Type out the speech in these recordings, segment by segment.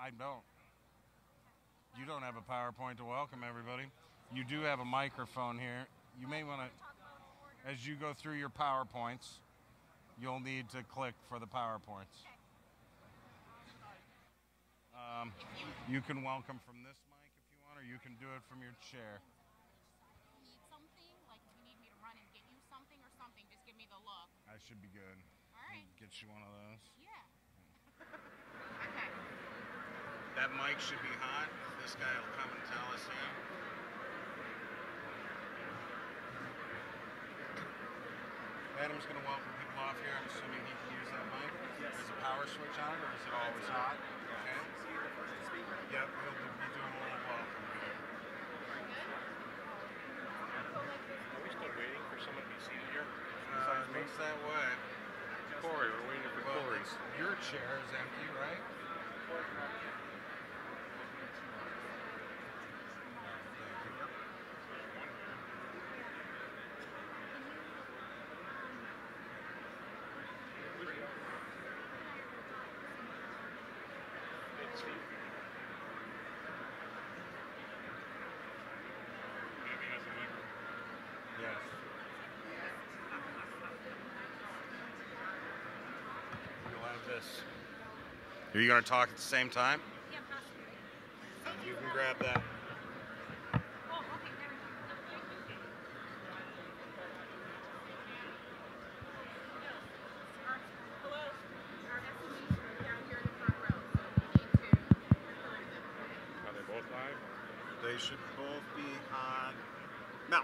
I don't. You don't have a PowerPoint to welcome everybody. You do have a microphone here. You may want to, as you go through your PowerPoints, you'll need to click for the PowerPoints. You can welcome from this mic if you want, or you can do it from your chair. Need something? Like if you need me to run and get you something or something, just give me the look. I should be good. All right. Get you one of those. Yeah. Okay. That mic should be hot. This guy will come and tell us here. Adam's going to welcome people off here. I'm assuming he can use that mic. Yes. Is a power switch on it, or is it always hot? Okay. Yep, he'll be doing a little welcome. Are we still waiting for someone to be seated here? Looks that way. Corey, we're waiting for Corey. Your chair is empty, right? Yes. You'll have this. Are you going to talk at the same time? Yeah, possibly. You can grab that. Oh, okay, there we go. Hello. Our SMEs are down here in the front row, so we need to record them. Are they both live? They should both be on. Now.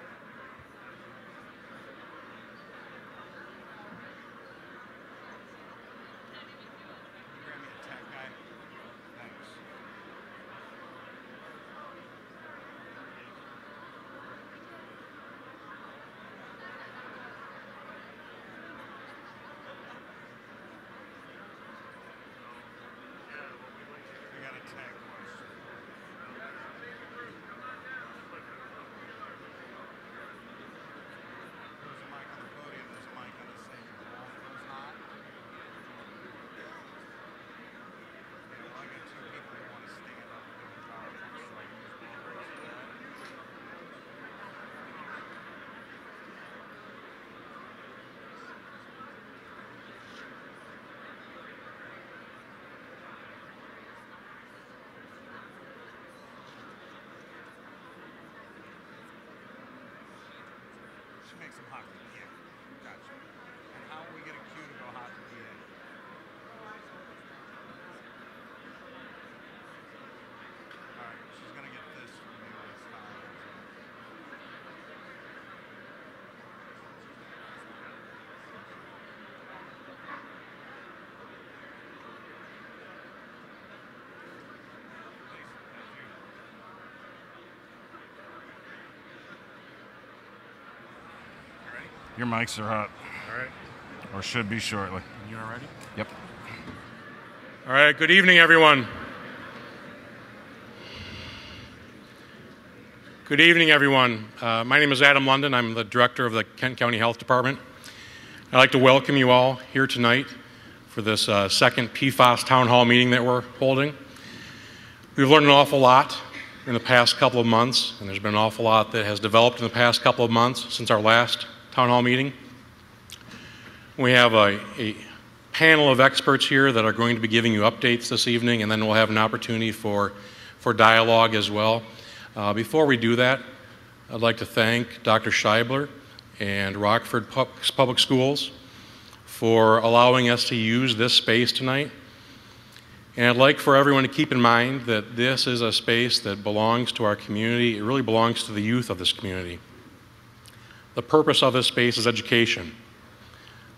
Grab me a tech guy. Thanks. We got a tech question. There's a mic on the podium, there's a mic on the stage. Are both of those hot? Yeah, well, I got two people who want to stand up and give a PowerPoint, so I can use both of those for that. She makes them hot for the PA. Gotcha. And how will we get a cue to go hot for PA? Alright, she's gonna get this from me when it's time. Please, thank you. You ready? Your mics are hot. All right. Or should be shortly. You all ready? Yep. All right. Good evening, everyone. Good evening, everyone. My name is Adam London. I'm the director of the Kent County Health Department. I'd like to welcome you all here tonight for this second PFAS Town Hall meeting that we're holding. We've learned an awful lot in the past couple of months, and there's been an awful lot that has developed in the past couple of months since our last Town Hall meeting. We have a panel of experts here that are going to be giving you updates this evening, and then we'll have an opportunity for dialogue as well. Before we do that, I'd like to thank Dr. Scheibler and Rockford Public Schools for allowing us to use this space tonight. And I'd like for everyone to keep in mind that this is a space that belongs to our community. It really belongs to the youth of this community. The purpose of this space is education.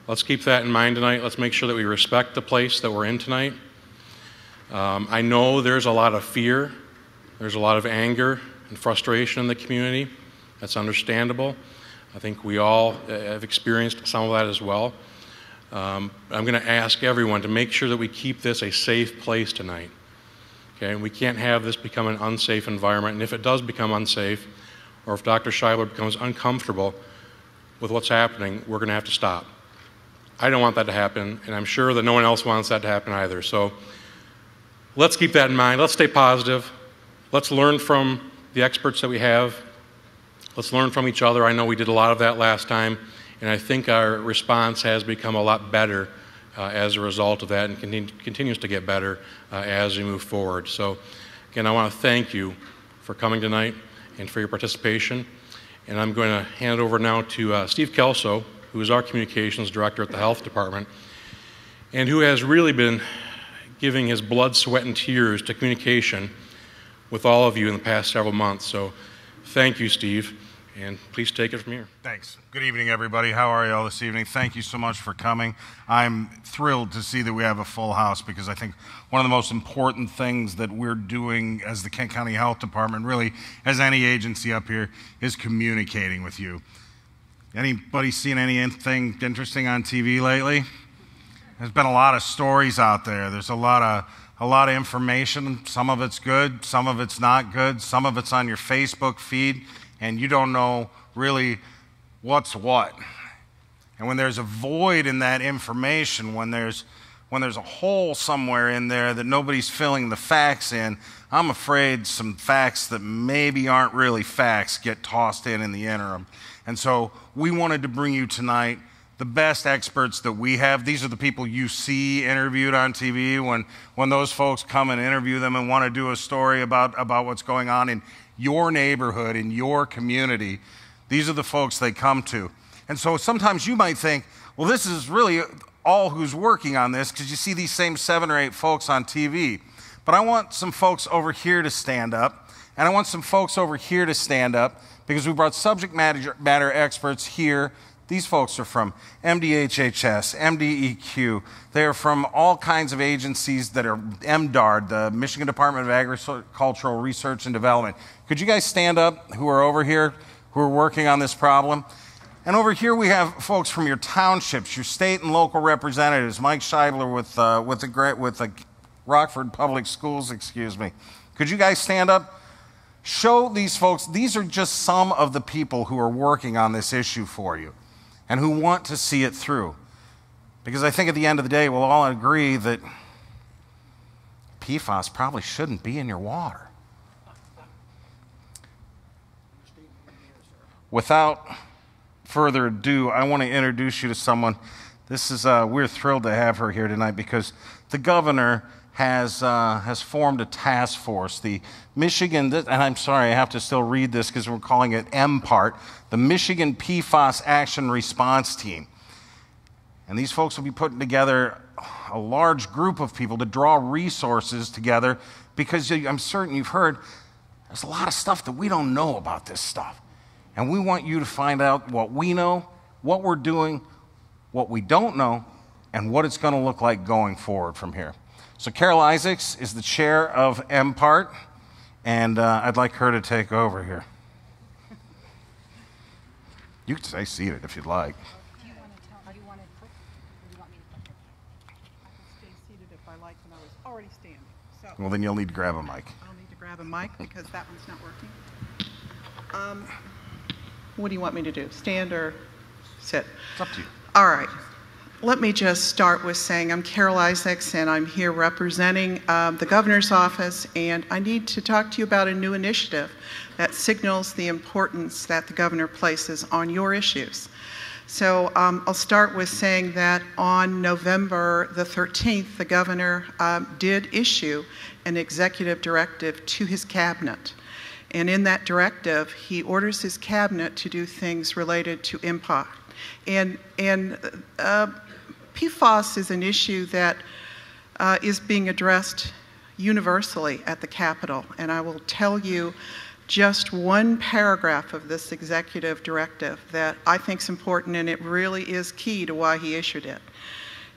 Let's keep that in mind tonight. Let's make sure that we respect the place that we're in tonight. I know there's a lot of fear. There's a lot of anger and frustration in the community. That's understandable. I think we all have experienced some of that as well. I'm going to ask everyone to make sure that we keep this a safe place tonight. Okay, we can't have this become an unsafe environment, and if it does become unsafe, or if Dr. Scheibler becomes uncomfortable with what's happening, we're going to have to stop. I don't want that to happen, and I'm sure that no one else wants that to happen either. So let's keep that in mind. Let's stay positive. Let's learn from the experts that we have. Let's learn from each other. I know we did a lot of that last time, and I think our response has become a lot better as a result of that, and continues to get better as we move forward. So again, I want to thank you for coming tonight and for your participation. And I'm going to hand it over now to Steve Kelso, who is our communications director at the health department, and who has really been giving his blood, sweat, and tears to communication with all of you in the past several months. So thank you, Steve, and please take it from here. Thanks. Good evening, everybody. How are you all this evening? Thank you so much for coming. I'm thrilled to see that we have a full house, because I think one of the most important things that we're doing as the Kent County Health Department, really as any agency up here, is communicating with you. Anybody seen anything interesting on TV lately? There's been a lot of stories out there. There's a lot of information. Some of it's good, some of it's not good, some of it's on your Facebook feed, and you don't know really what's what. And when there's a void in that information, when there's a hole somewhere in there that nobody's filling the facts in, I'm afraid some facts that maybe aren't really facts get tossed in the interim. And so we wanted to bring you tonight the best experts that we have. These are the people you see interviewed on TV when those folks come and interview them and want to do a story about what's going on in your neighborhood, in your community. These are the folks they come to. And so sometimes you might think, well, this is really all who's working on this, because you see these same 7 or 8 folks on TV. But I want some folks over here to stand up, and I want some folks over here to stand up, because we brought subject matter experts here. These folks are from MDHHS, MDEQ. They are from all kinds of agencies that are MDARD, the Michigan Department of Agricultural Research and Development. Could you guys stand up who are over here, who are working on this problem? And over here we have folks from your townships, your state and local representatives. Mike Scheibler with the Rockford Public Schools, excuse me. Could you guys stand up? Show these folks, these are just some of the people who are working on this issue for you and who want to see it through. Because I think at the end of the day, we'll all agree that PFAS probably shouldn't be in your water. Without further ado, I want to introduce you to someone. This is we're thrilled to have her here tonight, because the governor has formed a task force. The Michigan, and I'm sorry, I have to still read this because we're calling it MPART, the Michigan PFAS Action Response Team. And these folks will be putting together a large group of people to draw resources together, because I'm certain you've heard there's a lot of stuff that we don't know about this stuff. And we want you to find out what we know, what we're doing, what we don't know, and what it's going to look like going forward from here. So Carol Isaacs is the chair of MPART, and I'd like her to take over here. You can stay seated if you'd like. Do you want to tell? Do you want to put? Or do you want me to put? I can stay seated if I like, and I was already standing. So. Well, then you'll need to grab a mic. I'll need to grab a mic because that one's not working. What do you want me to do? Stand or sit? It's up to you. All right. Let me just start with saying I'm Carol Isaacs, and I'm here representing the governor's office, and I need to talk to you about a new initiative that signals the importance that the governor places on your issues. So I'll start with saying that on November the 13th, the governor did issue an executive directive to his cabinet. And in that directive, he orders his cabinet to do things related to MPART. And PFAS is an issue that is being addressed universally at the Capitol. And I will tell you just one paragraph of this executive directive that I think is important, and it really is key to why he issued it.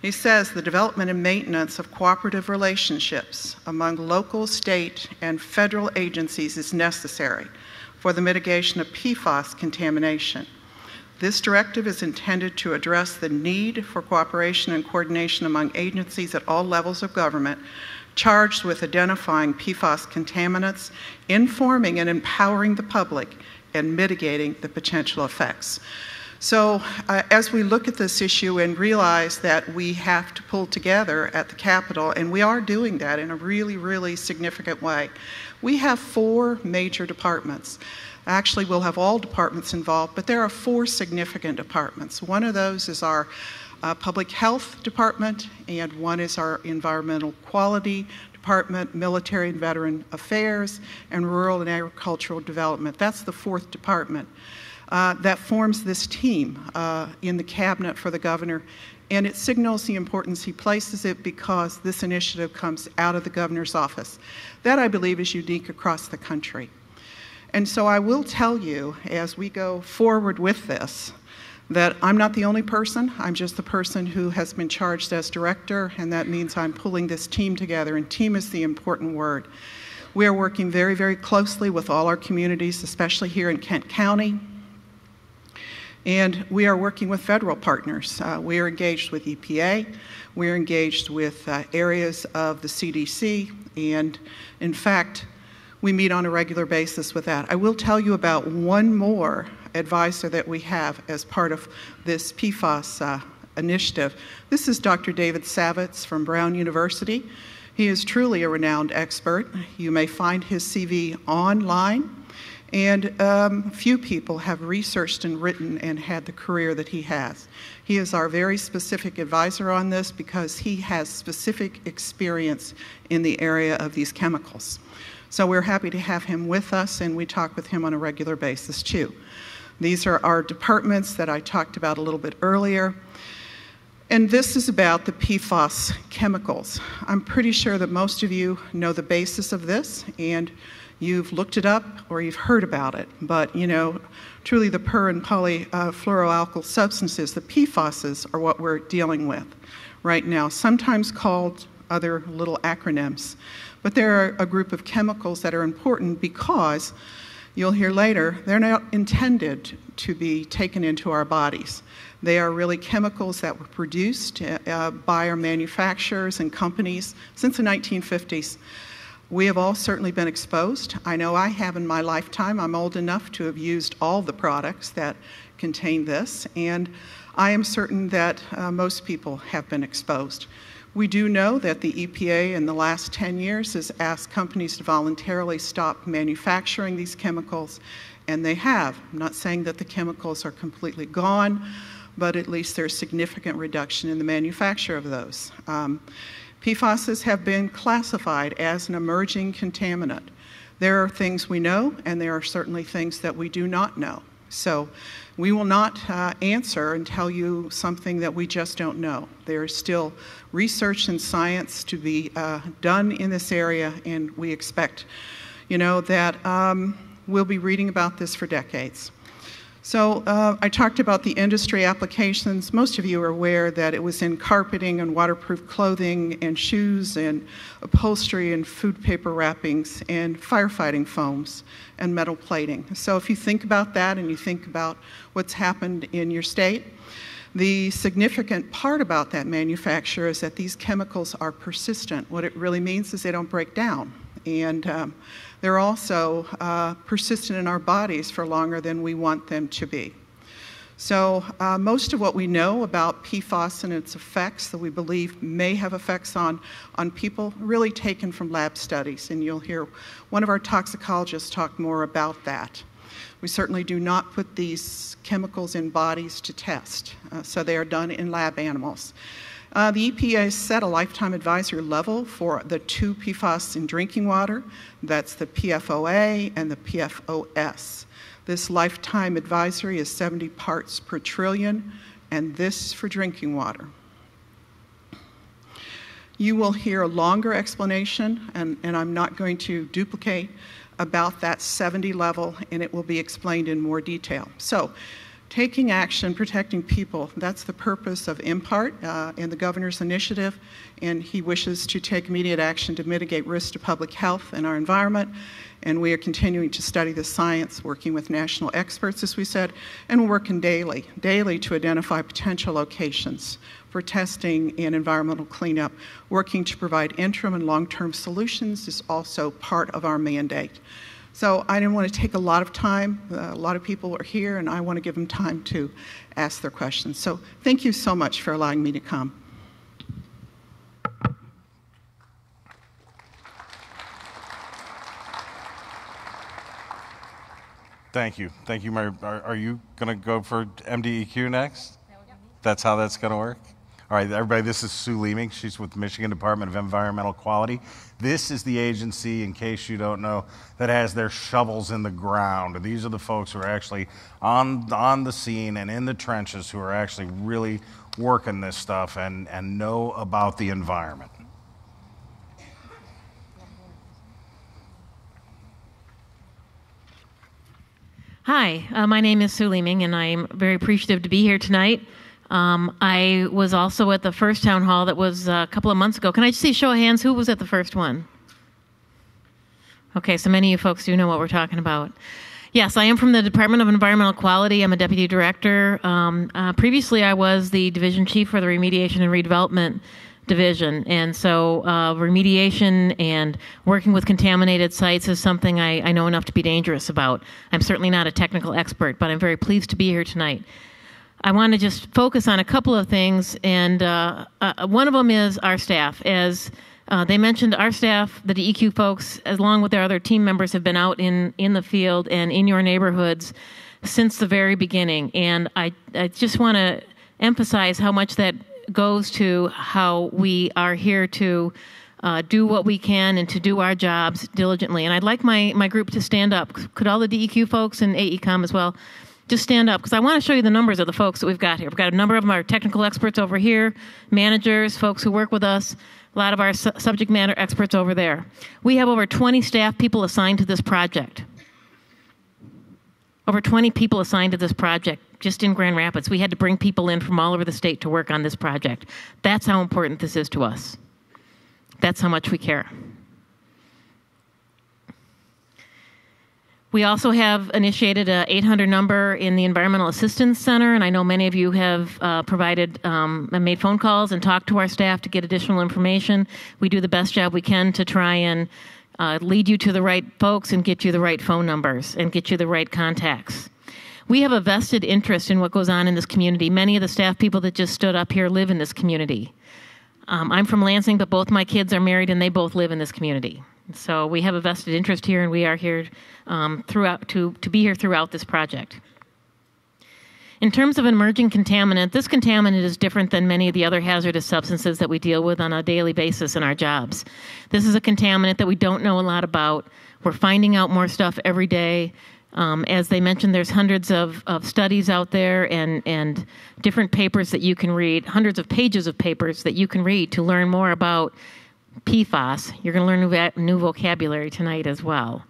He says the development and maintenance of cooperative relationships among local, state, and federal agencies is necessary for the mitigation of PFAS contamination. This directive is intended to address the need for cooperation and coordination among agencies at all levels of government charged with identifying PFAS contaminants, informing and empowering the public, and mitigating the potential effects. So as we look at this issue and realize that we have to pull together at the Capitol, and we are doing that in a really, really significant way, we have 4 major departments. Actually, we'll have all departments involved, but there are 4 significant departments. One of those is our Public Health Department, and one is our Environmental Quality Department, Military and Veteran Affairs, and Rural and Agricultural Development. That's the 4th department. That forms this team in the cabinet for the governor, and it signals the importance he places it because this initiative comes out of the governor's office. That, I believe, is unique across the country. And so I will tell you, as we go forward with this, that I'm not the only person. I'm just the person who has been charged as director, and that means I'm pulling this team together, and team is the important word. We are working very, very closely with all our communities, especially here in Kent County. And we are working with federal partners. We are engaged with EPA. We are engaged with areas of the CDC. And in fact, we meet on a regular basis with that. I will tell you about one more advisor that we have as part of this PFAS initiative. This is Dr. David Savitz from Brown University. He is truly a renowned expert. You may find his CV online. And few people have researched and written and had the career that he has. He is our very specific advisor on this because he has specific experience in the area of these chemicals. So we're happy to have him with us, and we talk with him on a regular basis too. These are our departments that I talked about a little bit earlier. And this is about the PFAS chemicals. I'm pretty sure that most of you know the basis of this, and you've looked it up or you've heard about it. But, you know, truly the per and polyfluoroalkyl substances, the PFASs, are what we're dealing with right now, sometimes called other little acronyms. But they're a group of chemicals that are important because, you'll hear later, they're not intended to be taken into our bodies. They are really chemicals that were produced by our manufacturers and companies since the 1950s. We have all certainly been exposed. I know I have in my lifetime. I'm old enough to have used all the products that contain this, and I am certain that most people have been exposed. We do know that the EPA in the last 10 years has asked companies to voluntarily stop manufacturing these chemicals, and they have. I'm not saying that the chemicals are completely gone, but at least there's significant reduction in the manufacture of those. PFASs have been classified as an emerging contaminant. There are things we know, and there are certainly things that we do not know. So we will not answer and tell you something that we just don't know. There is still research and science to be done in this area, and we expect, that we'll be reading about this for decades. So I talked about the industry applications. Most of you are aware that it was in carpeting and waterproof clothing and shoes and upholstery and food paper wrappings and firefighting foams and metal plating. So if you think about that and you think about what's happened in your state, the significant part about that manufacture is that these chemicals are persistent. What it really means is they don't break down. And they're also persistent in our bodies for longer than we want them to be. So most of what we know about PFAS and its effects that we believe may have effects on people really taken from lab studies, and you'll hear one of our toxicologists talk more about that. We certainly do not put these chemicals in bodies to test, so they are done in lab animals. The EPA set a lifetime advisory level for the 2 PFAS in drinking water. That's the PFOA and the PFOS. This lifetime advisory is 70 parts per trillion, and this for drinking water. You will hear a longer explanation, and I'm not going to duplicate about that 70 level, and it will be explained in more detail. So, taking action, protecting people, that's the purpose of MPART in the governor's initiative, and he wishes to take immediate action to mitigate risks to public health and our environment. And we are continuing to study the science, working with national experts, as we said, and we're working daily to identify potential locations for testing and environmental cleanup. Working to provide interim and long-term solutions is also part of our mandate. So I didn't want to take a lot of time. A lot of people are here, and I want to give them time to ask their questions. So thank you so much for allowing me to come. Thank you. Thank you, Mary. Are you going to go for MDEQ next? That's how that's going to work? All right, everybody, this is Sue Leeming. She's with the Michigan Department of Environmental Quality. This is the agency, in case you don't know, that has their shovels in the ground. These are the folks who are actually on the scene and in the trenches who are actually really working this stuff and know about the environment. Hi, my name is Sue Leeming, and I'm very appreciative to be here tonight. I was also at the first town hall that was a couple of months ago. Can I just see a show of hands? Who was at the first one? Okay, so many of you folks do know what we're talking about. Yes, I am from the Department of Environmental Quality. I'm a deputy director. Previously, I was the division chief for the Remediation and Redevelopment Division, and so remediation and working with contaminated sites is something I know enough to be dangerous about. I'm certainly not a technical expert, but I'm very pleased to be here tonight. I want to just focus on a couple of things, and one of them is our staff. As they mentioned, our staff, the DEQ folks, along with their other team members, have been out in the field and in your neighborhoods since the very beginning, and I just want to emphasize how much that goes to how we are here to do what we can and to do our jobs diligently. And I'd like my group to stand up. Could all the DEQ folks and AECOM as well just stand up? Because I want to show you the numbers of the folks that we've got here. We've got a number of them, our technical experts over here, managers, folks who work with us, a lot of our subject matter experts over there. We have over 20 staff people assigned to this project. Over 20 people assigned to this project just in Grand Rapids. We had to bring people in from all over the state to work on this project. That's how important this is to us. That's how much we care. We also have initiated an 800 number in the Environmental Assistance Center, and I know many of you have provided and made phone calls and talked to our staff to get additional information. We do the best job we can to try and lead you to the right folks and get you the right phone numbers and get you the right contacts. We have a vested interest in what goes on in this community. Many of the staff people that just stood up here live in this community. I'm from Lansing, but both my kids are married and they both live in this community. So we have a vested interest here, and we are here throughout to be here throughout this project. In terms of an emerging contaminant, this contaminant is different than many of the other hazardous substances that we deal with on a daily basis in our jobs. This is a contaminant that we don't know a lot about. We're finding out more stuff every day. As they mentioned, there's hundreds of studies out there and different papers that you can read, hundreds of pages of papers that you can read to learn more about PFAS. You're going to learn new vocabulary tonight as well.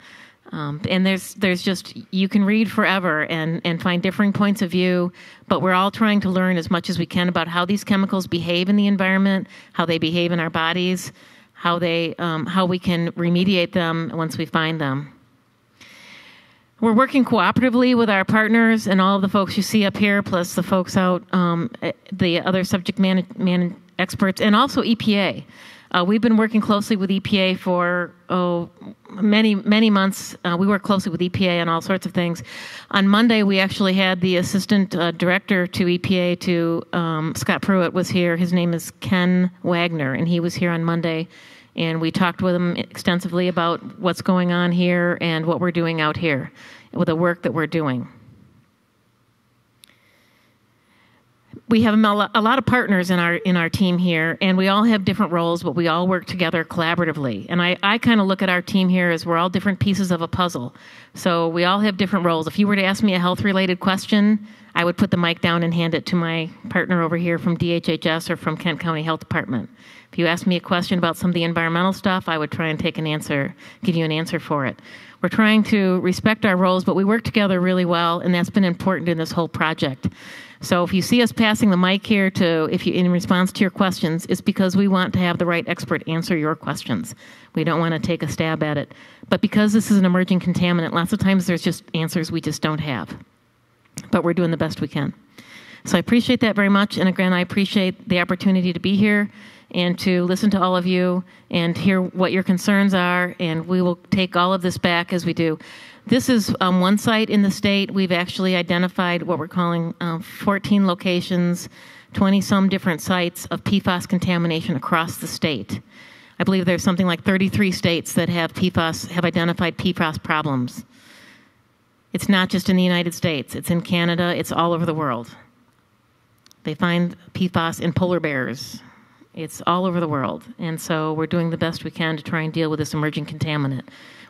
And there's just, you can read forever and find differing points of view, but we're all trying to learn as much as we can about how these chemicals behave in the environment, how they behave in our bodies, how we can remediate them once we find them. We're working cooperatively with our partners and all of the folks you see up here, plus the folks out, the other subject matter experts, and also EPA. We've been working closely with EPA for many months. We work closely with EPA on all sorts of things. On Monday, we actually had the assistant director to EPA, Scott Pruitt was here. His name is Ken Wagner, and he was here on Monday. And we talked with him extensively about what's going on here and what we're doing out here with the work that we're doing. We have a lot of partners in our team here, and we all have different roles, but we all work together collaboratively. And I kind of look at our team here as we're all different pieces of a puzzle. So we all have different roles. If you were to ask me a health-related question, I would put the mic down and hand it to my partner over here from DHHS or from Kent County Health Department. If you asked me a question about some of the environmental stuff, I would try and give you an answer for it. We're trying to respect our roles, but we work together really well, and that's been important in this whole project. So if you see us passing the mic here in response to your questions, it's because we want to have the right expert answer your questions. We don't want to take a stab at it. But because this is an emerging contaminant, lots of times there's just answers we just don't have. But we're doing the best we can. So I appreciate that very much. And again, I appreciate the opportunity to be here. and to listen to all of you and hear what your concerns are, and we will take all of this back as we do. This is one site in the state. We've actually identified what we're calling 14 locations, 20-some different sites of PFAS contamination across the state. I believe there's something like 33 states that have identified PFAS problems. It's not just in the United States. It's in Canada. It's all over the world. They find PFAS in polar bears. It's all over the world. And so we're doing the best we can to try and deal with this emerging contaminant.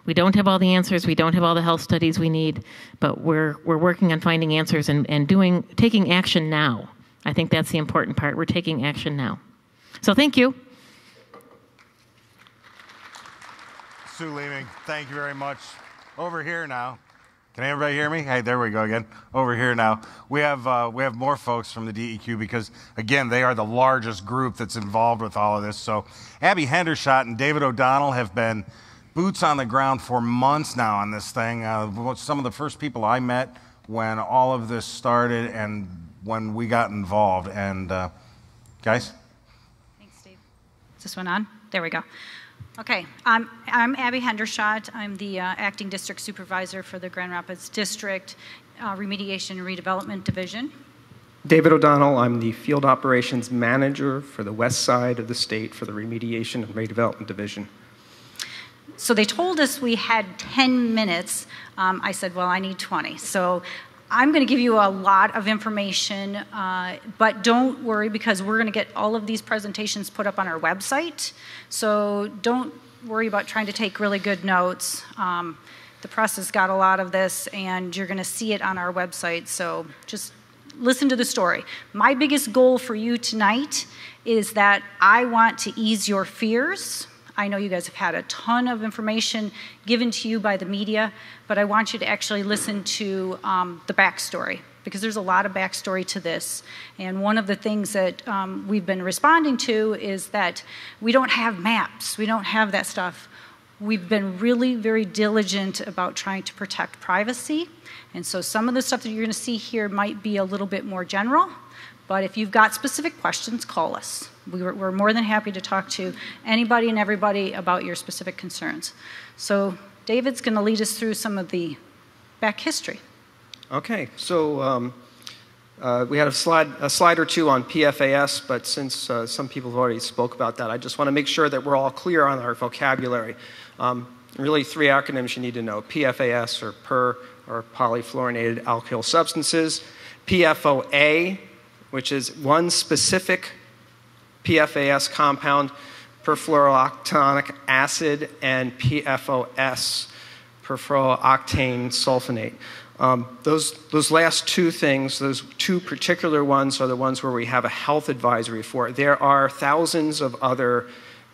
We don't have all the answers. We don't have all the health studies we need, but we're working on finding answers and taking action now. I think that's the important part. We're taking action now. So thank you. Sue Leeming, thank you very much. Over here now. Can everybody hear me? Hey, there we go again. Over here now. We have more folks from the DEQ because, again, they are the largest group that's involved with all of this. So Abby Hendershot and David O'Donnell have been boots on the ground for months now on this thing. Some of the first people I met when all of this started and when we got involved. And guys? Thanks, Steve. Is this one on? There we go. Okay, I'm Abby Hendershot. I'm the acting district supervisor for the Grand Rapids District Remediation and Redevelopment Division. David O'Donnell, I'm the field operations manager for the west side of the state for the Remediation and Redevelopment Division. So they told us we had 10 minutes. I said, well, I need 20. So I'm going to give you a lot of information, but don't worry because we're going to get all of these presentations put up on our website. So don't worry about trying to take really good notes. The press has got a lot of this, and you're going to see it on our website. So just listen to the story. My biggest goal for you tonight is that I want to ease your fears. I know you guys have had a ton of information given to you by the media, but I want you to actually listen to the backstory, because there's a lot of backstory to this. And one of the things that we've been responding to is that we don't have maps. We don't have that stuff. We've been really very diligent about trying to protect privacy. And so some of the stuff that you're going to see here might be a little bit more general. But if you've got specific questions, call us. We're more than happy to talk to anybody and everybody about your specific concerns. So David's going to lead us through some of the back history. Okay, so we had a slide or two on PFAS, but since some people have already spoke about that, I just want to make sure that we're all clear on our vocabulary. Really, three acronyms you need to know: PFAS, or per, or polyfluorinated alkyl substances; PFOA, which is one specific PFAS compound, perfluorooctanoic acid, and PFOS, perfluorooctane sulfonate. Those last two things, those two particular ones, are the ones where we have a health advisory for. There are thousands of other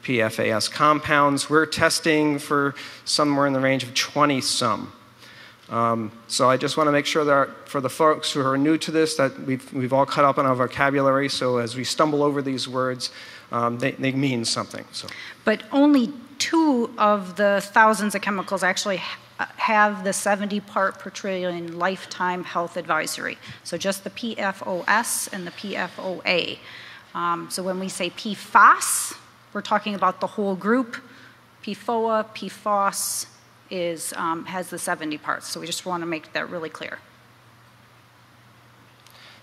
PFAS compounds. We're testing for somewhere in the range of 20-some. So I just want to make sure that for the folks who are new to this, that we've all cut up on our vocabulary, so as we stumble over these words, they mean something. So. But only 2 of the thousands of chemicals actually have the 70-part per trillion lifetime health advisory. So just the PFOS and the PFOA. So when we say PFAS, we're talking about the whole group. PFOA, PFOS has the 70 parts. So we just want to make that really clear.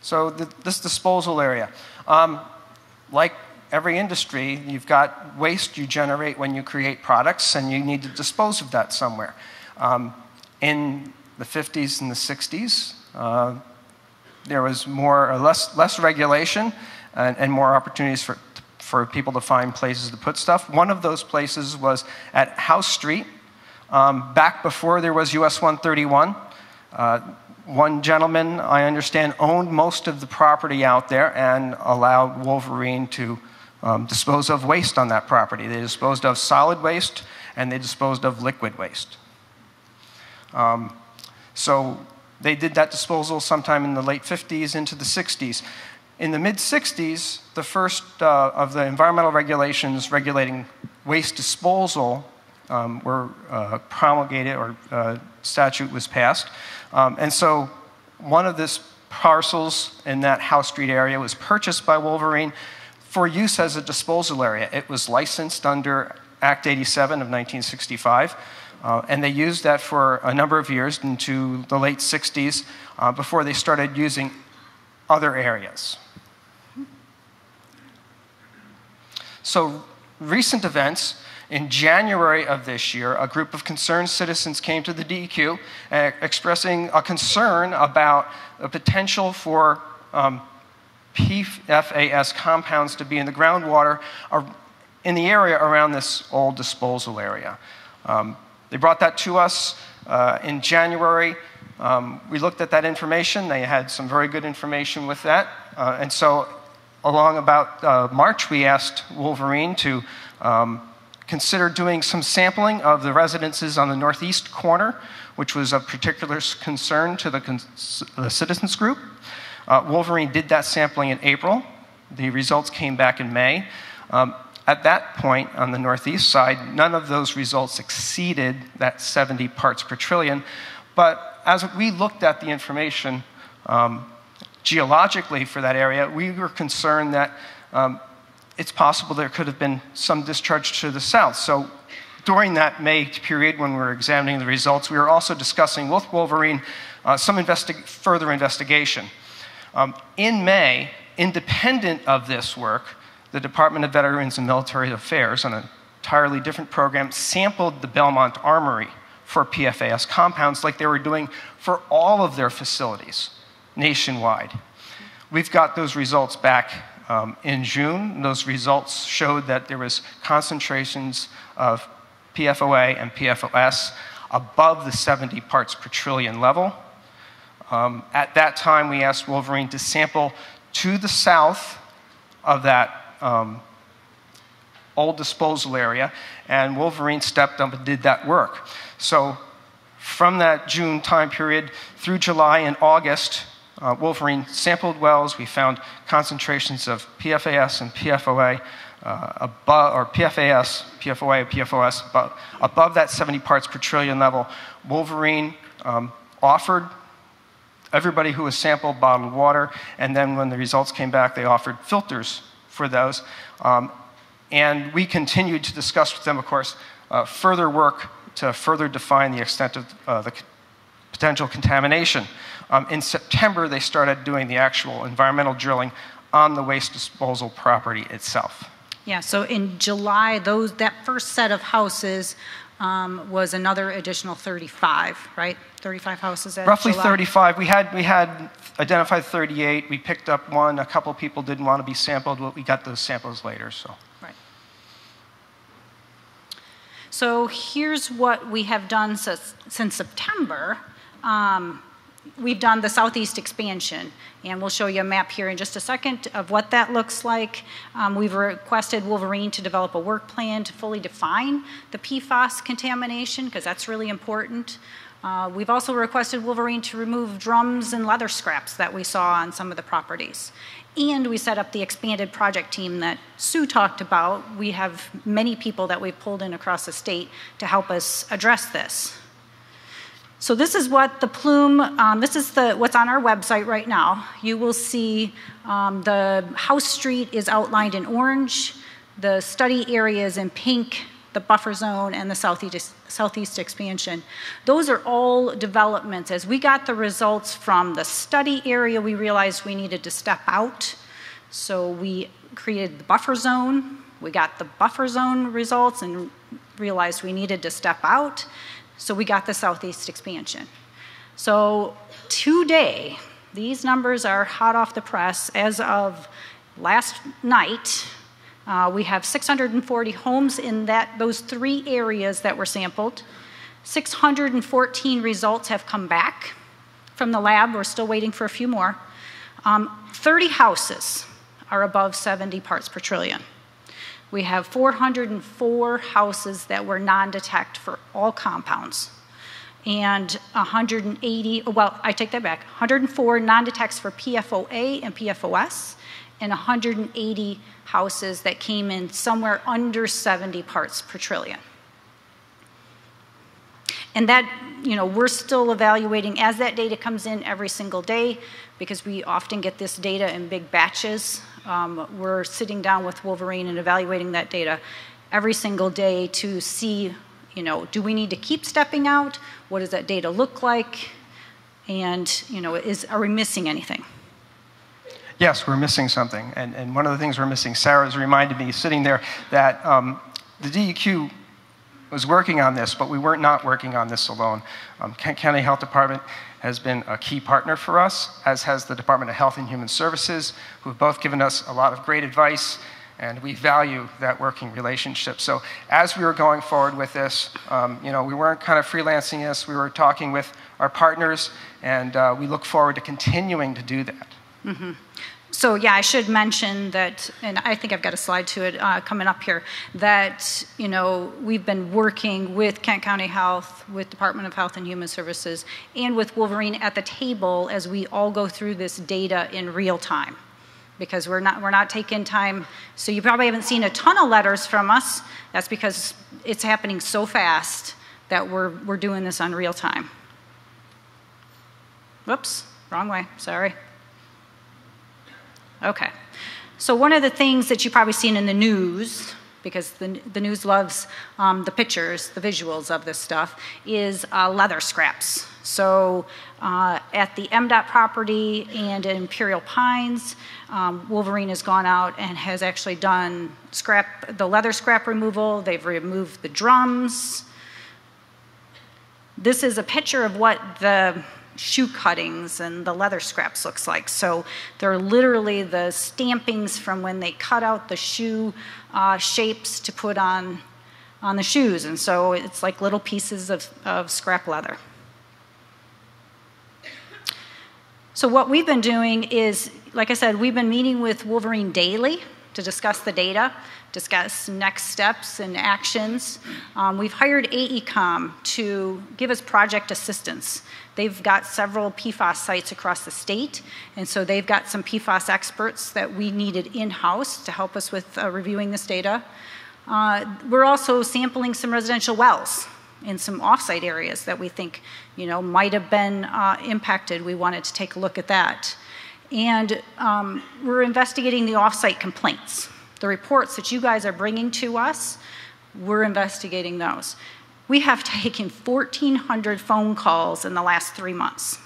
So this disposal area. Like every industry, you've got waste you generate when you create products, and you need to dispose of that somewhere. In the 50s and the 60s, there was less regulation and more opportunities for people to find places to put stuff. One of those places was at House Street. Back before there was US 131, one gentleman, I understand, owned most of the property out there and allowed Wolverine to dispose of waste on that property. They disposed of solid waste and they disposed of liquid waste. So they did that disposal sometime in the late 50s into the 60s. In the mid-60s, the first of the environmental regulations regulating waste disposal were promulgated, or statute was passed. And so one of these parcels in that House Street area was purchased by Wolverine for use as a disposal area. It was licensed under Act 87 of 1965, and they used that for a number of years into the late 60s before they started using other areas. So recent events, in January of this year, a group of concerned citizens came to the DEQ expressing a concern about the potential for PFAS compounds to be in the groundwater in the area around this old disposal area. They brought that to us in January. We looked at that information. They had some very good information with that. And so along about March, we asked Wolverine to consider doing some sampling of the residences on the northeast corner, which was of particular concern to the citizens group. Wolverine did that sampling in April. The results came back in May. At that point, on the northeast side, none of those results exceeded that 70 parts per trillion. But as we looked at the information geologically for that area, we were concerned that it's possible there could have been some discharge to the south. So during that May period when we were examining the results, we were also discussing with Wolverine some further investigation. In May, independent of this work, the Department of Veterans and Military Affairs, on an entirely different program, sampled the Belmont Armory for PFAS compounds like they were doing for all of their facilities nationwide. We've got those results back in June. Those results showed that there was concentrations of PFOA and PFOS above the 70 parts per trillion level. At that time, we asked Wolverine to sample to the south of that old disposal area, and Wolverine stepped up and did that work. So from that June time period through July and August, Wolverine sampled wells. We found concentrations of PFAS and PFOA PFAS, PFOA, PFOS above that 70 parts per trillion level. Wolverine offered everybody who was sampled bottled water, and then when the results came back, they offered filters for those. And we continued to discuss with them, of course, further work to further define the extent of the potential contamination. In September, they started doing the actual environmental drilling on the waste disposal property itself. Yeah, so in July, that first set of houses was another additional 35, right? 35 houses at Roughly July? 35. We had identified 38. We picked up one. A couple people didn't want to be sampled. We got those samples later, so. Right. So here's what we have done since September. We've done the southeast expansion, and we'll show you a map here in just a second of what that looks like. We've requested Wolverine to develop a work plan to fully define the PFAS contamination, because that's really important. We've also requested Wolverine to remove drums and leather scraps that we saw on some of the properties. And we set up the expanded project team that Sue talked about. We have many people that we've pulled in across the state to help us address this. So this is what the plume, this is what's on our website right now. You will see the house street is outlined in orange, the study area is in pink, the buffer zone, and the southeast expansion. Those are all developments. As we got the results from the study area, we realized we needed to step out. So we created the buffer zone. We got the buffer zone results and realized we needed to step out. So we got the southeast expansion. So today, these numbers are hot off the press. As of last night, we have 640 homes in those 3 areas that were sampled. 614 results have come back from the lab. We're still waiting for a few more. 30 houses are above 70 parts per trillion. We have 404 houses that were non-detect for all compounds. And 180, well, I take that back, 104 non-detects for PFOA and PFOS, and 180 houses that came in somewhere under 70 parts per trillion. And that, we're still evaluating as that data comes in every single day, because we often get this data in big batches. We're sitting down with Wolverine and evaluating that data every single day to see, do we need to keep stepping out? What does that data look like? And, are we missing anything? Yes, we're missing something. And one of the things we're missing, Sarah's reminded me sitting there that the DEQ was working on this, but we were not working on this alone. Kent County Health Department has been a key partner for us, as has the Department of Health and Human Services, who have both given us a lot of great advice, and we value that working relationship. So as we were going forward with this, we weren't kind of freelancing this, we were talking with our partners, and we look forward to continuing to do that. Mm-hmm. So yeah, I should mention that, and I think I've got a slide to it coming up here, that we've been working with Kent County Health, with Department of Health and Human Services, and with Wolverine at the table as we all go through this data in real time, because we're not taking time. So you probably haven't seen a ton of letters from us. That's because it's happening so fast that we're doing this on real time. Whoops, wrong way. Sorry. Okay, so one of the things that you've probably seen in the news, because the news loves the pictures, the visuals of this stuff, is leather scraps. So at the MDOT property and at Imperial Pines, Wolverine has gone out and has actually done the leather scrap removal. They've removed the drums. This is a picture of what the shoe cuttings and the leather scraps looks like. So they're literally the stampings from when they cut out the shoe shapes to put on the shoes. And so it's like little pieces of scrap leather. So what we've been doing is, like I said, we've been meeting with Wolverine daily to discuss the data, discuss next steps and actions. We've hired AECOM to give us project assistance. They've got several PFAS sites across the state, and so they've got some PFAS experts that we needed in-house to help us with reviewing this data. We're also sampling some residential wells in some off-site areas that we think might have been impacted. We wanted to take a look at that. And we're investigating the off-site complaints. The reports that you guys are bringing to us, we're investigating those. We have taken 1,400 phone calls in the last 3 months.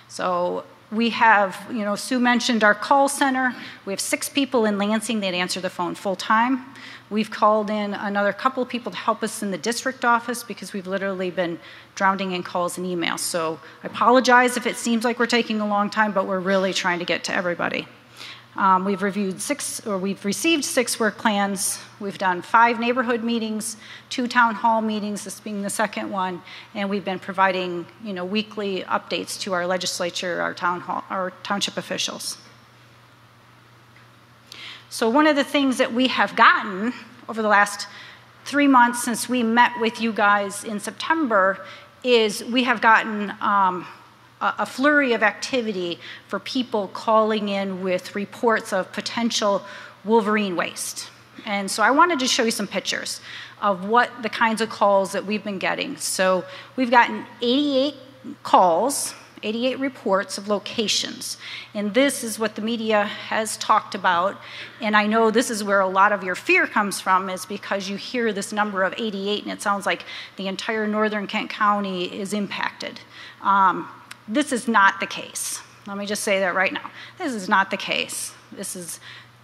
So we have, Sue mentioned our call center. We have 6 people in Lansing that answer the phone full time. We've called in another couple of people to help us in the district office because we've literally been drowning in calls and emails. So I apologize if it seems like we're taking a long time, but we're really trying to get to everybody. We've received 6 work plans. We've done 5 neighborhood meetings, 2 town hall meetings, this being the second one, and we've been providing, weekly updates to our legislature, our town hall, our township officials. So one of the things that we have gotten over the last 3 months since we met with you guys in September is we have gotten a flurry of activity for people calling in with reports of potential Wolverine waste. And so I wanted to show you some pictures of what the kinds of calls that we've been getting. So we've gotten 88 calls, 88 reports of locations. And this is what the media has talked about. And I know this is where a lot of your fear comes from, is because you hear this number of 88 and it sounds like the entire northern Kent County is impacted. This is not the case. Let me just say that right now. This is not the case.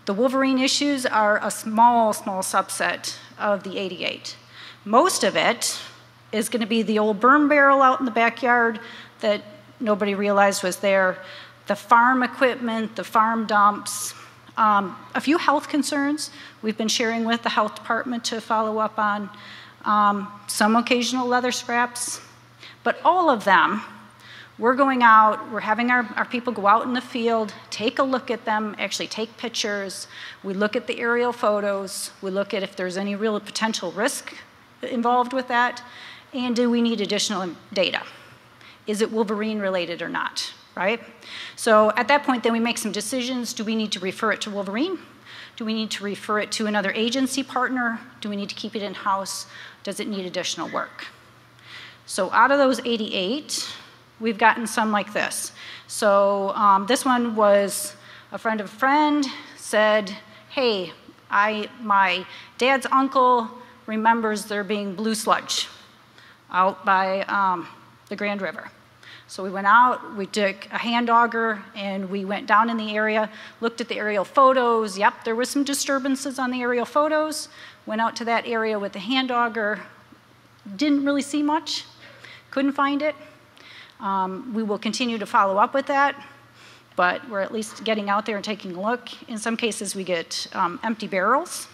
The Wolverine issues are a small subset of the 88. Most of it is going to be the old burn barrel out in the backyard that nobody realized was there, the farm equipment, the farm dumps, a few health concerns we've been sharing with the health department to follow up on, some occasional leather scraps, but all of them, we're going out, we're having our people go out in the field, take a look at them, actually take pictures. We look at the aerial photos. We look at if there's any real potential risk involved with that. And do we need additional data? Is it Wolverine related or not, right? So at that point, then we make some decisions. Do we need to refer it to Wolverine? Do we need to refer it to another agency partner? Do we need to keep it in-house? Does it need additional work? So out of those 88, we've gotten some like this. So this one was a friend of a friend said, hey, my dad's uncle remembers there being blue sludge out by the Grand River. So we went out, we took a hand auger, and we went down in the area, looked at the aerial photos. Yep, there were some disturbances on the aerial photos. Went out to that area with the hand auger. Didn't really see much. Couldn't find it. We will continue to follow up with that, but we're at least getting out there and taking a look. In some cases, we get empty barrels.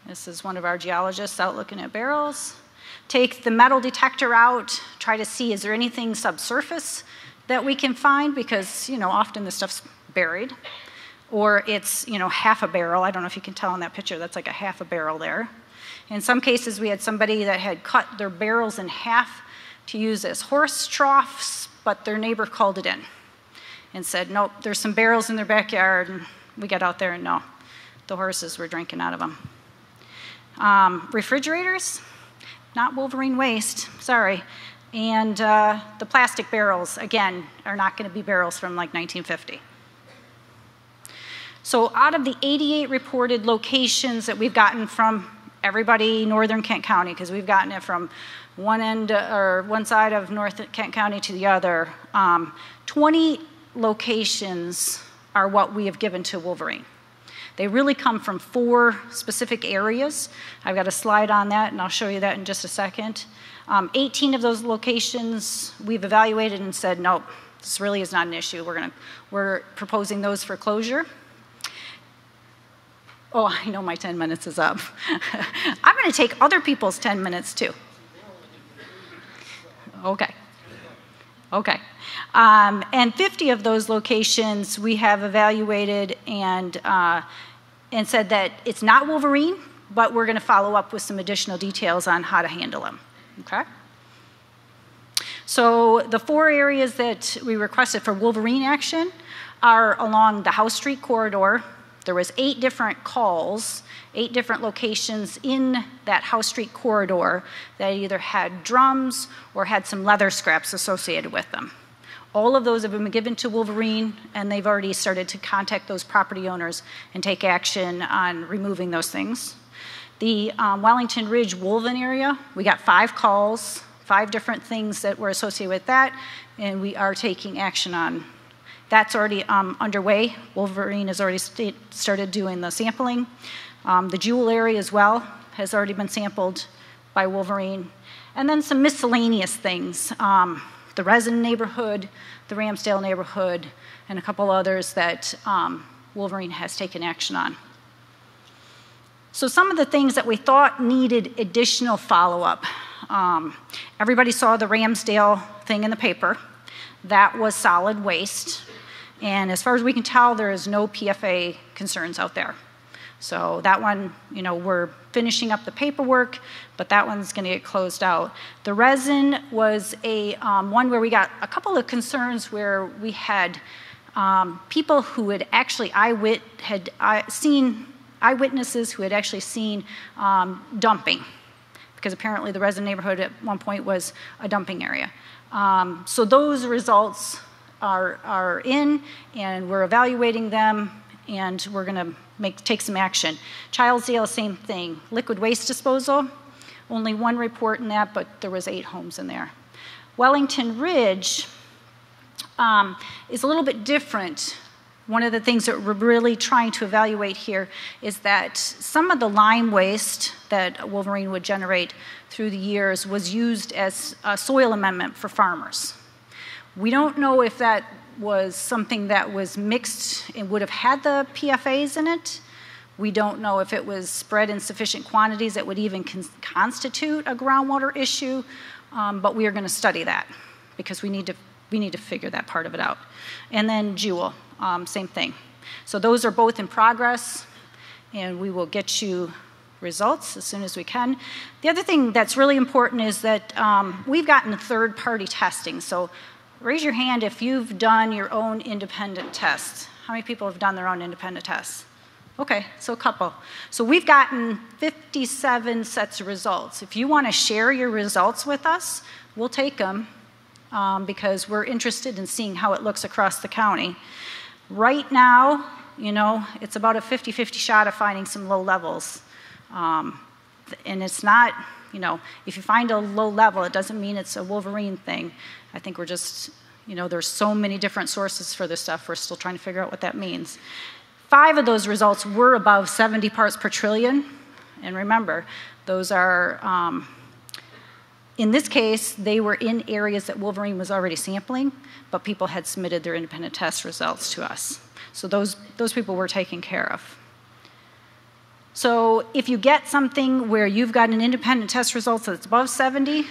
This is one of our geologists out looking at barrels. Take the metal detector out, try to see is there anything subsurface that we can find, because often this stuff's buried, or it's half a barrel. I don't know if you can tell in that picture, that's like a half a barrel there. In some cases, we had somebody that had cut their barrels in half to use as horse troughs, but their neighbor called it in and said, nope, there's some barrels in their backyard, and we got out there and no, the horses were drinking out of them. Refrigerators, not Wolverine waste, sorry. And the plastic barrels, again, are not going to be barrels from like 1950. So out of the 88 reported locations that we've gotten from everybody northern Kent County, because we've gotten it from one end or one side of North Kent County to the other, 20 locations are what we have given to Wolverine. They really come from 4 specific areas. I've got a slide on that, and I'll show you that in just a second. 18 of those locations we've evaluated and said, nope, this really is not an issue. We're proposing those for closure. Oh, I know my 10 minutes is up. I'm going to take other people's 10 minutes too. Okay. Okay. And 50 of those locations we have evaluated and said that it's not Wolverine, but we're going to follow up with some additional details on how to handle them. Okay? So the 4 areas that we requested for Wolverine action are along the House Street corridor. There was 8 different calls, 8 different locations in that House Street corridor that either had drums or had some leather scraps associated with them. All of those have been given to Wolverine, and they've already started to contact those property owners and take action on removing those things. The Wellington Ridge Wolven area, we got 5 calls, 5 different things that were associated with that, and we are taking action on. That's already underway. Wolverine has already started doing the sampling. The Jewel area as well has already been sampled by Wolverine. And then some miscellaneous things. The Resin neighborhood, the Ramsdale neighborhood, and a couple others that Wolverine has taken action on. So some of the things that we thought needed additional follow-up. Everybody saw the Ramsdale thing in the paper. That was solid waste. And as far as we can tell, there is no PFA concerns out there. So that one, we're finishing up the paperwork, but that one's going to get closed out. The Resin was a one where we got a couple of concerns where we had people who had actually eyewitnesses who had actually seen dumping, because apparently the Resin neighborhood at one point was a dumping area. So those results are in, and we're evaluating them, and we're going to take some action. Childsdale, same thing. Liquid waste disposal, only 1 report in that, but there was 8 homes in there. Wellington Ridge is a little bit different. One of the things that we're really trying to evaluate here is that some of the lime waste that Wolverine would generate through the years was used as a soil amendment for farmers. We don't know if that was something that was mixed and would have had the PFAs in it. We don't know if it was spread in sufficient quantities that would even constitute a groundwater issue, but we are going to study that because we need to figure that part of it out. And then Jewel, same thing. So those are both in progress, and we will get you results as soon as we can. The other thing that's really important is that we've gotten third-party testing. So raise your hand if you've done your own independent tests. How many people have done their own independent tests? Okay, so a couple. So we've gotten 57 sets of results. If you want to share your results with us, we'll take them because we're interested in seeing how it looks across the county. Right now, it's about a 50-50 shot of finding some low levels. And it's not, if you find a low level, it doesn't mean it's a Wolverine thing. I think we're just, there's so many different sources for this stuff. We're still trying to figure out what that means. 5 of those results were above 70 parts per trillion. And remember, those are, in this case, they were in areas that Wolverine was already sampling, but people had submitted their independent test results to us. So those people were taken care of. So if you get something where you've got an independent test result that's above 70,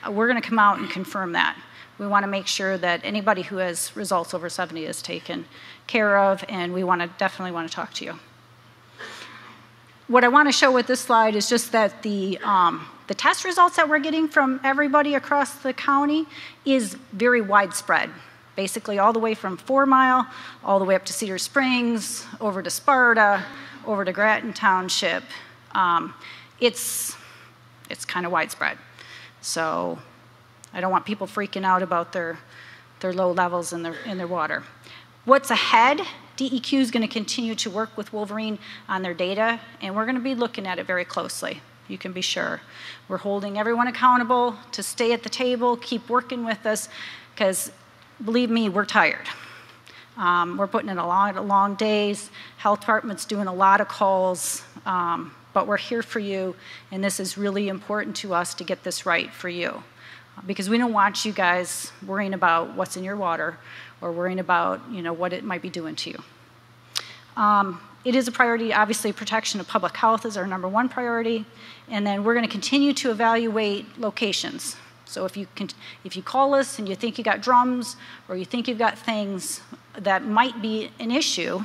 we're going to come out and confirm that. We want to make sure that anybody who has results over 70 is taken care of, and we definitely want to talk to you. What I want to show with this slide is just that the test results that we're getting from everybody across the county is very widespread. Basically all the way from 4 Mile, all the way up to Cedar Springs, over to Sparta, over to Grattan Township. It's kind of widespread. So I don't want people freaking out about their low levels in their water. What's ahead? DEQ is going to continue to work with Wolverine on their data, and we're going to be looking at it very closely. You can be sure. We're holding everyone accountable to stay at the table, keep working with us, because believe me, we're tired. We're putting in a lot of long days. Health department's doing a lot of calls, but we're here for you, and this is really important to us to get this right for you. Because we don't want you guys worrying about what's in your water or worrying about what it might be doing to you. It is a priority. Obviously, protection of public health is our #1 priority. And then we're going to continue to evaluate locations. So if you call us and you think you got drums or you think you've got things that might be an issue,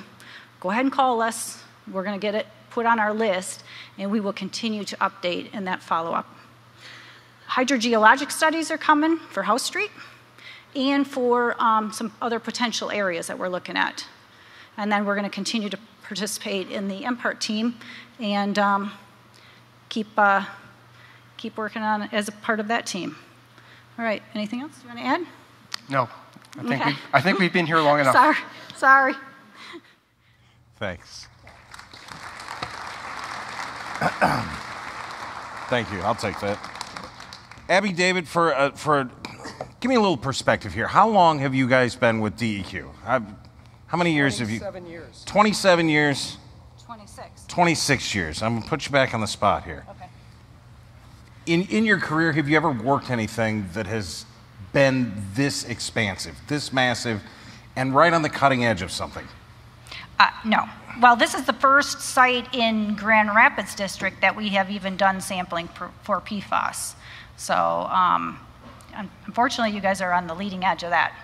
go ahead and call us. We're going to get it put on our list, and we will continue to update in that follow-up. Hydrogeologic studies are coming for House Street and for some other potential areas that we're looking at. And then we're going to continue to participate in the MPART team and keep working on it as a part of that team. All right, anything else you want to add? No, I think we've been here long enough. Sorry. Thanks. Thank you. I'll take that. Abby, David, give me a little perspective here. How long have you guys been with DEQ? How many years have you? 27 years. 27 years? 26. 26 years. I'm going to put you back on the spot here. Okay. In your career, have you ever worked anything that has been this expansive, this massive, and right on the cutting edge of something? No. Well, this is the first site in Grand Rapids District that we have even done sampling for PFAS. So unfortunately, you guys are on the leading edge of that.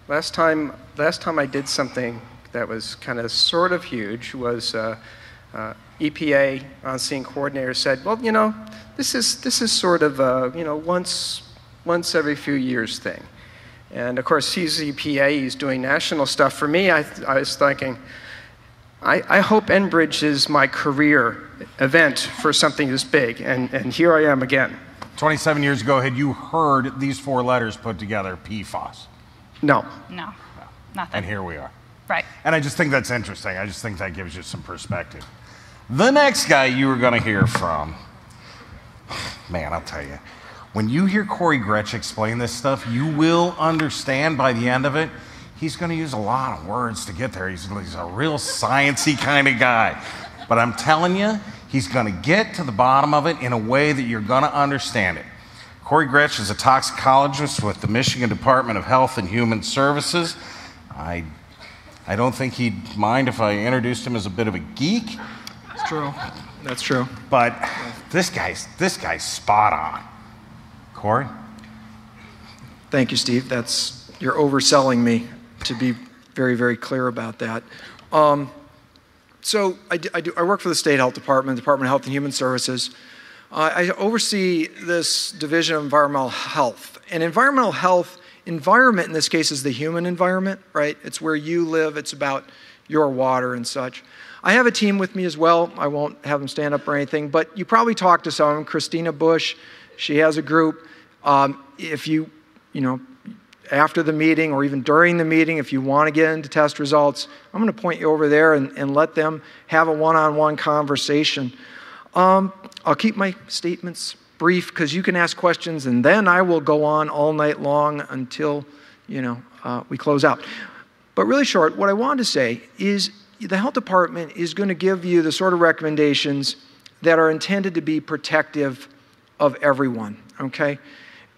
Last time I did something that was kind of sort of huge was EPA on-scene coordinator said, well, this is sort of a once every few years thing. And of course, he's EPA, he's doing national stuff. For me, I was thinking, I hope Enbridge is my career event for something this big, and here I am again. 27 years ago, had you heard these 4 letters put together, PFAS? No, nothing. And here we are. Right. And I just think that's interesting. I just think that gives you some perspective. The next guy you were going to hear from, man, I'll tell you, when you hear Corey Gretsch explain this stuff, you will understand by the end of it. He's going to use a lot of words to get there. He's a real sciencey kind of guy. But I'm telling you, he's going to get to the bottom of it in a way that you're going to understand it. Corey Gretsch is a toxicologist with the Michigan Department of Health and Human Services. I don't think he'd mind if I introduced him as a bit of a geek. It's true. That's true. But this guy's spot on. Corey? Thank you, Steve. You're overselling me, to be very, very clear about that. So I work for the State Health Department, Department of Health and Human Services. I oversee this division of environmental health. And environmental health, environment in this case is the human environment, right? It's where you live. It's about your water and such. I have a team with me as well. I won't have them stand up or anything, but you probably talked to some of them. Christina Bush, she has a group. If you after the meeting or even during the meeting, if you want to get into test results, I'm going to point you over there and let them have a one-on-one conversation. I'll keep my statements brief because you can ask questions, and then I will go on all night long until, we close out. But really short, what I want to say is the health department is going to give you the sort of recommendations that are intended to be protective of everyone, okay?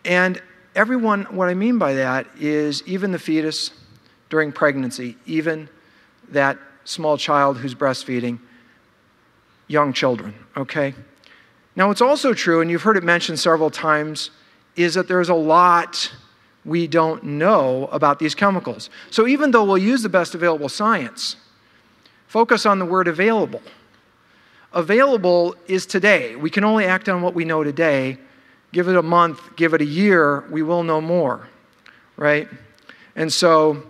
And everyone, what I mean by that is even the fetus during pregnancy, even that small child who's breastfeeding, young children, okay? Now, what's also true, and you've heard it mentioned several times, is that there's a lot we don't know about these chemicals. So even though we'll use the best available science, focus on the word available. Available is today. We can only act on what we know today. Give it a month, give it a year, we will know more, right? And so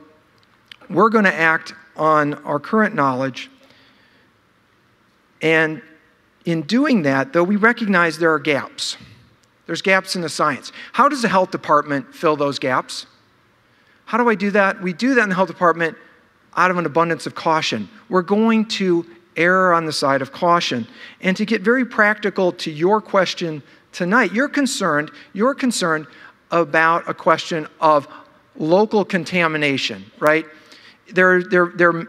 we're going to act on our current knowledge. And in doing that, though, we recognize there are gaps. There's gaps in the science. How does the health department fill those gaps? How do I do that? We do that in the health department out of an abundance of caution. We're going to err on the side of caution. And to get very practical to your question tonight, you're concerned about a question of local contamination, right? And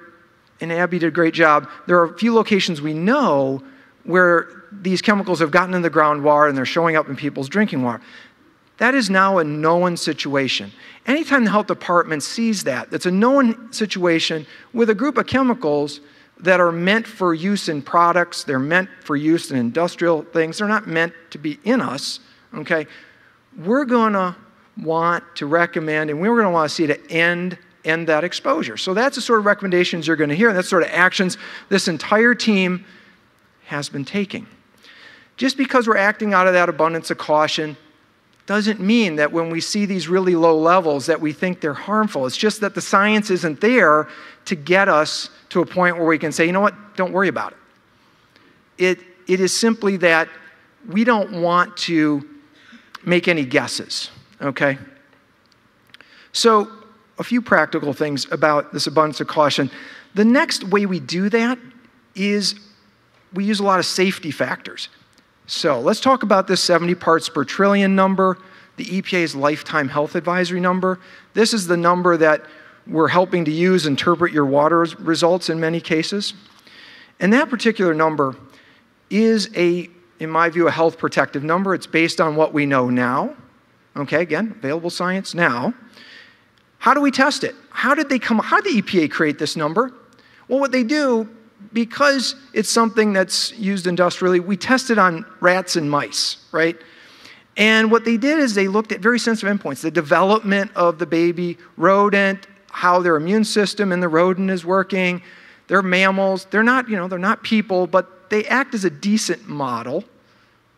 Abby did a great job. There are a few locations we know where these chemicals have gotten in the groundwater and they're showing up in people's drinking water. That is now a known situation. Anytime the health department sees that, that's a known situation with a group of chemicals that are meant for use in products, they're meant for use in industrial things, they're not meant to be in us, okay? We're going to want to recommend, and we're going to want to see to end that exposure. So that's the sort of recommendations you're going to hear, and that's sort of actions this entire team has been taking. Just because we're acting out of that abundance of caution doesn't mean that when we see these really low levels that we think they're harmful. It's just that the science isn't there to get us to a point where we can say, you know what, don't worry about it. It is simply that we don't want to make any guesses, okay? So a few practical things about this abundance of caution. The next way we do that is we use a lot of safety factors. So let's talk about this 70 parts per trillion number, the EPA's lifetime health advisory number. This is the number that we're helping to use interpret your water results in many cases. And that particular number is in my view, a health protective number. It's based on what we know now. Okay, again, available science now. How do we test it? How did the EPA create this number? Well, what they do, because it's something that's used industrially, we test it on rats and mice, right? And what they did is they looked at very sensitive endpoints, the development of the baby rodent, how their immune system in the rodent is working. They're mammals. They're not people, but they act as a decent model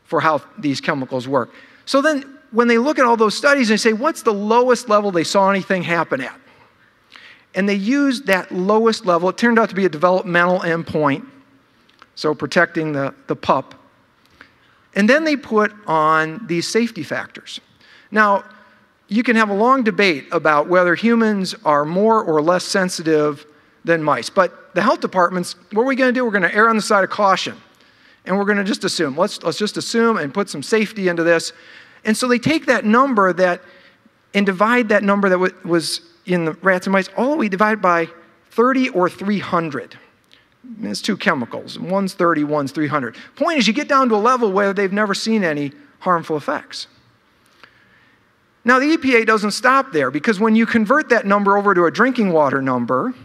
for how these chemicals work. So then when they look at all those studies, they say, what's the lowest level they saw anything happen at? And they used that lowest level. It turned out to be a developmental endpoint, so protecting the pup. And then they put on these safety factors. Now, you can have a long debate about whether humans are more or less sensitive than mice. But the health departments, what are we going to do? We're going to err on the side of caution. And we're going to just assume. Let's just assume and put some safety into this. And so they take that number and divide that number that was in the rats and mice, all the way divide by 30 or 300. It's two chemicals. One's 30, one's 300. Point is, you get down to a level where they've never seen any harmful effects. Now, the EPA doesn't stop there, because when you convert that number over to a drinking water number,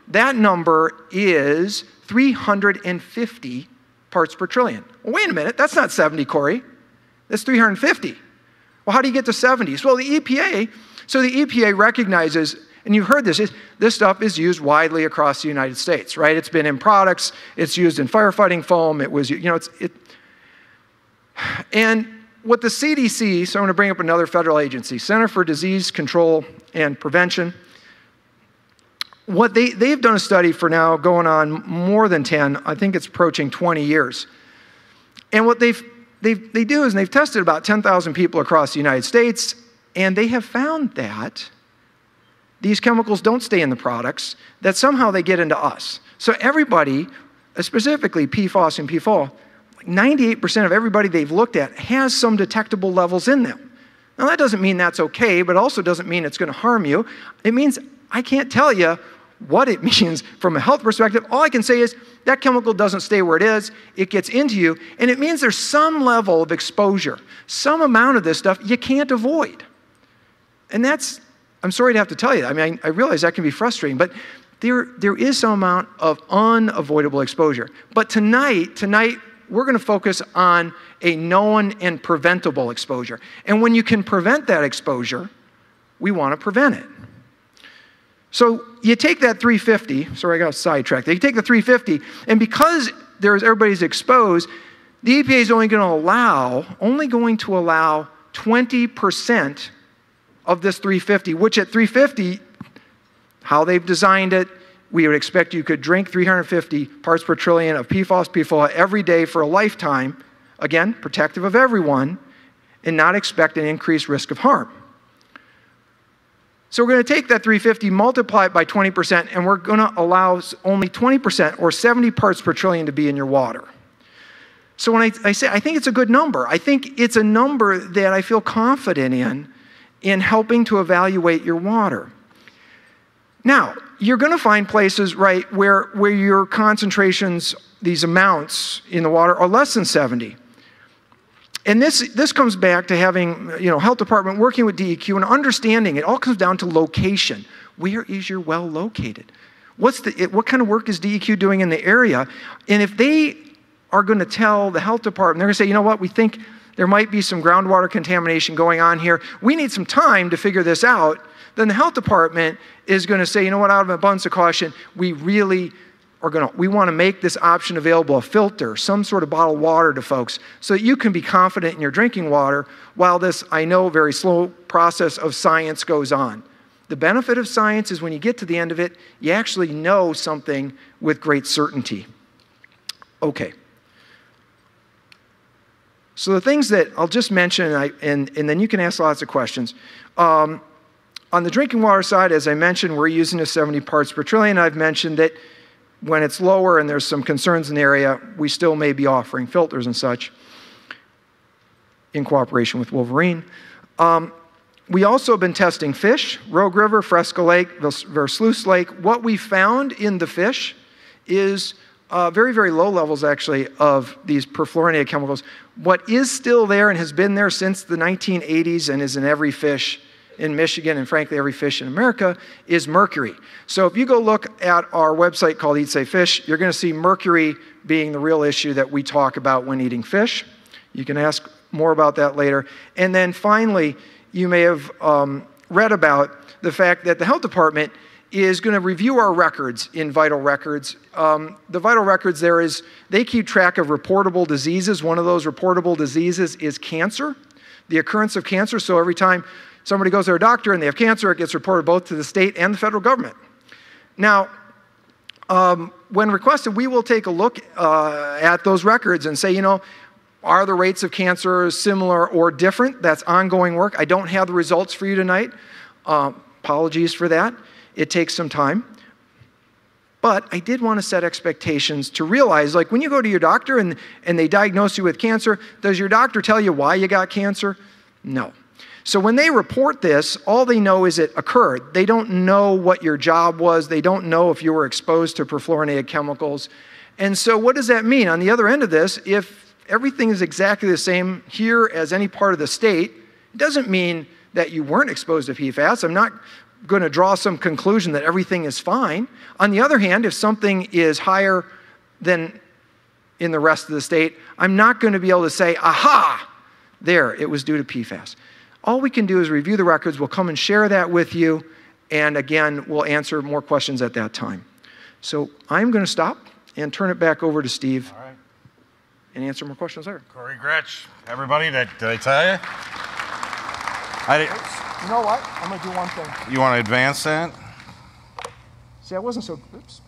that number is 350 parts per trillion. Well, wait a minute, that's not 70, Corey. That's 350. Well, how do you get to 70? Well, the EPA recognizes, and you've heard this stuff is used widely across the United States, right? It's been in products, it's used in firefighting foam, and what the CDC, so I'm going to bring up another federal agency, Center for Disease Control and Prevention, what they've done a study for now going on more than 10, I think it's approaching 20 years. And what they do is they've tested about 10,000 people across the United States, And they have found that these chemicals don't stay in the products, that somehow they get into us. So everybody, specifically PFOS and PFOA, 98% of everybody they've looked at has some detectable levels in them. Now that doesn't mean that's okay, but also doesn't mean it's going to harm you. It means I can't tell you what it means from a health perspective. All I can say is that chemical doesn't stay where it is, it gets into you, and it means there's some level of exposure, some amount of this stuff you can't avoid. And that's, I'm sorry to have to tell you, I mean, I realize that can be frustrating, but there is some amount of unavoidable exposure. But tonight, we're going to focus on a known and preventable exposure. And when you can prevent that exposure, we want to prevent it. So you take that 350, sorry I got sidetracked. You take the 350, and because everybody's exposed, the EPA is only going to allow 20% of this 350, which at 350, how they've designed it, we would expect you could drink 350 parts per trillion of PFOS, PFOA every day for a lifetime, again, protective of everyone, and not expect an increased risk of harm. So we're going to take that 350, multiply it by 20%, and we're going to allow only 20% or 70 parts per trillion to be in your water. So when I say I think it's a good number, I think it's a number that I feel confident in helping to evaluate your water. Now, you're going to find places, right, where your concentrations, these amounts in the water are less than 70. And this comes back to having, health department working with DEQ and understanding it all comes down to location. Where is your well located? What kind of work is DEQ doing in the area? And if they are going to tell the health department, they're going to say, you know what, we think there might be some groundwater contamination going on here. We need some time to figure this out. Then the health department is going to say, you know what, out of an abundance of caution, we want to make this option available, a filter, some sort of bottled water to folks, so that you can be confident in your drinking water while this, I know, very slow process of science goes on. The benefit of science is when you get to the end of it, you actually know something with great certainty. Okay. So the things that I'll just mention, and then you can ask lots of questions. On the drinking water side, as I mentioned, we're using a 70 parts per trillion. I've mentioned that when it's lower and there's some concerns in the area, we still may be offering filters and such in cooperation with Wolverine. We also have been testing fish, Rogue River, Fresca Lake, Versluis Lake. What we found in the fish is very, very low levels, actually, of these perfluorinated chemicals. What is still there and has been there since the 1980s and is in every fish in Michigan and frankly every fish in America is mercury. So if you go look at our website called Eat Safe Fish, you're going to see mercury being the real issue that we talk about when eating fish. You can ask more about that later. And then finally, you may have read about the fact that the health department is going to review our records in Vital Records. The Vital Records there is, they keep track of reportable diseases. One of those reportable diseases is cancer, the occurrence of cancer. So every time somebody goes to their doctor and they have cancer, it gets reported both to the state and the federal government. Now, when requested, we will take a look at those records and say, are the rates of cancer similar or different? That's ongoing work. I don't have the results for you tonight. Apologies for that. It takes some time. But I did want to set expectations to realize, like when you go to your doctor and they diagnose you with cancer, does your doctor tell you why you got cancer? No. So when they report this, all they know is it occurred. They don't know what your job was. They don't know if you were exposed to perfluorinated chemicals. And so what does that mean? On the other end of this, if everything is exactly the same here as any part of the state, it doesn't mean that you weren't exposed to PFAS. I'm not going to draw some conclusion that everything is fine. On the other hand, if something is higher than in the rest of the state, I'm not going to be able to say, aha, there, it was due to PFAS. All we can do is review the records. We'll come and share that with you. And again, we'll answer more questions at that time. So I'm going to stop and turn it back over to Steve. All right. And answer more questions there. Corey Gretsch, everybody, did I tell you? You know what? I'm going to do one thing. You want to advance that? See, I wasn't so... Oops.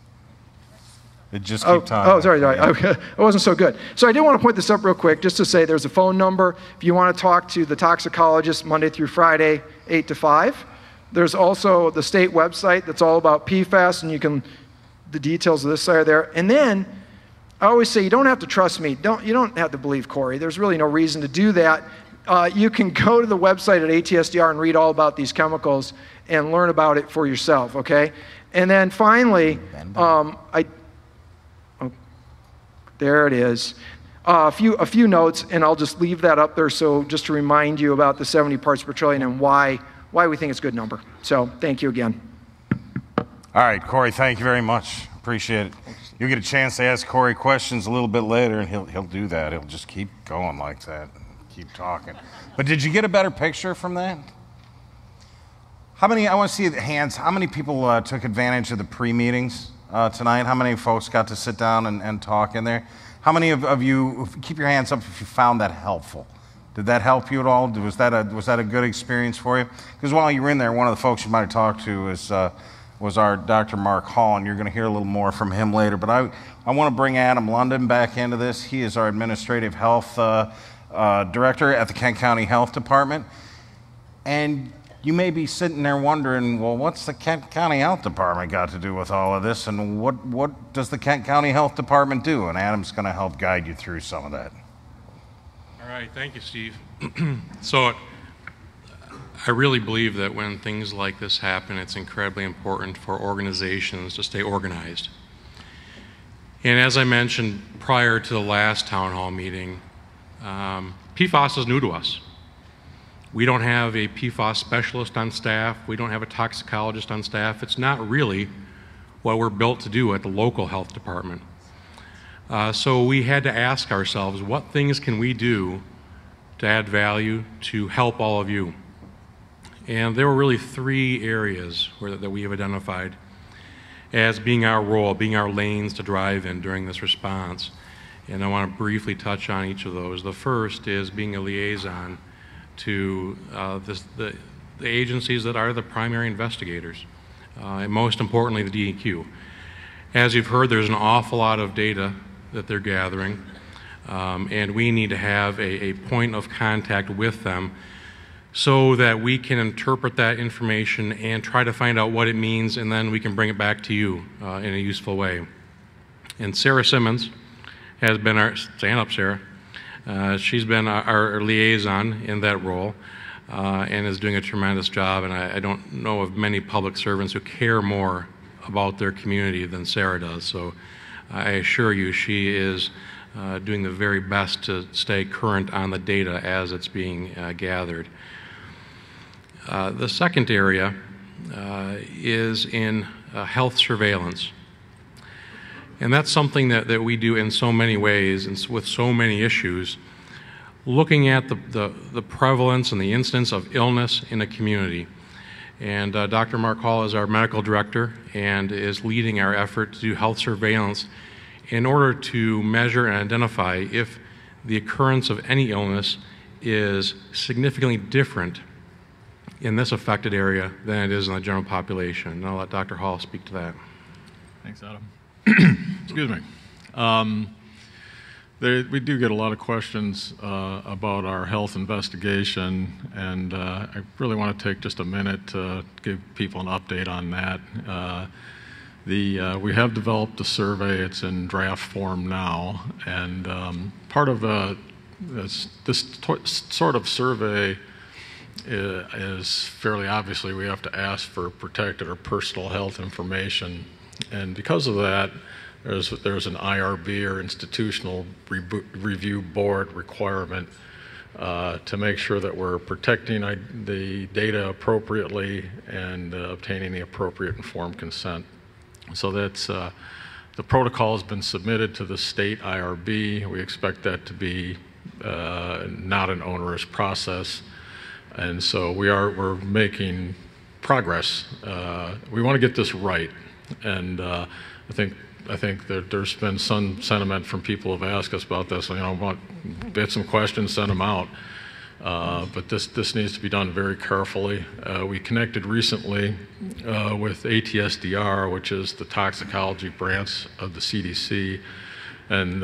It just keep talking. Oh, sorry. Okay. It wasn't so good. So I did want to point this up real quick, just to say there's a phone number if you want to talk to the toxicologist Monday through Friday, 8 to 5. There's also the state website that's all about PFAS, and the details of this are there. And then I always say you don't have to trust me. You don't have to believe Corey. There's really no reason to do that. You can go to the website at ATSDR and read all about these chemicals and learn about it for yourself. Okay. And then finally, there it is. A few notes, and I'll just leave that up there so just to remind you about the 70 parts per trillion and why we think it's a good number. So thank you again. All right, Corey, thank you very much. Appreciate it. You'll get a chance to ask Corey questions a little bit later, and he'll do that. He'll just keep going like that, keep talking. But did you get a better picture from that? I want to see the hands. How many people took advantage of the pre-meetings tonight? How many folks got to sit down and talk in there? How many of you, keep your hands up if you found that helpful? Did that help you at all? Was that a good experience for you? Because while you were in there, one of the folks you might have talked to was our Dr. Mark Hall, and you're going to hear a little more from him later. But I want to bring Adam London back into this. He is our Administrative Health Director at the Kent County Health Department. And you may be sitting there wondering, well, what's the Kent County Health Department got to do with all of this, and what does the Kent County Health Department do? And Adam's going to help guide you through some of that. All right, thank you, Steve. So I really believe that when things like this happen, it's incredibly important for organizations to stay organized. And as I mentioned prior to the last town hall meeting, PFAS is new to us. We don't have a PFAS specialist on staff. We don't have a toxicologist on staff. It's not really what we're built to do at the local health department. So we had to ask ourselves, what things can we do to add value to help all of you? And there were really 3 areas that we have identified as being our role, being our lanes to drive in during this response. And I want to briefly touch on each of those. The first is being a liaison to the agencies that are the primary investigators, and most importantly, the DEQ. As you've heard, there's an awful lot of data that they're gathering, and we need to have a point of contact with them so that we can interpret that information and try to find out what it means, and then we can bring it back to you in a useful way. And Sarah Simmons has been our, stand up, Sarah, she's been our liaison in that role and is doing a tremendous job, and I don't know of many public servants who care more about their community than Sarah does. So I assure you she is doing the very best to stay current on the data as it's being gathered. The second area is in health surveillance. And that's something that we do in so many ways and with so many issues, looking at the prevalence and the incidence of illness in a community. And Dr. Mark Hall is our medical director and is leading our effort to do health surveillance in order to measure and identify if the occurrence of any illness is significantly different in this affected area than it is in the general population. And I'll let Dr. Hall speak to that. Thanks, Adam. Excuse me. We do get a lot of questions about our health investigation, and I really want to take just a minute to give people an update on that. We have developed a survey. It's in draft form now, and part of this sort of survey is fairly obviously we have to ask for protected or personal health information, and because of that, there's an IRB or institutional review board requirement to make sure that we're protecting the data appropriately and obtaining the appropriate informed consent. So that's the protocol has been submitted to the state IRB. We expect that to be not an onerous process, and so we're making progress. We want to get this right, and I think that there's been some sentiment from people who have asked us about this. You know, get some questions, send them out. But this needs to be done very carefully. We connected recently with ATSDR, which is the toxicology branch of the CDC, and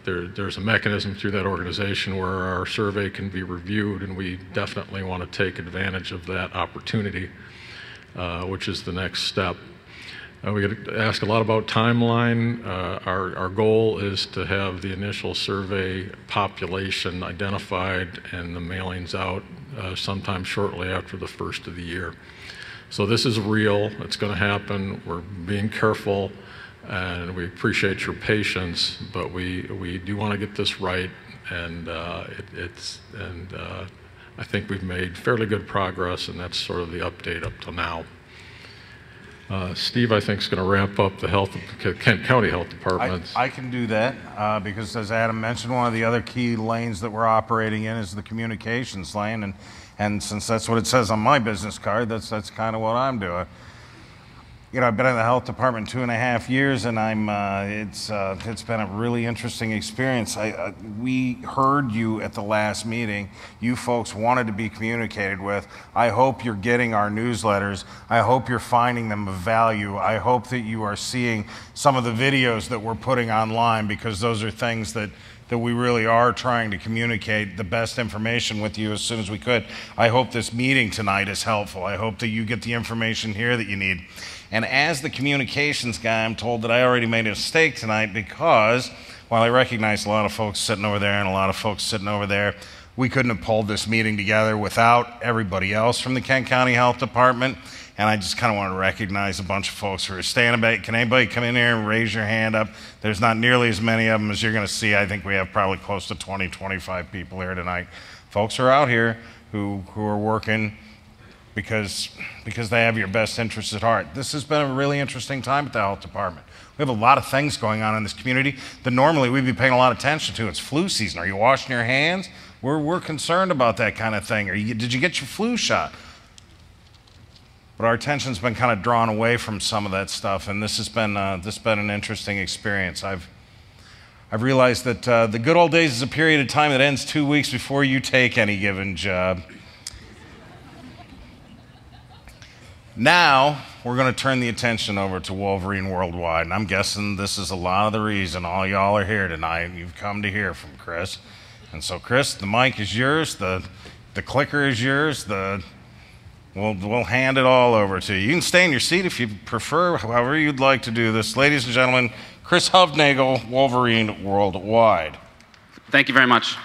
there's a mechanism through that organization where our survey can be reviewed, and we definitely want to take advantage of that opportunity, which is the next step. We get asked a lot about timeline. Our goal is to have the initial survey population identified and the mailings out sometime shortly after the first of the year. So this is real. It's going to happen. We're being careful, and we appreciate your patience, but we do want to get this right, and I think we've made fairly good progress, and that's sort of the update up to now. Steve, I think, is going to wrap up the Kent County Health Department. I can do that because, as Adam mentioned, one of the other key lanes that we're operating in is the communications lane, and since that's what it says on my business card, that's kind of what I'm doing. You know, I've been in the health department 2.5 years, and it's been a really interesting experience. We heard you at the last meeting. You folks wanted to be communicated with. I hope you're getting our newsletters. I hope you're finding them of value. I hope that you are seeing some of the videos that we're putting online, because those are things that we really are trying to communicate the best information with you as soon as we could. I hope this meeting tonight is helpful. I hope that you get the information here that you need. And as the communications guy, I'm told that I already made a mistake tonight, because while I recognize a lot of folks sitting over there and a lot of folks sitting over there, we couldn't have pulled this meeting together without everybody else from the Kent County Health Department. And I just kind of want to recognize a bunch of folks who are standing back. Can anybody come in here and raise your hand up? There's not nearly as many of them as you're going to see. I think we have probably close to 20, 25 people here tonight. Folks are out here who are working because they have your best interests at heart. This has been a really interesting time at the health department. We have a lot of things going on in this community that normally we'd be paying a lot of attention to. It's flu season. Are you washing your hands? We're concerned about that kind of thing. Did you get your flu shot? But our attention's been kind of drawn away from some of that stuff, and this has been an interesting experience. I've realized that the good old days is a period of time that ends 2 weeks before you take any given job. Now, we're going to turn the attention over to Wolverine Worldwide, and I'm guessing this is a lot of the reason all y'all are here tonight. You've come to hear from Chris. And so, Chris, the mic is yours, the clicker is yours, we'll hand it all over to you. You can stay in your seat if you prefer, however you'd like to do this. Ladies and gentlemen, Chris Hovnagel, Wolverine Worldwide. Thank you very much.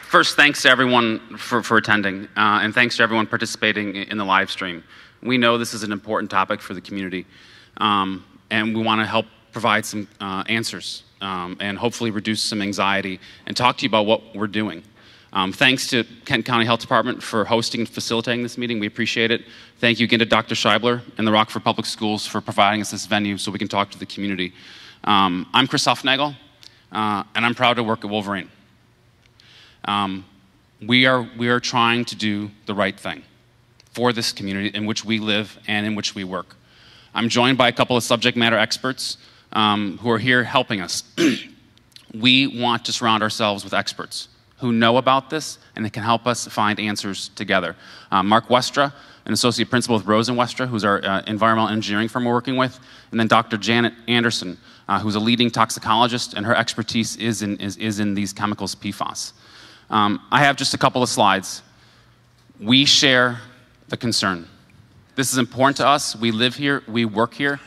First, thanks to everyone for attending, and thanks to everyone participating in the live stream. We know this is an important topic for the community, and we want to help provide some answers and hopefully reduce some anxiety and talk to you about what we're doing. Thanks to Kent County Health Department for hosting and facilitating this meeting. We appreciate it. Thank you again to Dr. Scheibler and the Rockford Public Schools for providing us this venue so we can talk to the community. I'm Chris Hovnagel, and I'm proud to work at Wolverine. We are trying to do the right thing for this community in which we live and in which we work. I'm joined by a couple of subject matter experts who are here helping us. We want to surround ourselves with experts who know about this and that can help us find answers together. Mark Westra, an associate principal with Rosen Westra, who's our environmental engineering firm we're working with, and then Dr. Janet Anderson, who's a leading toxicologist, and her expertise is in these chemicals, PFAS. I have just a couple of slides. We share the concern. This is important to us. We live here, we work here,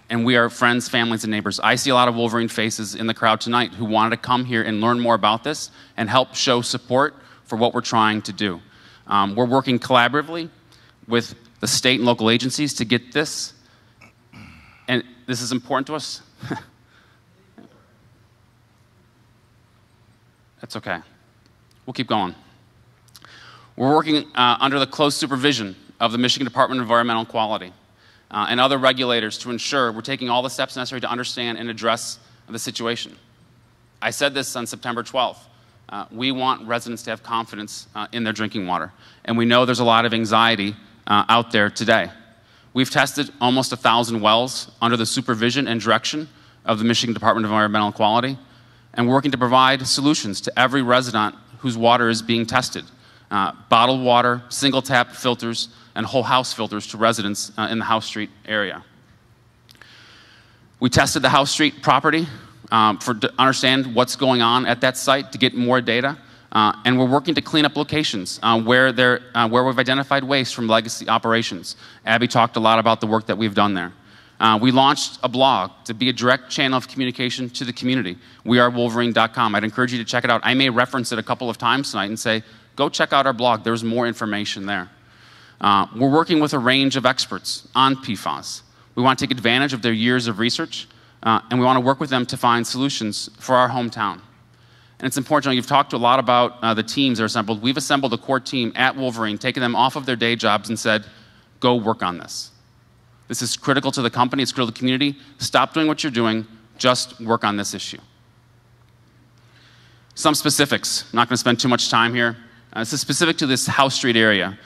and we are friends, families, and neighbors. I see a lot of Wolverine faces in the crowd tonight who wanted to come here and learn more about this and help show support for what we're trying to do. We're working collaboratively with the state and local agencies to get this, and this is important to us. That's okay. We'll keep going. We're working under the close supervision of the Michigan Department of Environmental Quality and other regulators to ensure we're taking all the steps necessary to understand and address the situation. I said this on September 12th. We want residents to have confidence in their drinking water, and we know there's a lot of anxiety out there today. We've tested almost 1,000 wells under the supervision and direction of the Michigan Department of Environmental Quality. And we're working to provide solutions to every resident whose water is being tested. Bottled water, single tap filters, and whole house filters to residents in the House Street area. We tested the House Street property to understand what's going on at that site to get more data. And we're working to clean up locations where we've identified waste from legacy operations. Abby talked a lot about the work that we've done there. We launched a blog to be a direct channel of communication to the community, wearewolverine.com. I'd encourage you to check it out. I may reference it a couple of times tonight and say, go check out our blog. There's more information there. We're working with a range of experts on PFAS. We want to take advantage of their years of research, and we want to work with them to find solutions for our hometown. And it's important to know, you've talked a lot about the teams that are assembled. We've assembled a core team at Wolverine, taken them off of their day jobs and said, go work on this. This is critical to the company, it's critical to the community. Stop doing what you're doing, just work on this issue. Some specifics, I'm not going to spend too much time here. This is specific to this House Street area.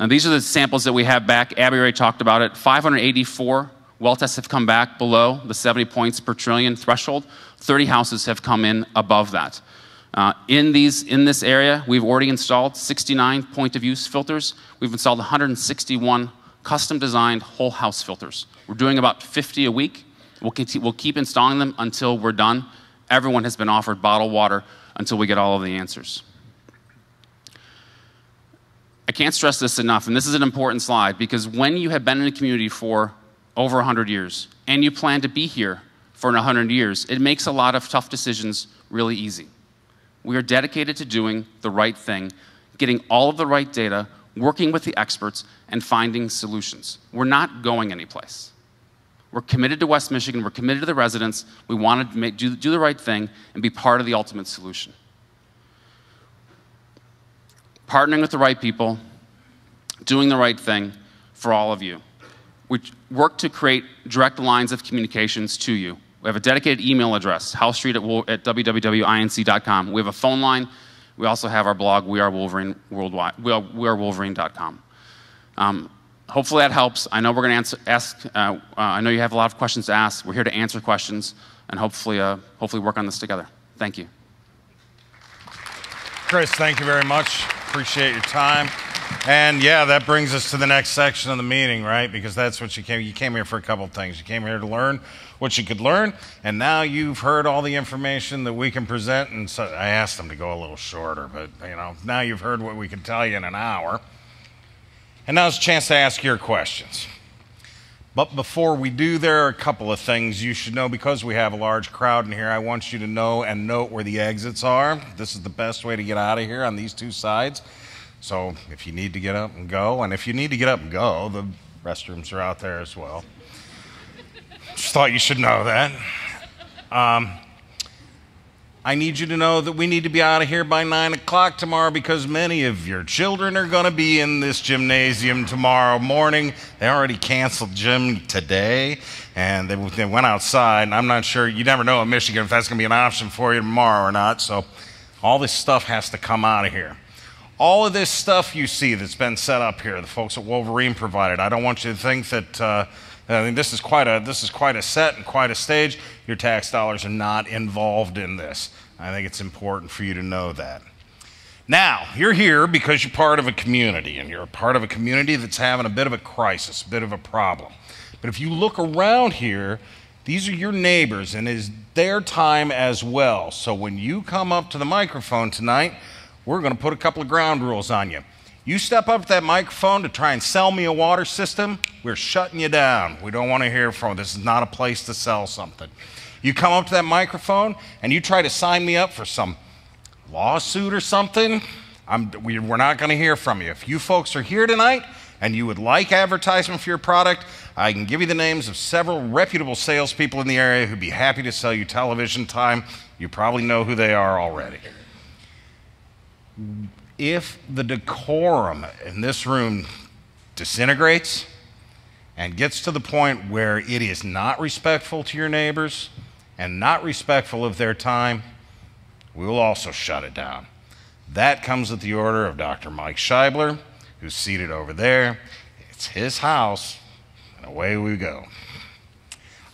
These are the samples that we have back. Abby already talked about it. 584 well tests have come back below the 70 points per trillion threshold. 30 houses have come in above that. In this area, we've already installed 69 point-of-use filters. We've installed 161 custom-designed whole house filters. We're doing about 50 a week. We'll keep installing them until we're done. Everyone has been offered bottled water until we get all of the answers. I can't stress this enough, and this is an important slide, because when you have been in a community for over 100 years, and you plan to be here for 100 years, it makes a lot of tough decisions really easy. We are dedicated to doing the right thing, getting all of the right data, working with the experts, and finding solutions. We're not going anyplace. We're committed to West Michigan. We're committed to the residents. We want to do the right thing and be part of the ultimate solution. Partnering with the right people, doing the right thing for all of you. We work to create direct lines of communications to you. We have a dedicated email address, housestreet@www.inc.com. We have a phone line. We also have our blog, wearewolverine.com. Hopefully that helps. I know we're going to I know you have a lot of questions to ask. We're here to answer questions and hopefully work on this together. Thank you. Chris, thank you very much. Appreciate your time. And yeah, that brings us to the next section of the meeting, right? Because that's what you came here for a couple of things. You came here to learn what you could learn, and now you've heard all the information that we can present. And so I asked them to go a little shorter, but now you've heard what we can tell you in an hour. And now it's a chance to ask your questions. But before we do, there are a couple of things you should know. Because we have a large crowd in here, I want you to know and note where the exits are. This is the best way to get out of here on these two sides. So if you need to get up and go, and if you need to get up and go, the restrooms are out there as well. Just thought you should know that. I need you to know that we need to be out of here by 9 o'clock tomorrow, because many of your children are going to be in this gymnasium tomorrow morning. They already canceled gym today, and they went outside, and I'm not sure, you never know in Michigan if that's going to be an option for you tomorrow or not, so all this stuff has to come out of here. All of this stuff you see that's been set up here, the folks at Wolverine provided, I don't want you to think that this is quite a set and quite a stage. Your tax dollars are not involved in this. I think it's important for you to know that. Now, you're here because you're part of a community, and you're a part of a community that's having a bit of a crisis, a bit of a problem. But if you look around here, these are your neighbors, and it's their time as well. So when you come up to the microphone tonight, we're going to put a couple of ground rules on you. You step up to that microphone to try and sell me a water system, we're shutting you down. We don't want to hear from you. This is not a place to sell something. You come up to that microphone and you try to sign me up for some lawsuit or something, we're not going to hear from you. If you folks are here tonight and you would like advertisement for your product, I can give you the names of several reputable salespeople in the area who'd be happy to sell you television time. You probably know who they are already. If the decorum in this room disintegrates and gets to the point where it is not respectful to your neighbors and not respectful of their time, we will also shut it down. That comes at the order of Dr. Mike Scheibler, who's seated over there. It's his house, and away we go.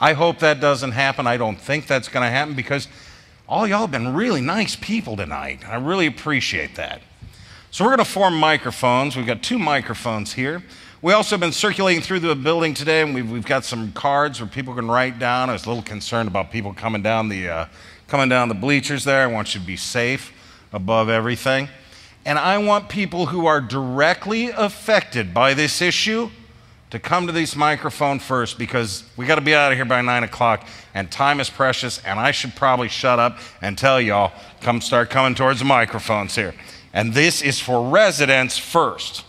I hope that doesn't happen. I don't think that's going to happen, because All y'all have been really nice people tonight. I really appreciate that. So we're going to form microphones. We've got 2 microphones here. We also have been circulating through the building today, and we've got some cards where people can write down. I was a little concerned about people coming down the bleachers there. I want you to be safe above everything. And I want people who are directly affected by this issue to come to this microphone first, because we got to be out of here by 9 o'clock, and time is precious, and I should probably shut up and tell y'all, start coming towards the microphones here. And this is for residents first.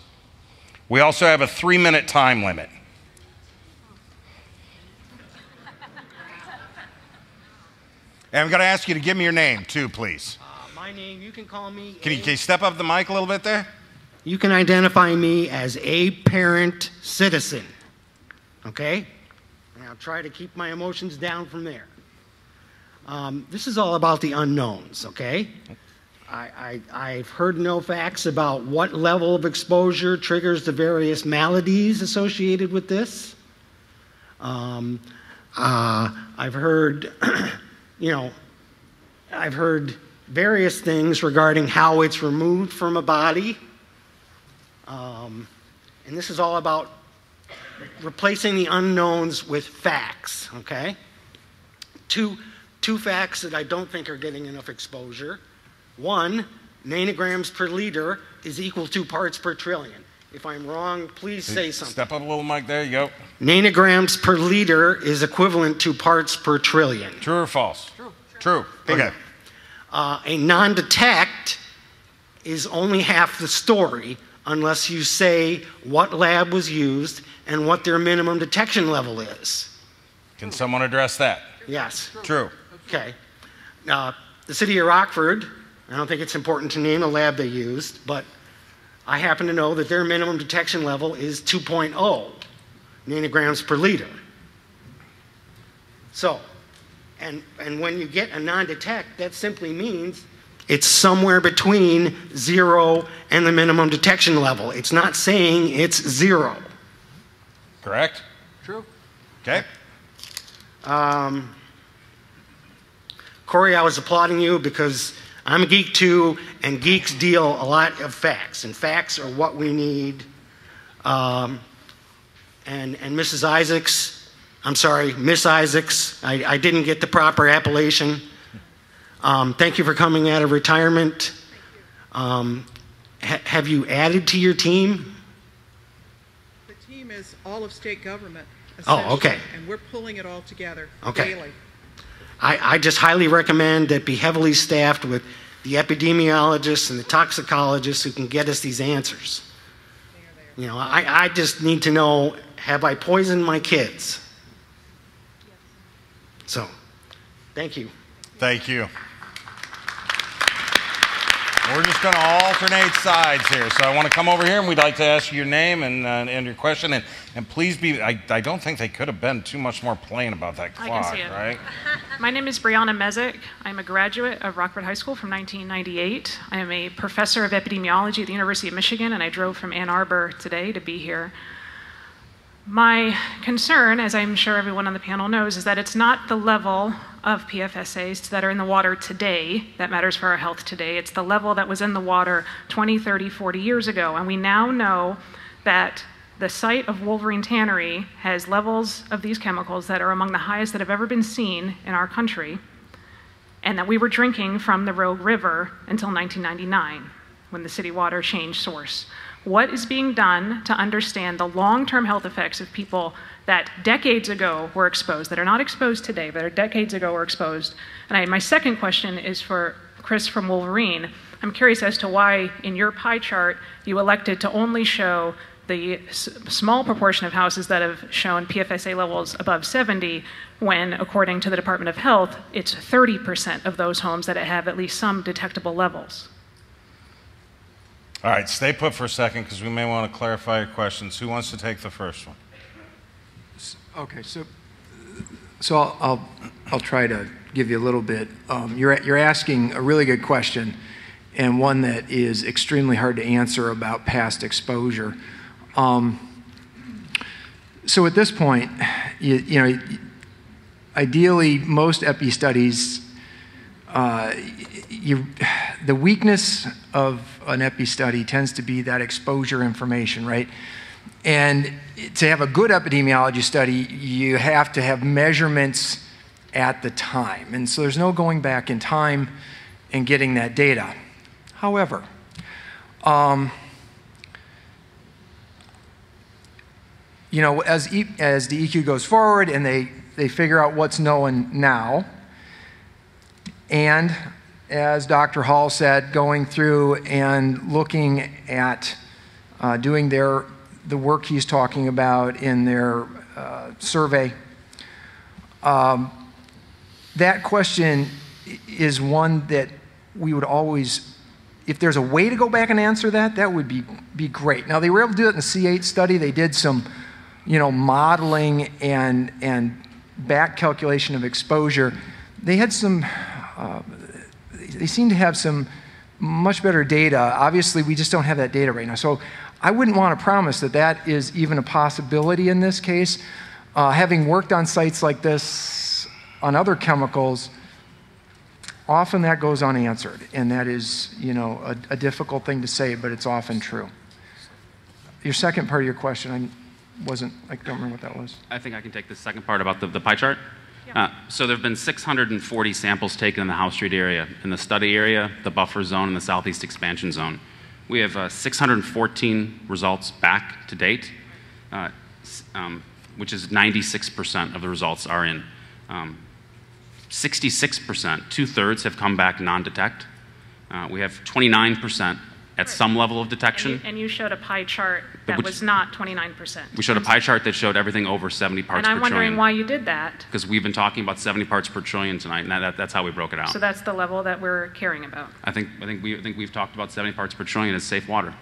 We also have a 3-minute time limit. And I'm going to ask you to give me your name too, please. My name, you can call me... Can you step up the mic a little bit there? You can identify me as a parent citizen, okay? And I'll try to keep my emotions down from there. This is all about the unknowns, okay? I've heard no facts about what level of exposure triggers the various maladies associated with this. I've heard, I've heard various things regarding how it's removed from a body. And this is all about replacing the unknowns with facts, okay? Two facts that I don't think are getting enough exposure. 1, nanograms per liter is equal to parts per trillion. If I'm wrong, please say something. Step up a little, Mike. There you go. Nanograms per liter is equivalent to parts per trillion. True or false? True. True. Okay. A non-detect is only half the story unless you say what lab was used and what their minimum detection level is. Can someone address that? Yes. True. Okay. The city of Rockford, I don't think it's important to name the lab they used, but I happen to know that their minimum detection level is 2.0 nanograms per liter. So, and when you get a non-detect, that simply means it's somewhere between 0 and the minimum detection level. It's not saying it's 0. Correct? True. Okay. Corey, I was applauding you because I'm a geek too, and geeks deal a lot of facts, and facts are what we need. And Mrs. Isaacs, I'm sorry, Miss Isaacs, I didn't get the proper appellation. Thank you for coming out of retirement. Have you added to your team? The team is all of state government. Oh, okay. And we're pulling it all together daily. I just highly recommend that be heavily staffed with the epidemiologists and the toxicologists who can get us these answers. You know, I just need to know, have I poisoned my kids? So, thank you. Thank you. We're just going to alternate sides here. So I want to come over here, and we'd like to ask you your name and your question. And please be, I don't think they could have been too much more plain about that clock, I can see it. right? My name is Brianna Mezek. I'm a graduate of Rockford High School from 1998. I am a professor of epidemiology at the University of Michigan, and I drove from Ann Arbor today to be here. My concern, as I'm sure everyone on the panel knows, is that it's not the level of PFSAs that are in the water today that matters for our health today. It's the level that was in the water 20, 30, 40 years ago. And we now know that the site of Wolverine Tannery has levels of these chemicals that are among the highest that have ever been seen in our country, and that we were drinking from the Rogue River until 1999, when the city water changed source. What is being done to understand the long-term health effects of people that decades ago were exposed, that are not exposed today, but are decades ago were exposed? And my second question is for Chris from Wolverine. I'm curious as to why, in your pie chart, you elected to only show the small proportion of houses that have shown PFSA levels above 70, when, according to the Department of Health, it's 30% of those homes that have at least some detectable levels. All right, stay put for a second because we may want to clarify your questions. Who wants to take the first one? Okay, so I'll try to give you a little bit. You're asking a really good question, and one that is extremely hard to answer about past exposure. So at this point, you know, ideally most epi studies the weakness of an epi study tends to be that exposure information, right? And to have a good epidemiology study, you have to have measurements at the time. And so there's no going back in time and getting that data. However, you know, as the EQ goes forward and they figure out what's known now, and as Dr. Hall said, going through and looking at doing the work he's talking about in their survey, that question is one that we would always, if there's a way to go back and answer that, that would be great. Now, they were able to do it in the C8 study. They did some, you know, modeling and back calculation of exposure. They had some, they seem to have some much better data. Obviously, we just don't have that data right now. So I wouldn't want to promise that that is even a possibility in this case. Having worked on sites like this on other chemicals, often that goes unanswered, and that is, you know, a difficult thing to say, but it's often true. Your second part of your question, I don't remember what that was. I think I can take the second part about the pie chart. Yeah. So there have been 640 samples taken in the House Street area, in the study area, the buffer zone, and the Southeast Expansion Zone. We have 614 results back to date, which is 96% of the results are in. 66%, 2/3 have come back non-detect. We have 29% at some level of detection. And you showed a pie chart that was not 29%. We showed a pie chart that showed everything over 70 parts per trillion. And I'm wondering why you did that. Because we've been talking about 70 parts per trillion tonight, and that's how we broke it out. So that's the level that we're caring about. I think we've talked about 70 parts per trillion as safe water.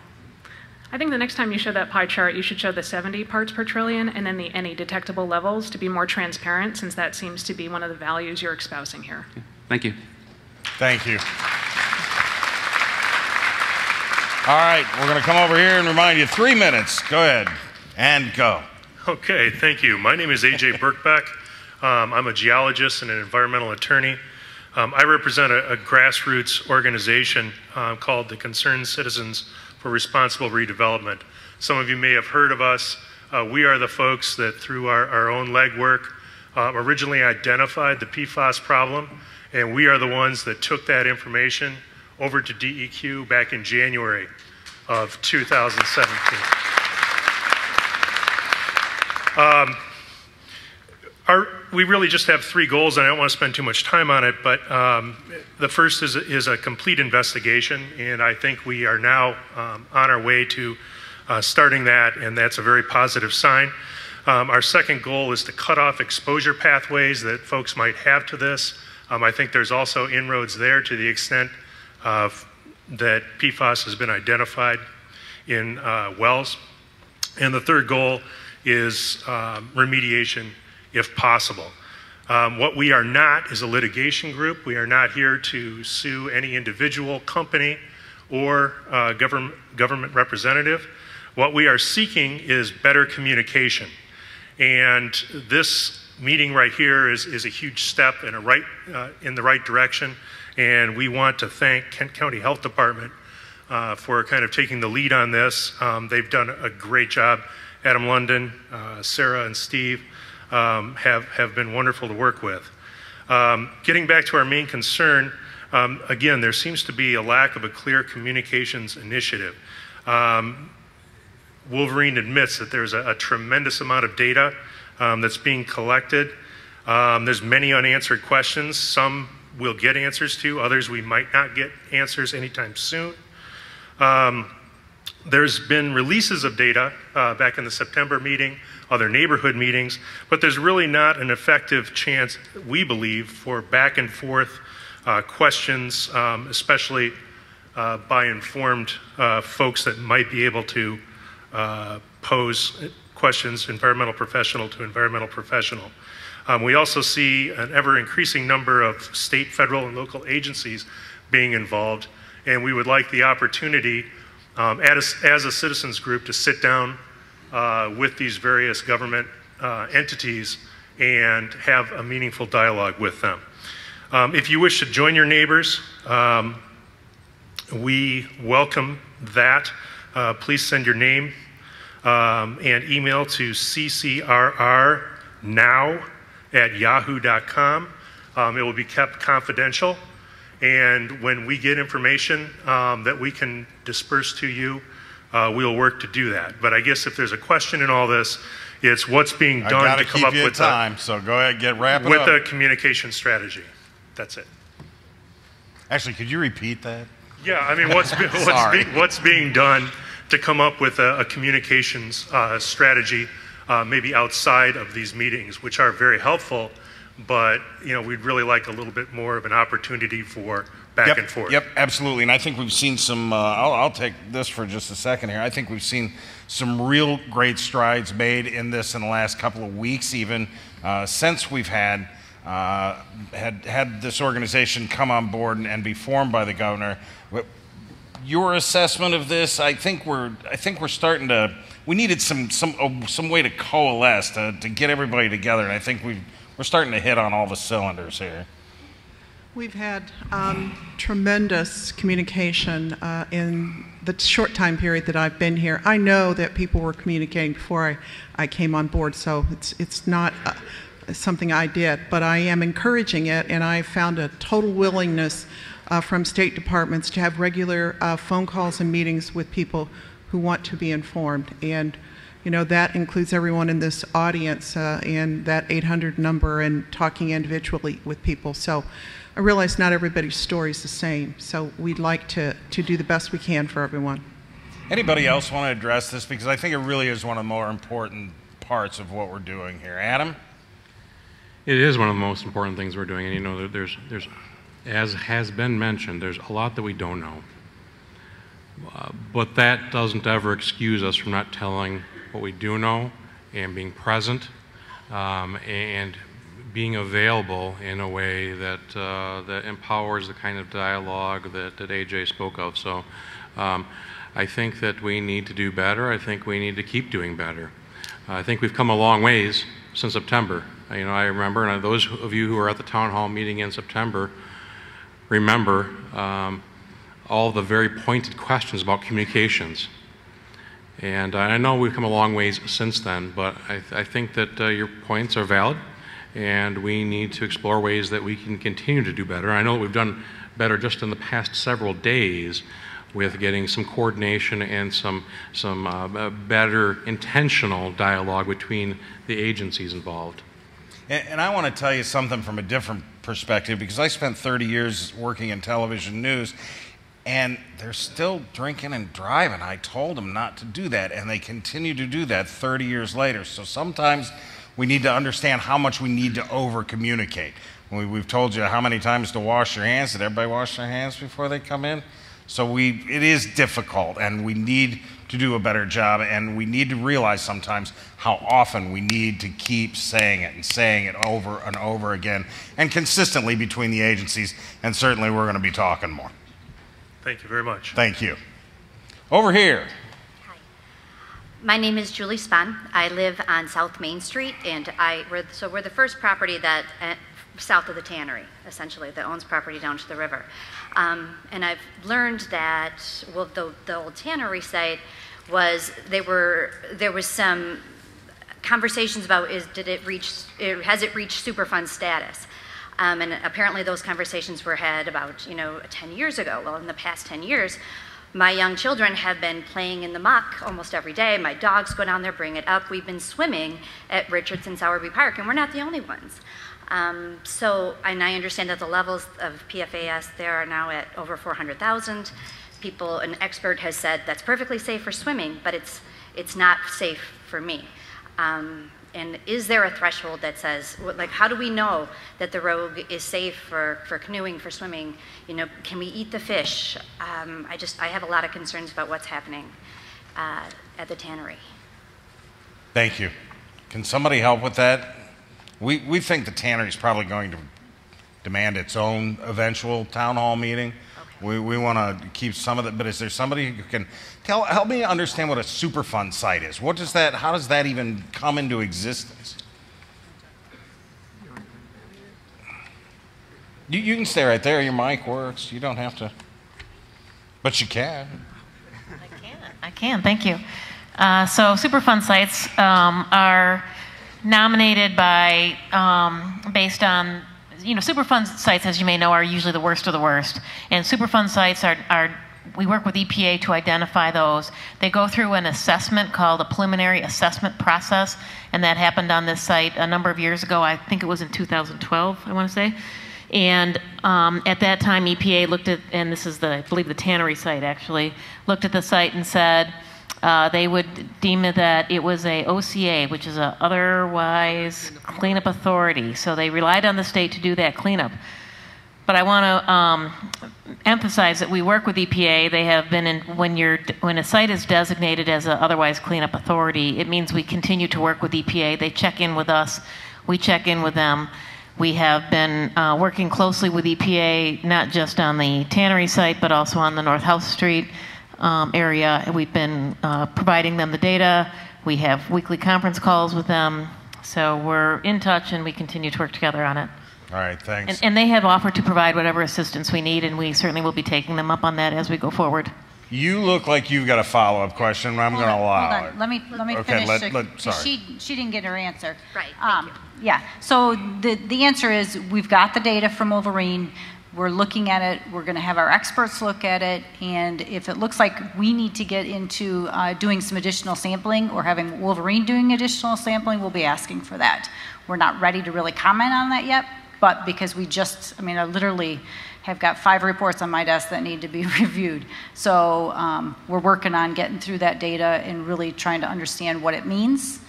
I think the next time you show that pie chart, you should show the 70 parts per trillion and then the any detectable levels to be more transparent, since that seems to be one of the values you're espousing here. Yeah. Thank you. Thank you. All right, we're going to come over here and remind you 3 minutes. Go ahead and go. Okay, thank you. My name is AJ Birkbeck. I'm a geologist and an environmental attorney. I represent a grassroots organization called the Concerned Citizens for Responsible Redevelopment. Some of you may have heard of us. We are the folks that, through our own legwork, originally identified the PFAS problem, and we are the ones that took that information over to DEQ back in January of 2017. We really just have 3 goals, and I don't want to spend too much time on it, but the first is a complete investigation, and I think we are now on our way to starting that, and that's a very positive sign. Our second goal is to cut off exposure pathways that folks might have to this. I think there's also inroads there to the extent that PFAS has been identified in wells. And the third goal is remediation if possible. What we are not is a litigation group. We are not here to sue any individual company or government representative. What we are seeking is better communication. And this meeting right here is a huge step in the right direction. And we want to thank Kent County Health Department for kind of taking the lead on this. They've done a great job. Adam London, Sarah, and Steve have been wonderful to work with. Getting back to our main concern, again, there seems to be a lack of a clear communications initiative. Wolverine admits that there's a tremendous amount of data that's being collected. There's many unanswered questions. Some we'll get answers to, others we might not get answers anytime soon. There's been releases of data back in the September meeting, other neighborhood meetings, but there's really not an effective chance, we believe, for back and forth questions, especially by informed folks that might be able to pose questions, environmental professional to environmental professional. We also see an ever-increasing number of state, federal, and local agencies being involved, and we would like the opportunity as a citizens group to sit down with these various government entities and have a meaningful dialogue with them. If you wish to join your neighbors, we welcome that. Please send your name and email to ccrrnow@yahoo.com. It will be kept confidential, and when we get information that we can disperse to you, we'll work to do that. But I guess if there's a question in all this, it's what's being done to come up with time. So go ahead, wrap it with up. a communication strategy. That's it. Actually, could you repeat that? Yeah, I mean, what's being done to come up with a communications strategy, maybe outside of these meetings, which are very helpful, but we'd really like a little bit more of an opportunity for back and forth. Yep, absolutely. And I think we've seen some. I'll take this for just a second here. I think we've seen some real great strides made in this in the last couple of weeks, even since we've had this organization come on board and be formed by the governor. Your assessment of this, I think we're starting to. We needed some way to coalesce to get everybody together, and I think we're starting to hit on all the cylinders here. We've had tremendous communication in the short time period that I've been here. I know that people were communicating before I came on board, so it's not something I did, but I am encouraging it, and I found a total willingness from state departments to have regular phone calls and meetings with people who want to be informed. And that includes everyone in this audience and that 800 number and talking individually with people. So I realize not everybody's story is the same, so we'd like to do the best we can for everyone. Anybody else want to address this? Because I think it really is one of the more important parts of what we're doing here. Adam? It is one of the most important things we're doing, and there's as has been mentioned, there's a lot that we don't know. But that doesn't ever excuse us from not telling what we do know and being present and being available in a way that that empowers the kind of dialogue that AJ spoke of. So I think that we need to do better. I think we need to keep doing better. I think we've come a long ways since September. I remember, and those of you who were at the town hall meeting in September remember all the very pointed questions about communications. And I know we've come a long ways since then, but I think that your points are valid, and we need to explore ways that we can continue to do better. I know that we've done better just in the past several days with getting some coordination and some better intentional dialogue between the agencies involved. And I want to tell you something from a different perspective, because I spent 30 years working in television news, and they're still drinking and driving. I told them not to do that, and they continue to do that 30 years later. So sometimes we need to understand how much we need to over-communicate. We've told you how many times to wash your hands. Did everybody wash their hands before they come in? So it is difficult, and we need to do a better job, and we need to realize sometimes how often we need to keep saying it over and over again, and consistently between the agencies, and certainly we're going to be talking more. Thank you very much. Thank you. Over here. Hi. My name is Julie Spahn. I live on South Main Street, and we're the first property that south of the tannery, essentially, that owns property down to the river. And I've learned that, well, the old tannery site was, there was some conversations about has it reached Superfund status? And apparently those conversations were had about 10 years ago. Well, in the past 10 years, my young children have been playing in the muck almost every day. My dogs go down there, bring it up. We've been swimming at Richardson Sowerby Park, and we're not the only ones. And I understand that the levels of PFAS there are now at over 400,000. An expert has said that's perfectly safe for swimming, but it's not safe for me. And is there a threshold that says, like, how do we know that the Rogue is safe for canoeing, for swimming? Can we eat the fish? I have a lot of concerns about what's happening at the tannery. Thank you. Can somebody help with that? We think the tannery is probably going to demand its own eventual town hall meeting. Okay. We want to keep some of it, but is there somebody who can help me understand what a Superfund site is? How does that even come into existence? You can stay right there. Your mic works. You don't have to. But you can. I can, thank you. So Superfund sites are nominated by, based on, Superfund sites, as you may know, are usually the worst of the worst. And Superfund sites we work with EPA to identify those. They go through an assessment called a preliminary assessment process, and that happened on this site a number of years ago. I think it was in 2012, I want to say. And at that time, EPA looked at, and this is I believe the tannery site actually, looked at the site and said they would deem it that it was a OCA, which is a otherwise cleanup authority. So they relied on the state to do that cleanup. But I want to emphasize that we work with EPA. They have been when a site is designated as an otherwise cleanup authority, it means we continue to work with EPA. They check in with us. We check in with them. We have been working closely with EPA, not just on the tannery site, but also on the North House Street area. We've been providing them the data. We have weekly conference calls with them. So we're in touch, and we continue to work together on it. All right, thanks. And they have offered to provide whatever assistance we need, and we certainly will be taking them up on that as we go forward. You look like you've got a follow-up question. I'm going to allow Hold on. Let me okay, finish. Sorry. She didn't get her answer. Right. Thank you. Yeah. So the answer is we've got the data from Wolverine. We're looking at it. We're going to have our experts look at it. And if it looks like we need to get into doing some additional sampling or having Wolverine doing additional sampling, we'll be asking for that. We're not ready to really comment on that yet, but because I literally have got 5 reports on my desk that need to be reviewed. So we're working on getting through that data and really trying to understand what it means.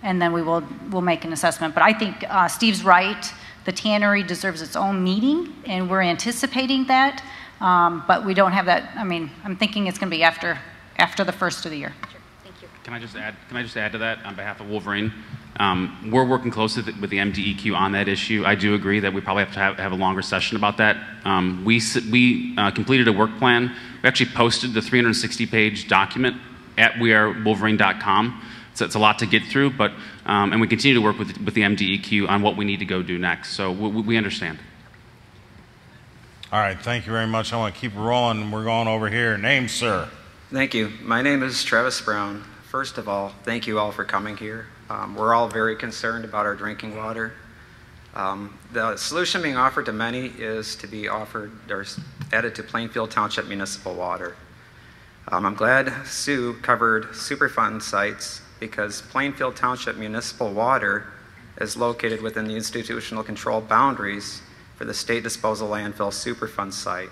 And then we'll make an assessment. But I think Steve's right. The tannery deserves its own meeting, and we're anticipating that. But we don't have that. I'm thinking it's going to be after the first of the year. Sure. Thank you. Can I just add to that on behalf of Wolverine? We're working closely with the MDEQ on that issue. I do agree that we probably have to have a longer session about that. We completed a work plan. We actually posted the 360-page document at wearewolverine.com. So it's a lot to get through, but and we continue to work with the MDEQ on what we need to go do next. So we understand. All right, thank you very much. I want to keep rolling. We're going over here. Name, sir. Thank you. My name is Travis Brown. First of all, thank you all for coming here. We're all very concerned about our drinking water. The solution being offered to many is to be offered or added to Plainfield Township municipal water. I'm glad Sue covered Superfund sites because Plainfield Township municipal water is located within the institutional control boundaries for the State Disposal Landfill Superfund site.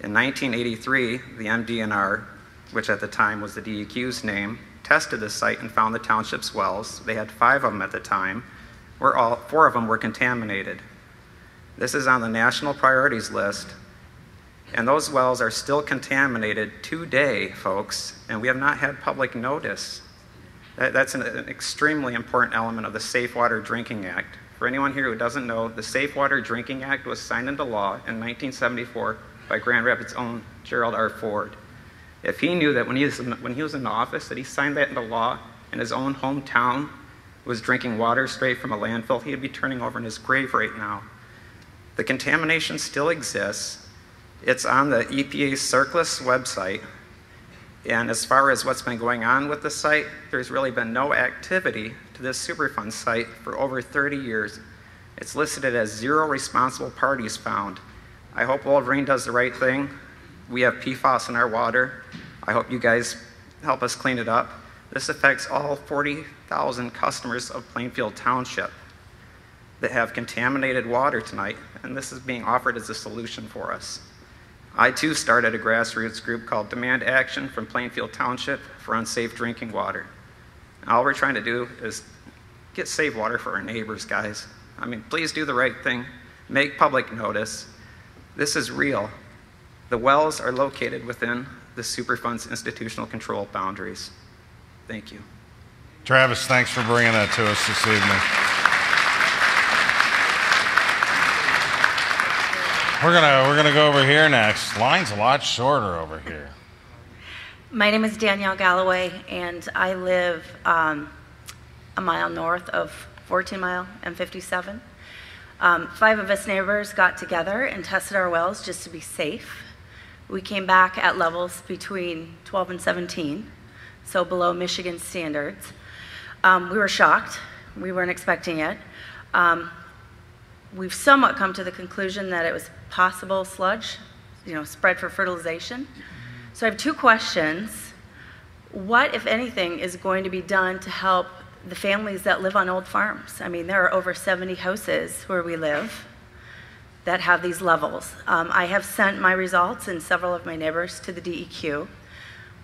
In 1983, the MDNR, which at the time was the DEQ's name, tested the site and found the township's wells. They had 5 of them at the time. 4 of them were contaminated. This is on the national priorities list, and those wells are still contaminated today, folks, and we have not had public notice. That's an extremely important element of the Safe Water Drinking Act. For anyone here who doesn't know, the Safe Water Drinking Act was signed into law in 1974 by Grand Rapids' own Gerald R. Ford. If he knew that when he was in office that he signed that into law and his own hometown was drinking water straight from a landfill, he'd be turning over in his grave right now. The contamination still exists. It's on the EPA's CERCLAS website. And as far as what's been going on with the site, there's really been no activity to this Superfund site for over 30 years. It's listed as 0 responsible parties found. I hope Wolverine does the right thing. We have PFAS in our water. I hope you guys help us clean it up. This affects all 40,000 customers of Plainfield Township that have contaminated water tonight, and this is being offered as a solution for us. I too started a grassroots group called Demand Action from Plainfield Township for unsafe drinking water. All we're trying to do is get safe water for our neighbors, guys. Please do the right thing. Make public notice. This is real. The wells are located within the Superfund's institutional control boundaries. Thank you. Travis, thanks for bringing that to us this evening. We're gonna go over here next. Line's a lot shorter over here. My name is Danielle Galloway, and I live a mile north of 14 Mile and 57. 5 of us neighbors got together and tested our wells just to be safe. We came back at levels between 12 and 17, so below Michigan standards. We were shocked. We weren't expecting it. We've somewhat come to the conclusion that it was possible sludge, spread for fertilization. So I have 2 questions. What, if anything, is going to be done to help the families that live on old farms? I mean, there are over 70 houses where we live that have these levels. I have sent my results and several of my neighbors to the DEQ.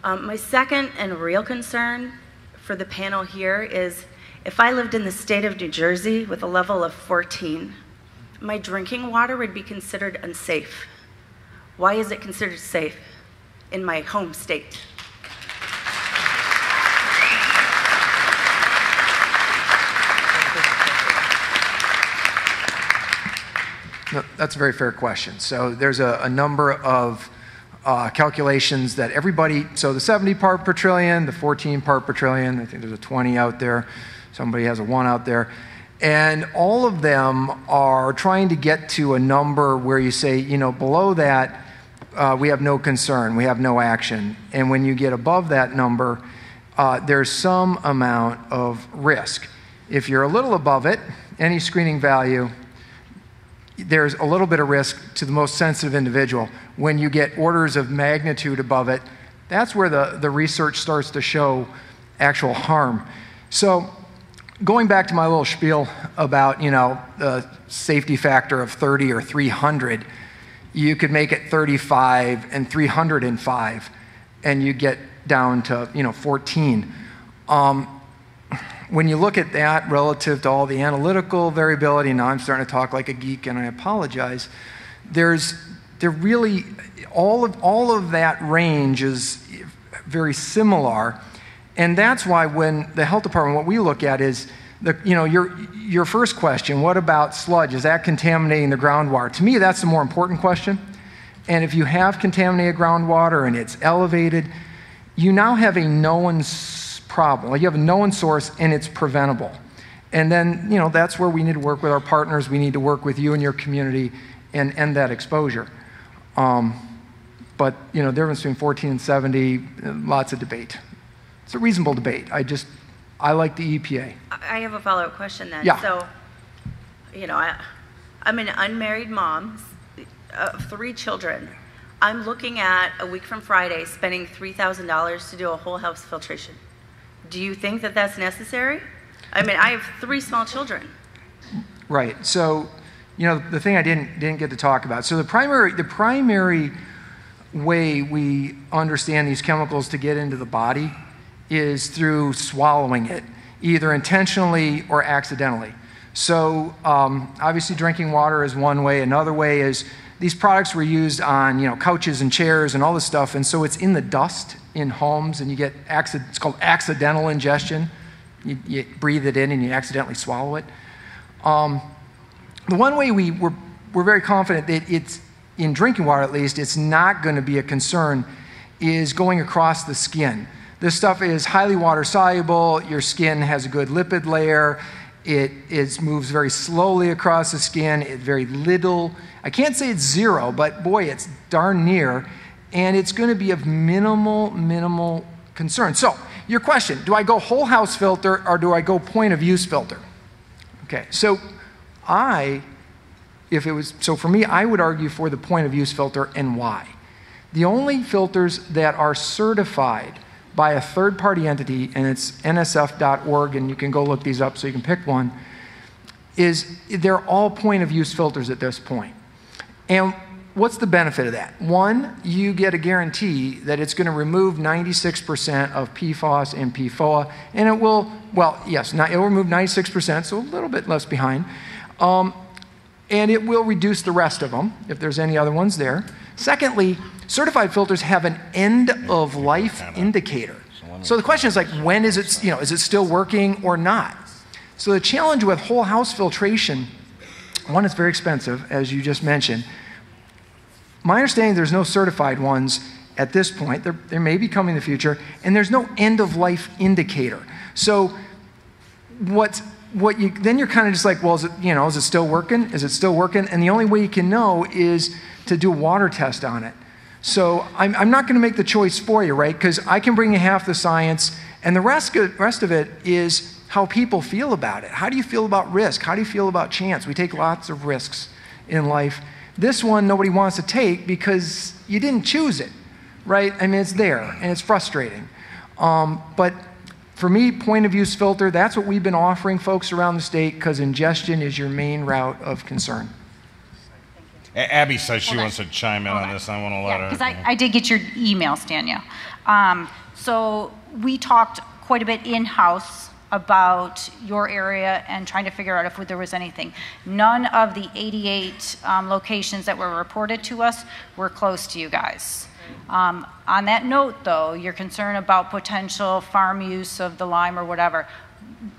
My second and real concern for the panel here is if I lived in the state of New Jersey with a level of 14, my drinking water would be considered unsafe. Why is it considered safe in my home state? No, that's a very fair question. So there's a number of calculations that everybody, so the 70 part per trillion, the 14 part per trillion, I think there's a 20 out there, somebody has a 1 out there, and all of them are trying to get to a number where you say, below that, we have no concern, we have no action. And when you get above that number, there's some amount of risk. If you're a little above it, any screening value, there's a little bit of risk to the most sensitive individual. When you get orders of magnitude above it, that's where the research starts to show actual harm. So going back to my little spiel about, the safety factor of 30 or 300, you could make it 35 and 305, and you get down to, 14. When you look at that relative to all the analytical variability, now I'm starting to talk like a geek and I apologize, there really, all of that range is very similar. And that's why when the health department, what we look at is, your first question, what about sludge? Is that contaminating the groundwater? To me, that's the more important question. And if you have contaminated groundwater and it's elevated, you now have a known problem. You have a known source and it's preventable. And then, that's where we need to work with our partners. We need to work with you and your community and end that exposure. But, the difference between 14 and 70, lots of debate. It's a reasonable debate. I like the EPA. I have a follow-up question then. Yeah. So, I'm an unmarried mom of 3 children. I'm looking at a week from Friday spending $3,000 to do a whole house filtration. Do you think that that's necessary? I mean, I have 3 small children. Right. So, the thing I didn't get to talk about. So the primary way we understand these chemicals to get into the body is through swallowing it, either intentionally or accidentally. So obviously drinking water is one way. Another way is these products were used on couches and chairs and all this stuff, and so it's in the dust in homes, and you get it's called accidental ingestion. You breathe it in and you accidentally swallow it. The one way we're very confident that it's in drinking water, at least, it's not going to be a concern, is going across the skin. This stuff is highly water soluble. Your skin has a good lipid layer. It moves very slowly across the skin. It's very little. I can't say it's zero, but boy, it's darn near. And it's going to be of minimal concern. So, your question, do I go whole house filter or do I go point of use filter? Okay, so for me, I would argue for the point of use filter, and why? The only filters that are certified by a third-party entity, and it's nsf.org, and you can go look these up so you can pick one, they're all point-of-use filters at this point. And what's the benefit of that? One, you get a guarantee that it's going to remove 96% of PFOS and PFOA, and it will, it will remove 96%, so a little bit less behind, and it will reduce the rest of them, if there's any other ones there. Secondly, certified filters have an end-of-life indicator. So the question is when is it, is it still working or not? So the challenge with whole house filtration, one, it's very expensive, as you just mentioned. My understanding, there's no certified ones at this point. There may be coming in the future, and there's no end-of-life indicator. So what's then you're kind of just like, well, is it still working? Is it still working? And the only way you can know is to do a water test on it. So I'm not going to make the choice for you, right? Because I can bring you half the science, and the rest of it is how people feel about it. How do you feel about risk? How do you feel about chance? We take lots of risks in life. This one nobody wants to take because you didn't choose it, right? I mean, it's there, and it's frustrating. But for me, point of use filter, that's what we've been offering folks around the state because ingestion is your main route of concern. Abby says she wants to chime in on this. I want to let her. Because I did get your emails, Danielle. So we talked quite a bit in-house about your area and trying to figure out if there was anything. None of the 88 locations that were reported to us were close to you guys. On that note, though, your concern about potential farm use of the lime or whatever,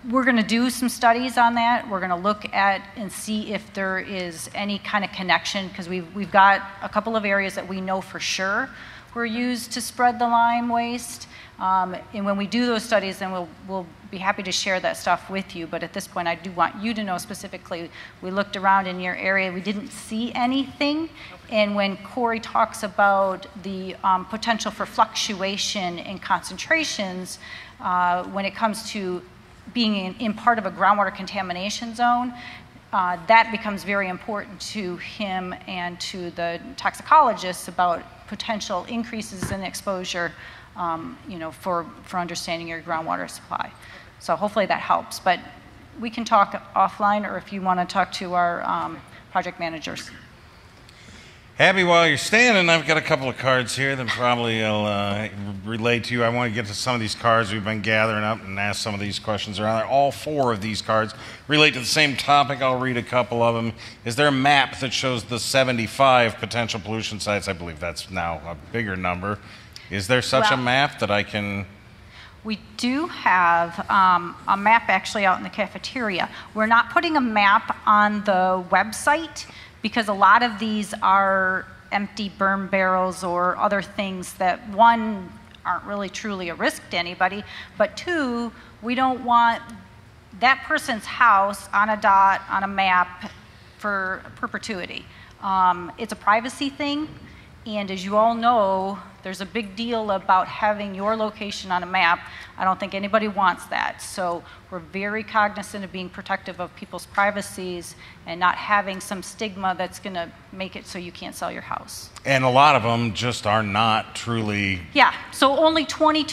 we're going to do some studies on that. We're going to look at and see if there is any kind of connection, because we've got a couple of areas that we know for sure were used to spread the lime waste. And when we do those studies, then we'll be happy to share that stuff with you. But at this point, I do want you to know specifically, we looked around in your area, we didn't see anything. And when Corey talks about the potential for fluctuation in concentrations, when it comes to being in part of a groundwater contamination zone, that becomes very important to him and to the toxicologists about potential increases in exposure, for understanding your groundwater supply. So hopefully that helps. But we can talk offline, or if you want to talk to our project managers. Abby, while you're standing, I've got a couple of cards here that probably I'll relate to you. I want to get to some of these cards we've been gathering up and ask some of these questions around there. All 4 of these cards relate to the same topic. I'll read a couple of them. Is there a map that shows the 75 potential pollution sites? I believe that's now a bigger number. Is there such a map that I can... We do have a map actually out in the cafeteria. We're not putting a map on the website because a lot of these are empty burn barrels or other things that, one, aren't really truly a risk to anybody, but 2, we don't want that person's house on a dot on a map for perpetuity. It's a privacy thing, and as you all know, there's a big deal about having your location on a map. I don't think anybody wants that. So we're very cognizant of being protective of people's privacies and not having some stigma that's going to make it so you can't sell your house. And a lot of them just are not truly... Yeah, so only 20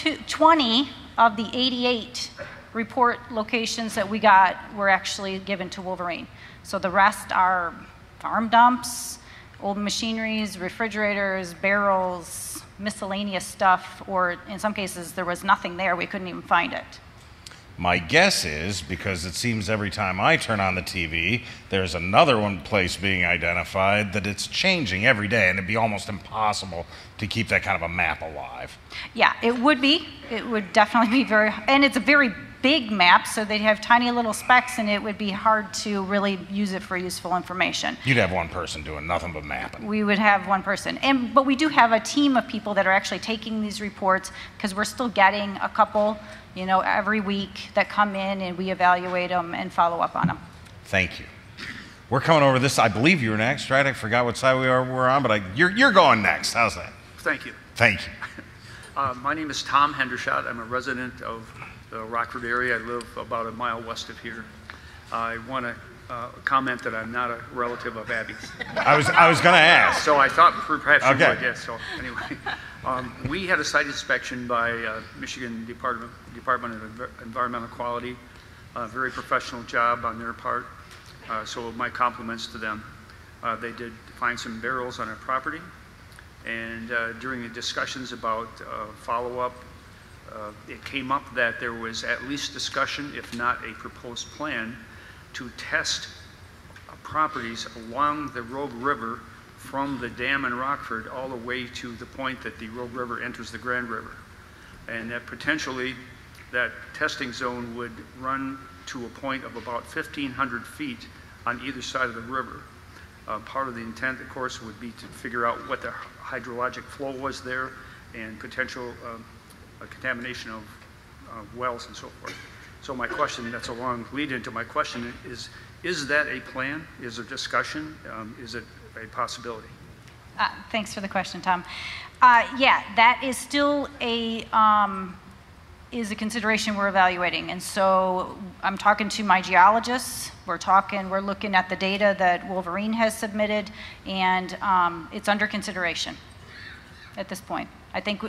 of the 88 report locations that we got were actually given to Wolverine. So the rest are farm dumps, old machineries, refrigerators, barrels, miscellaneous stuff, or in some cases there was nothing there, we couldn't even find it. My guess is, because it seems every time I turn on the TV, there's another place being identified, that it's changing every day, and it'd be almost impossible to keep that kind of a map alive. Yeah, it would be. It would definitely be and it's a very big map, so they'd have tiny little specks, and it would be hard to really use it for useful information. You'd have one person doing nothing but mapping. We would have one person. But we do have a team of people that are actually taking these reports, because we're still getting a couple, every week that come in, and we evaluate them and follow up on them. Thank you. We're coming over this. I believe you were next, right? I forgot what side we're on, but you're going next. How's that? Thank you. Thank you. My name is Tom Hendershot. I'm a resident of the Rockford area. I live about a mile west of here. I want to comment that I'm not a relative of Abby's. I was going to ask. So I thought perhaps you would, yes. So anyway, we had a site inspection by Michigan Department of Environmental Quality. A very professional job on their part. So my compliments to them. They did find some barrels on our property, and during the discussions about follow-up, it came up that there was at least discussion, if not a proposed plan, to test properties along the Rogue River from the dam in Rockford all the way to the point that the Rogue River enters the Grand River. And that potentially that testing zone would run to a point of about 1,500 feet on either side of the river. Part of the intent, of course, would be to figure out what the hydrologic flow was there and potential contamination of wells and so forth. So my question, that's a long lead into my question, is that a plan? Is there discussion? Is it a possibility? Thanks for the question, Tom. Yeah, that is still a consideration we're evaluating. And so I'm talking to my geologists. We're looking at the data that Wolverine has submitted, and it's under consideration at this point. I think,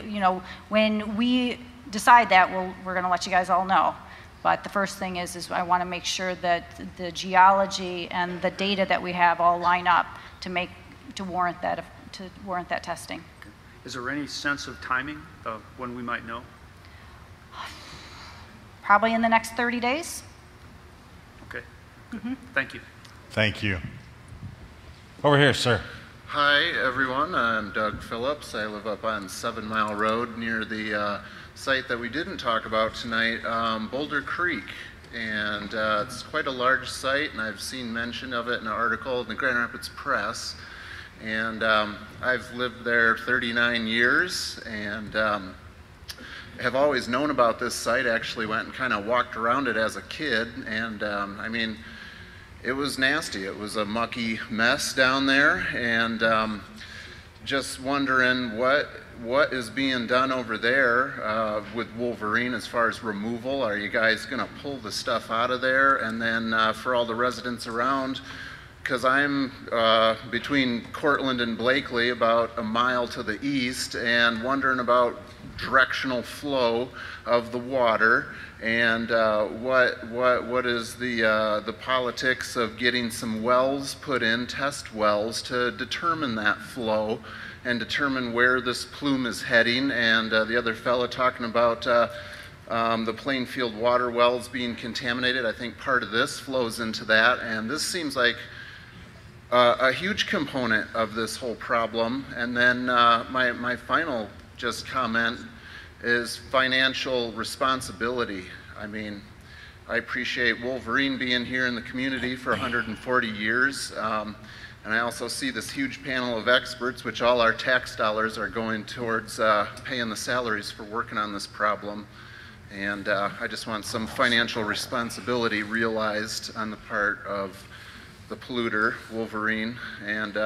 when we decide that, we're going to let you guys all know. But the first thing is I want to make sure that the geology and the data that we have all line up to warrant that testing. Is there any sense of timing of when we might know? Probably in the next 30 days. Okay. Thank you. Thank you. Over here, sir. Hi, everyone. I'm Doug Phillips. I live up on 7 Mile Road near the site that we didn't talk about tonight, Boulder Creek. And it's quite a large site, and I've seen mention of it in an article in the Grand Rapids Press. And I've lived there 39 years, and have always known about this site. Actually went and kind of walked around it as a kid, and I mean, it was nasty. It was a mucky mess down there, and just wondering what is being done over there with Wolverine as far as removal. Are you guys going to pull the stuff out of there? And then for all the residents around, because I'm between Cortland and Blakely, about a mile to the east, and wondering about directional flow of the water, and what is the politics of getting some wells put in, test wells, to determine that flow and determine where this plume is heading. And the other fella talking about the Plainfield water wells being contaminated. I think part of this flows into that, and this seems like a huge component of this whole problem. And then my final just comment is financial responsibility. I mean, I appreciate Wolverine being here in the community for 140 years. And I also see this huge panel of experts, which all our tax dollars are going towards paying the salaries for working on this problem. And I just want some financial responsibility realized on the part of the polluter, Wolverine. And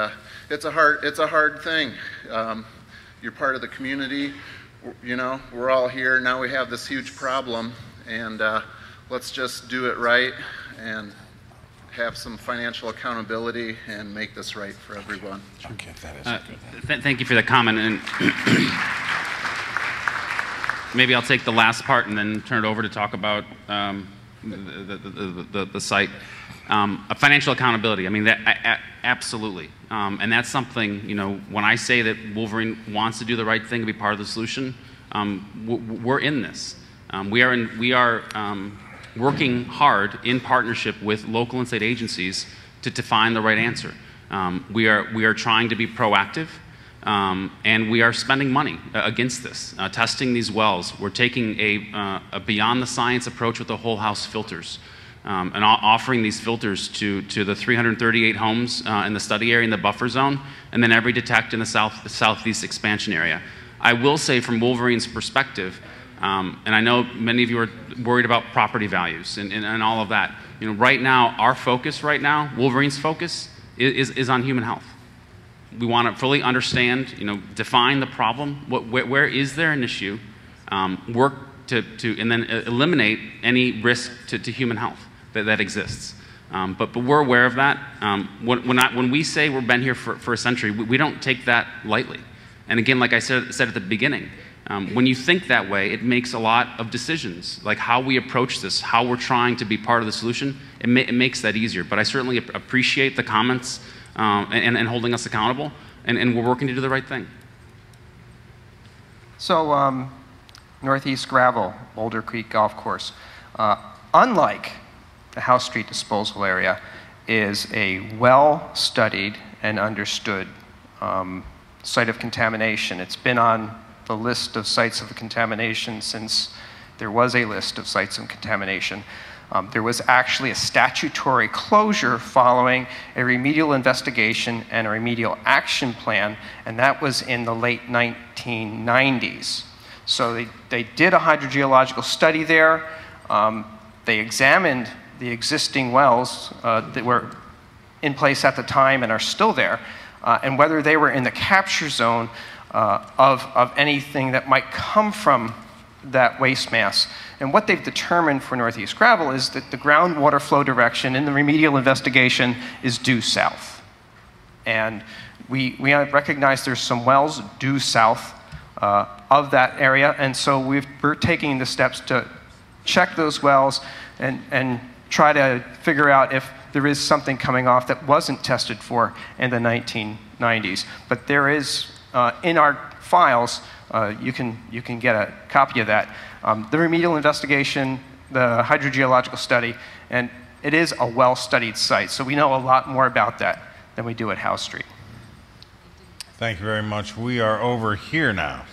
it's a hard thing. You're part of the community. You know, we're all here. Now we have this huge problem, and let's just do it right and have some financial accountability and make this right for everyone. Okay, that is good. Thank you for the comment. And maybe I'll take the last part and then turn it over to talk about the site. Financial accountability. I mean, that absolutely, and that's something, you know, when I say that Wolverine wants to do the right thing and be part of the solution, we're in this. We are working hard in partnership with local and state agencies to find the right answer. We are trying to be proactive, and we are spending money against this, testing these wells. We're taking a beyond the science approach with the whole house filters. And offering these filters to the 338 homes in the study area in the buffer zone, and then every detect in the southeast expansion area. I will say, from Wolverine's perspective, and I know many of you are worried about property values and all of that. You know, right now, our focus right now, Wolverine's focus, is on human health. We want to fully understand, you know, define the problem. Where is there an issue? Work to and then eliminate any risk to human health that exists. But we're aware of that. When we say we've been here for a century, we don't take that lightly. And again, like I said at the beginning, when you think that way, it makes a lot of decisions, like how we approach this, how we're trying to be part of the solution. It makes that easier. But I certainly appreciate the comments and holding us accountable, and we're working to do the right thing. So, Northeast Gravel, Boulder Creek Golf Course, unlike the House Street disposal area, is a well-studied and understood site of contamination. It's been on the list of sites of contamination since there was a list of sites of contamination. There was actually a statutory closure following a remedial investigation and a remedial action plan, and that was in the late 1990s. So they did a hydrogeological study there. They examined the existing wells that were in place at the time and are still there, and whether they were in the capture zone of anything that might come from that waste mass. And what they've determined for Northeast Gravel is that the groundwater flow direction in the remedial investigation is due south. And we recognize there's some wells due south of that area, and so we're taking the steps to check those wells and try to figure out if there is something coming off that wasn't tested for in the 1990s. But there is, in our files, you can get a copy of that. The remedial investigation, the hydrogeological study, and it is a well-studied site, so we know a lot more about that than we do at House Street. Thank you very much. We are over here now.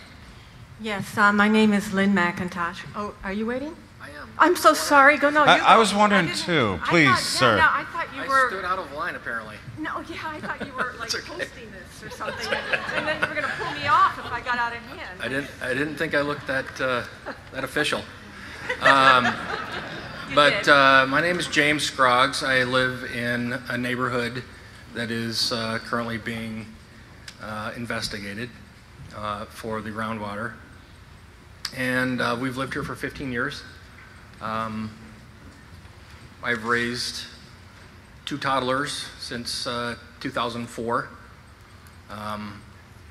Yes, my name is Lynn McIntosh. Oh, are you waiting? I am. I'm so sorry. Go, no, you I was wondering too. Please, sir. No, I thought you were. I stood out of line, apparently. No, yeah, I thought you were like hosting this or something, and then you were going to pull me off if I got out of hand. I didn't think I looked that official. But my name is James Scroggs. I live in a neighborhood that is currently being investigated for the groundwater. And we've lived here for 15 years. I've raised 2 toddlers since 2004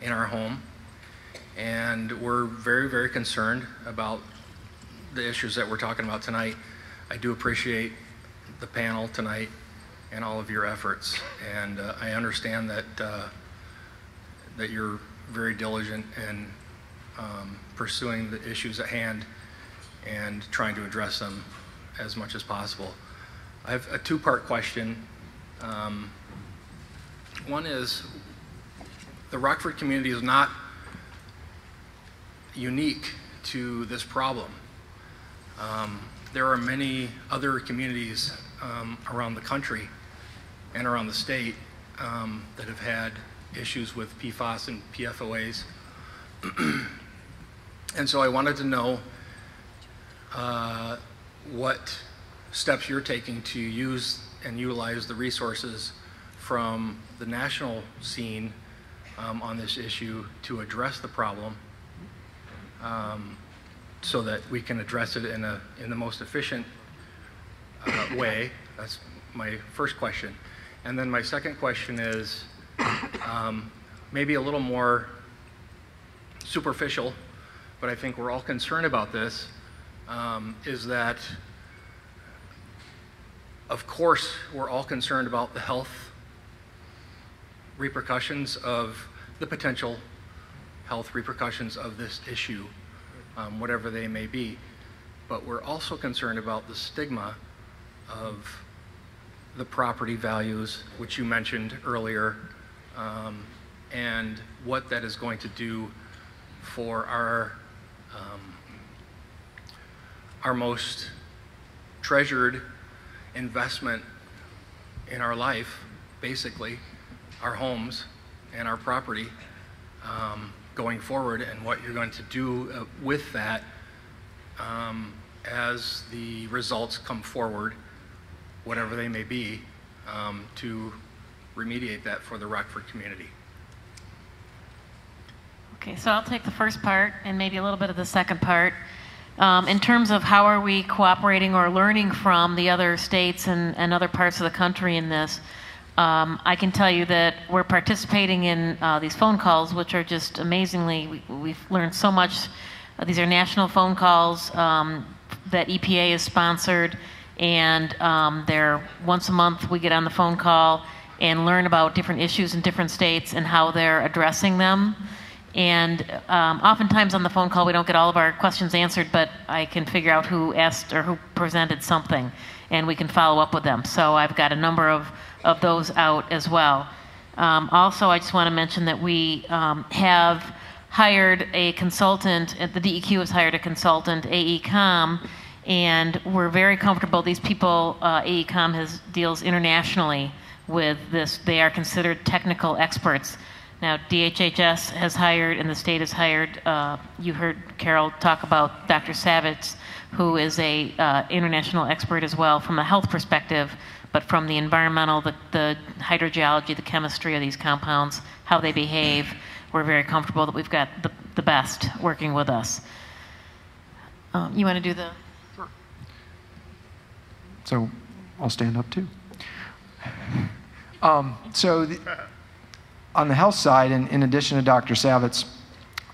in our home. And we're very, very concerned about the issues that we're talking about tonight. I do appreciate the panel tonight and all of your efforts. And I understand that that you're very diligent in pursuing the issues at hand and trying to address them as much as possible. I have a 2-part question. One is, the Rockford community is not unique to this problem. There are many other communities around the country and around the state that have had issues with PFAS and PFOAs. And so I wanted to know what steps you're taking to use and utilize the resources from the national scene on this issue to address the problem, so that we can address it in the most efficient way. That's my first question. And then my second question is maybe a little more superficial, but I think we're all concerned about this, is that, of course, we're all concerned about the health repercussions of the potential health repercussions of this issue, whatever they may be. But we're also concerned about the stigma of the property values, which you mentioned earlier, and what that is going to do for our most treasured investment in our life, basically, our homes and our property, going forward, and what you're going to do with that as the results come forward, whatever they may be, to remediate that for the Rockford community. Okay, so I'll take the first part and maybe a little bit of the second part. In terms of how are we cooperating or learning from the other states and other parts of the country in this, I can tell you that we're participating in these phone calls, which are just amazingly, we've learned so much. These are national phone calls that EPA is sponsored, and they're once a month we get on the phone call and learn about different issues in different states and how they're addressing them. And oftentimes on the phone call we don't get all of our questions answered, but I can figure out who asked or who presented something, and we can follow up with them. So I've got a number of those out as well. Also, I just want to mention that we have hired a consultant, the DEQ has hired a consultant, AECOM, and we're very comfortable. These people, AECOM deals internationally with this. They are considered technical experts. Now, DHHS has hired and the state has hired, you heard Carol talk about Dr. Savitz, who is a international expert as well from a health perspective, but from the environmental, the hydrogeology, the chemistry of these compounds, how they behave. We're very comfortable that we've got the best working with us. You want to do the... Sure. So I'll stand up too. On the health side, in addition to Dr. Savitz,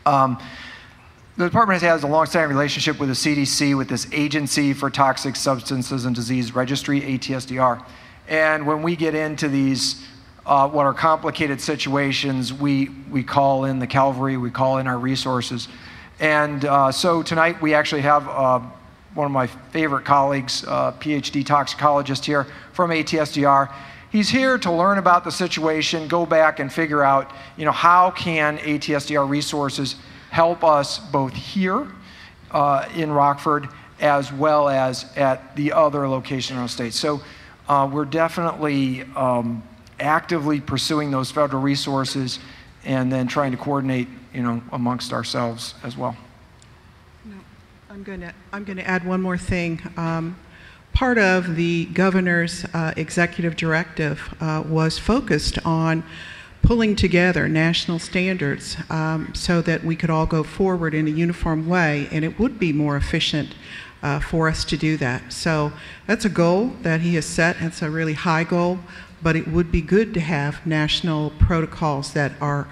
the department has a long-standing relationship with the CDC, with this Agency for Toxic Substances and Disease Registry, ATSDR. And when we get into these, what are complicated situations, we call in the cavalry, we call in our resources. And so tonight we actually have one of my favorite colleagues, PhD toxicologist here from ATSDR. He's here to learn about the situation, go back and figure out, how can ATSDR resources help us both here in Rockford as well as at the other location in the state. So we're definitely actively pursuing those federal resources and then trying to coordinate, amongst ourselves as well. No, I'm going to add one more thing. Part of the governor's executive directive was focused on pulling together national standards so that we could all go forward in a uniform way, and it would be more efficient for us to do that. So that's a goal that he has set. It's a really high goal, but it would be good to have national protocols that are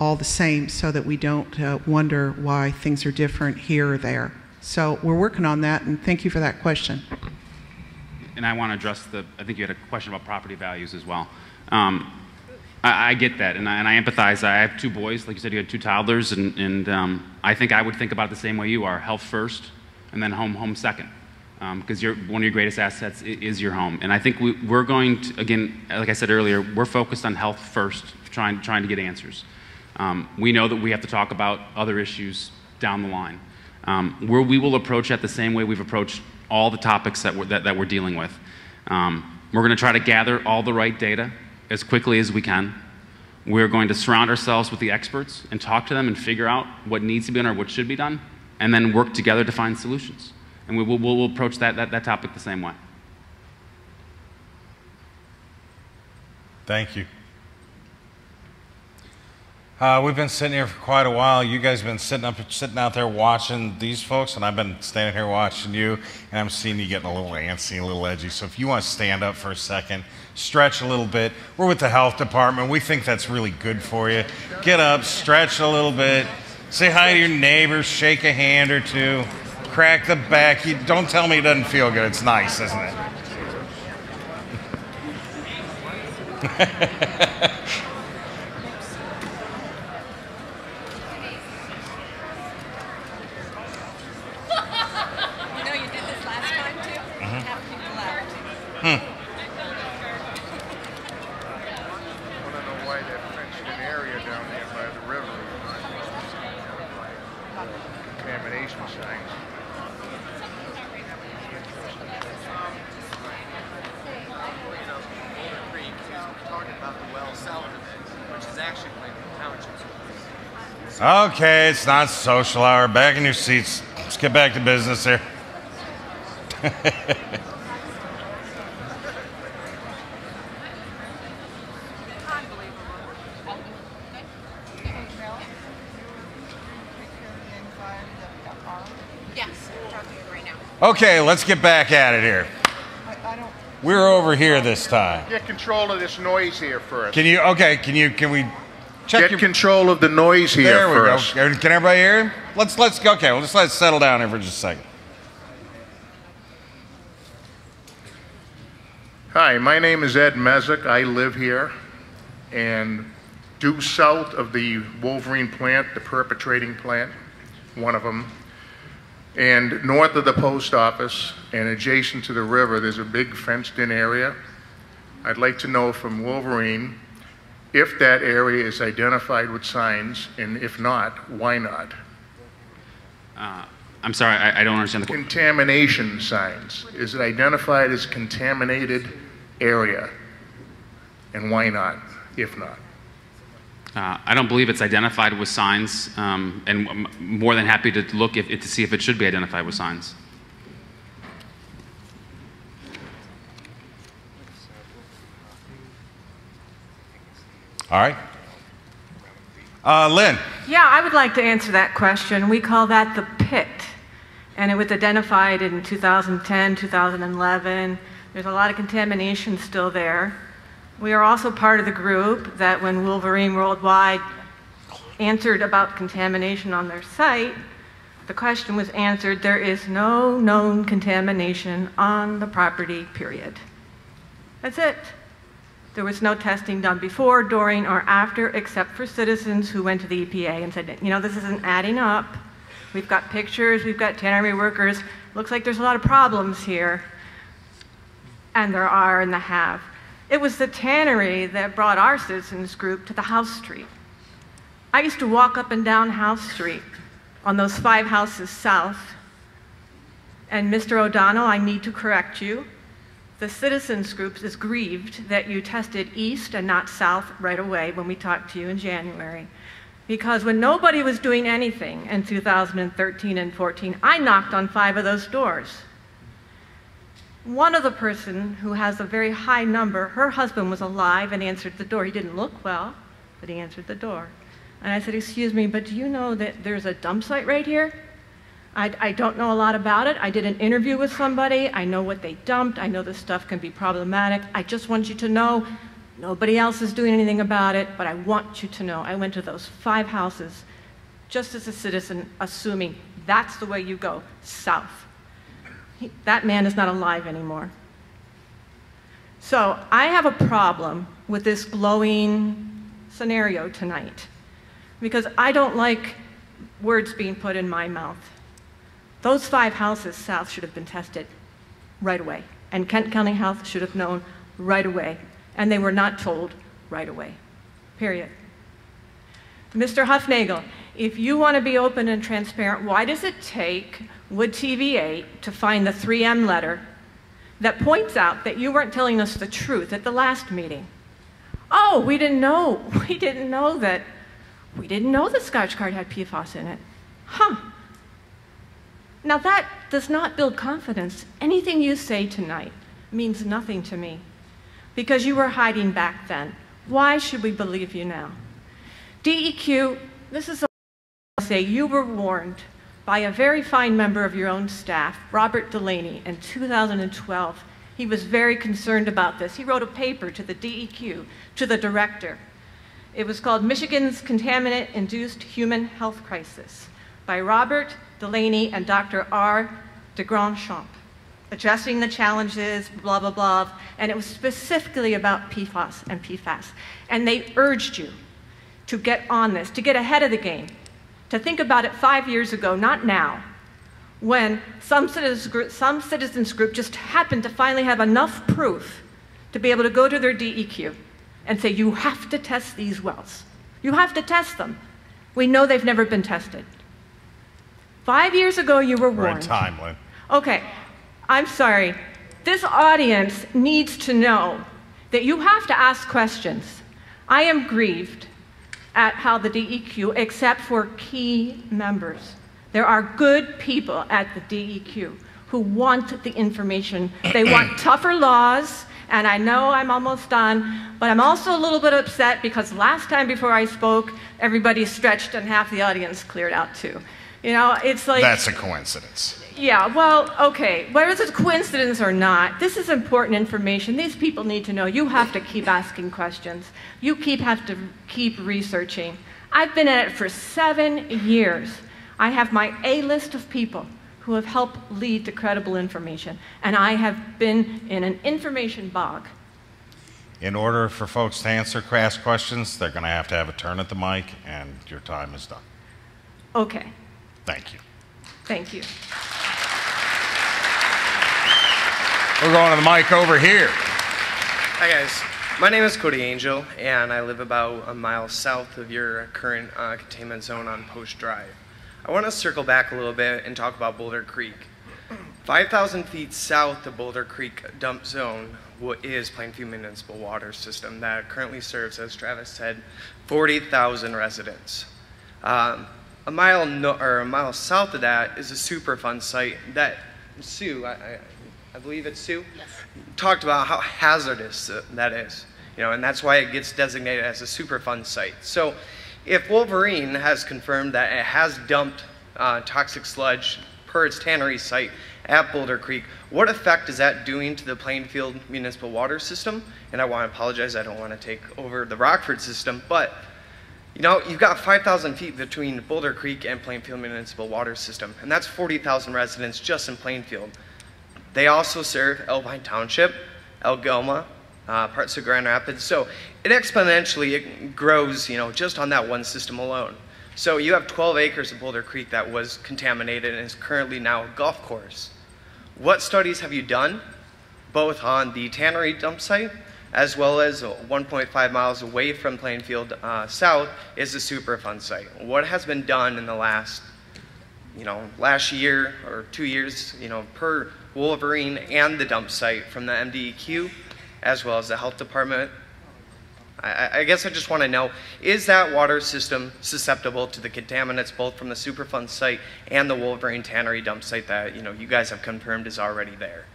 all the same so that we don't wonder why things are different here or there. So we're working on that, and thank you for that question. And I want to address I think you had a question about property values as well. I get that, and I empathize. I have two boys, like you said, you had two toddlers, and I think I would think about it the same way you are: health first, and then home second, because one of your greatest assets is your home. And I think we're going to, again, like I said earlier, we're focused on health first, trying to get answers. We know that we have to talk about other issues down the line. We will approach that the same way we've approached all the topics that we're dealing with. We're going to try to gather all the right data as quickly as we can. We're going to surround ourselves with the experts and talk to them and figure out what needs to be done or what should be done, and then work together to find solutions. And we'll approach that topic the same way. Thank you. We've been sitting here for quite a while. You guys have been sitting out there watching these folks, and I've been standing here watching you, and I'm seeing you getting a little antsy, a little edgy. So if you want to stand up for a second, stretch a little bit. We're with the health department. We think that's really good for you. Get up, stretch a little bit, say hi to your neighbors, shake a hand or two, crack the back. Don't tell me it doesn't feel good. It's nice, isn't it? Okay, it's not social hour. Back in your seats. Let's get back to business here. Okay, let's get back at it here. We're over here this time. Get control of this noise here first. Can we check Get control of the noise here there first. There we go. Can everybody hear? Let's go. Okay, well, let's let it settle down here for just a second. Hi, my name is Ed Mezek. I live here, and due south of the Wolverine plant, the perpetrating plant, one of them, and north of the post office and adjacent to the river, there's a big fenced-in area. I'd like to know from Wolverine if that area is identified with signs, and if not, why not? I'm sorry, I don't understand the question. Contamination signs. Is it identified as contaminated area? And why not, if not? I don't believe it's identified with signs, and I'm more than happy to look to see if it should be identified with signs. All right. Lynn. Yeah, I would like to answer that question. We call that the pit. And it was identified in 2010, 2011. There's a lot of contamination still there. We are also part of the group that when Wolverine Worldwide answered about contamination on their site, the question was answered, there is no known contamination on the property, period. That's it. There was no testing done before, during, or after, except for citizens who went to the EPA and said, you know, this isn't adding up. We've got pictures, we've got tannery workers. Looks like there's a lot of problems here. And there are and there have. It was the tannery that brought our citizens group to the House Street. I used to walk up and down House Street on those 5 houses south. And Mr. O'Donnell, I need to correct you. The citizens group is grieved that you tested east and not south right away when we talked to you in January. Because when nobody was doing anything in 2013 and 14, I knocked on 5 of those doors. One of the person who has a very high number, her husband was alive and answered the door. He didn't look well, but he answered the door. And I said, excuse me, but do you know that there's a dump site right here? I don't know a lot about it. I did an interview with somebody. I know what they dumped. I know this stuff can be problematic. I just want you to know nobody else is doing anything about it, but I want you to know. I went to those 5 houses just as a citizen, assuming that's the way you go, south. That man is not alive anymore. So I have a problem with this glowing scenario tonight because I don't like words being put in my mouth. Those 5 houses south should have been tested right away, and Kent County Health should have known right away, and they were not told right away, period. Mr. Huffnagel, if you want to be open and transparent, why does it take Wood TV8 to find the 3M letter that points out that you weren't telling us the truth at the last meeting? Oh, we didn't know. We didn't know that Scotchgard had PFAS in it. Huh. Now that does not build confidence. Anything you say tonight means nothing to me because you were hiding back then. Why should we believe you now? DEQ, this is I'll say you were warned by a very fine member of your own staff, Robert Delaney, in 2012. He was very concerned about this. He wrote a paper to the DEQ, to the director. It was called Michigan's Contaminant-Induced Human Health Crisis by Robert Delaney and Dr. R. de Grandchamp, addressing the challenges, blah, blah, blah, and it was specifically about PFAS and PFAS. And they urged you to get on this, to get ahead of the game, to think about it 5 years ago, not now, when some citizens group just happened to finally have enough proof to be able to go to their DEQ and say, you have to test these wells. You have to test them. We know they've never been tested. 5 years ago, you were warned. We're in time, Lynn. Okay, I'm sorry. This audience needs to know that you have to ask questions. I am grieved at how the DEQ, except for key members. There are good people at the DEQ who want the information. They want tougher laws, and I know I'm almost done, but I'm also a little bit upset because last time before I spoke, everybody stretched and half the audience cleared out too. You know, it's like... That's a coincidence. Yeah, well, okay, whether it's a coincidence or not, this is important information. These people need to know. You have to keep asking questions. You have to keep researching. I've been at it for 7 years. I have my A list of people who have helped lead to credible information, and I have been in an information bog. In order for folks to ask questions, they're going to have a turn at the mic, and your time is done. Okay. Thank you. Thank you. We're going to the mic over here. Hi, guys. My name is Cody Angel, and I live about a mile south of your current containment zone on Post Drive. I want to circle back a little bit and talk about Boulder Creek. 5,000 feet south of Boulder Creek dump zone, what is Plainfield Municipal Water System that currently serves, as Travis said, 40,000 residents. A mile south of that is a Superfund site that Sue, I believe it's Sue, yes, talked about how hazardous that is. And that's why it gets designated as a Superfund site. So if Wolverine has confirmed that it has dumped toxic sludge per its tannery site at Boulder Creek, what effect is that doing to the Plainfield Municipal Water System? And I want to apologize, I don't want to take over the Rockford system, but you've got 5,000 feet between Boulder Creek and Plainfield Municipal Water System, and that's 40,000 residents just in Plainfield. They also serve Alpine Township, Algoma, parts of Grand Rapids. So it exponentially grows, just on that one system alone. So you have 12 acres of Boulder Creek that was contaminated and is currently now a golf course. What studies have you done, both on the tannery dump site, as well as 1.5 miles away from Plainfield South is the Superfund site? What has been done in the last year or 2 years, per Wolverine and the dump site from the MDEQ, as well as the health department? I guess I just want to know, is that water system susceptible to the contaminants both from the Superfund site and the Wolverine tannery dump site that you guys have confirmed is already there?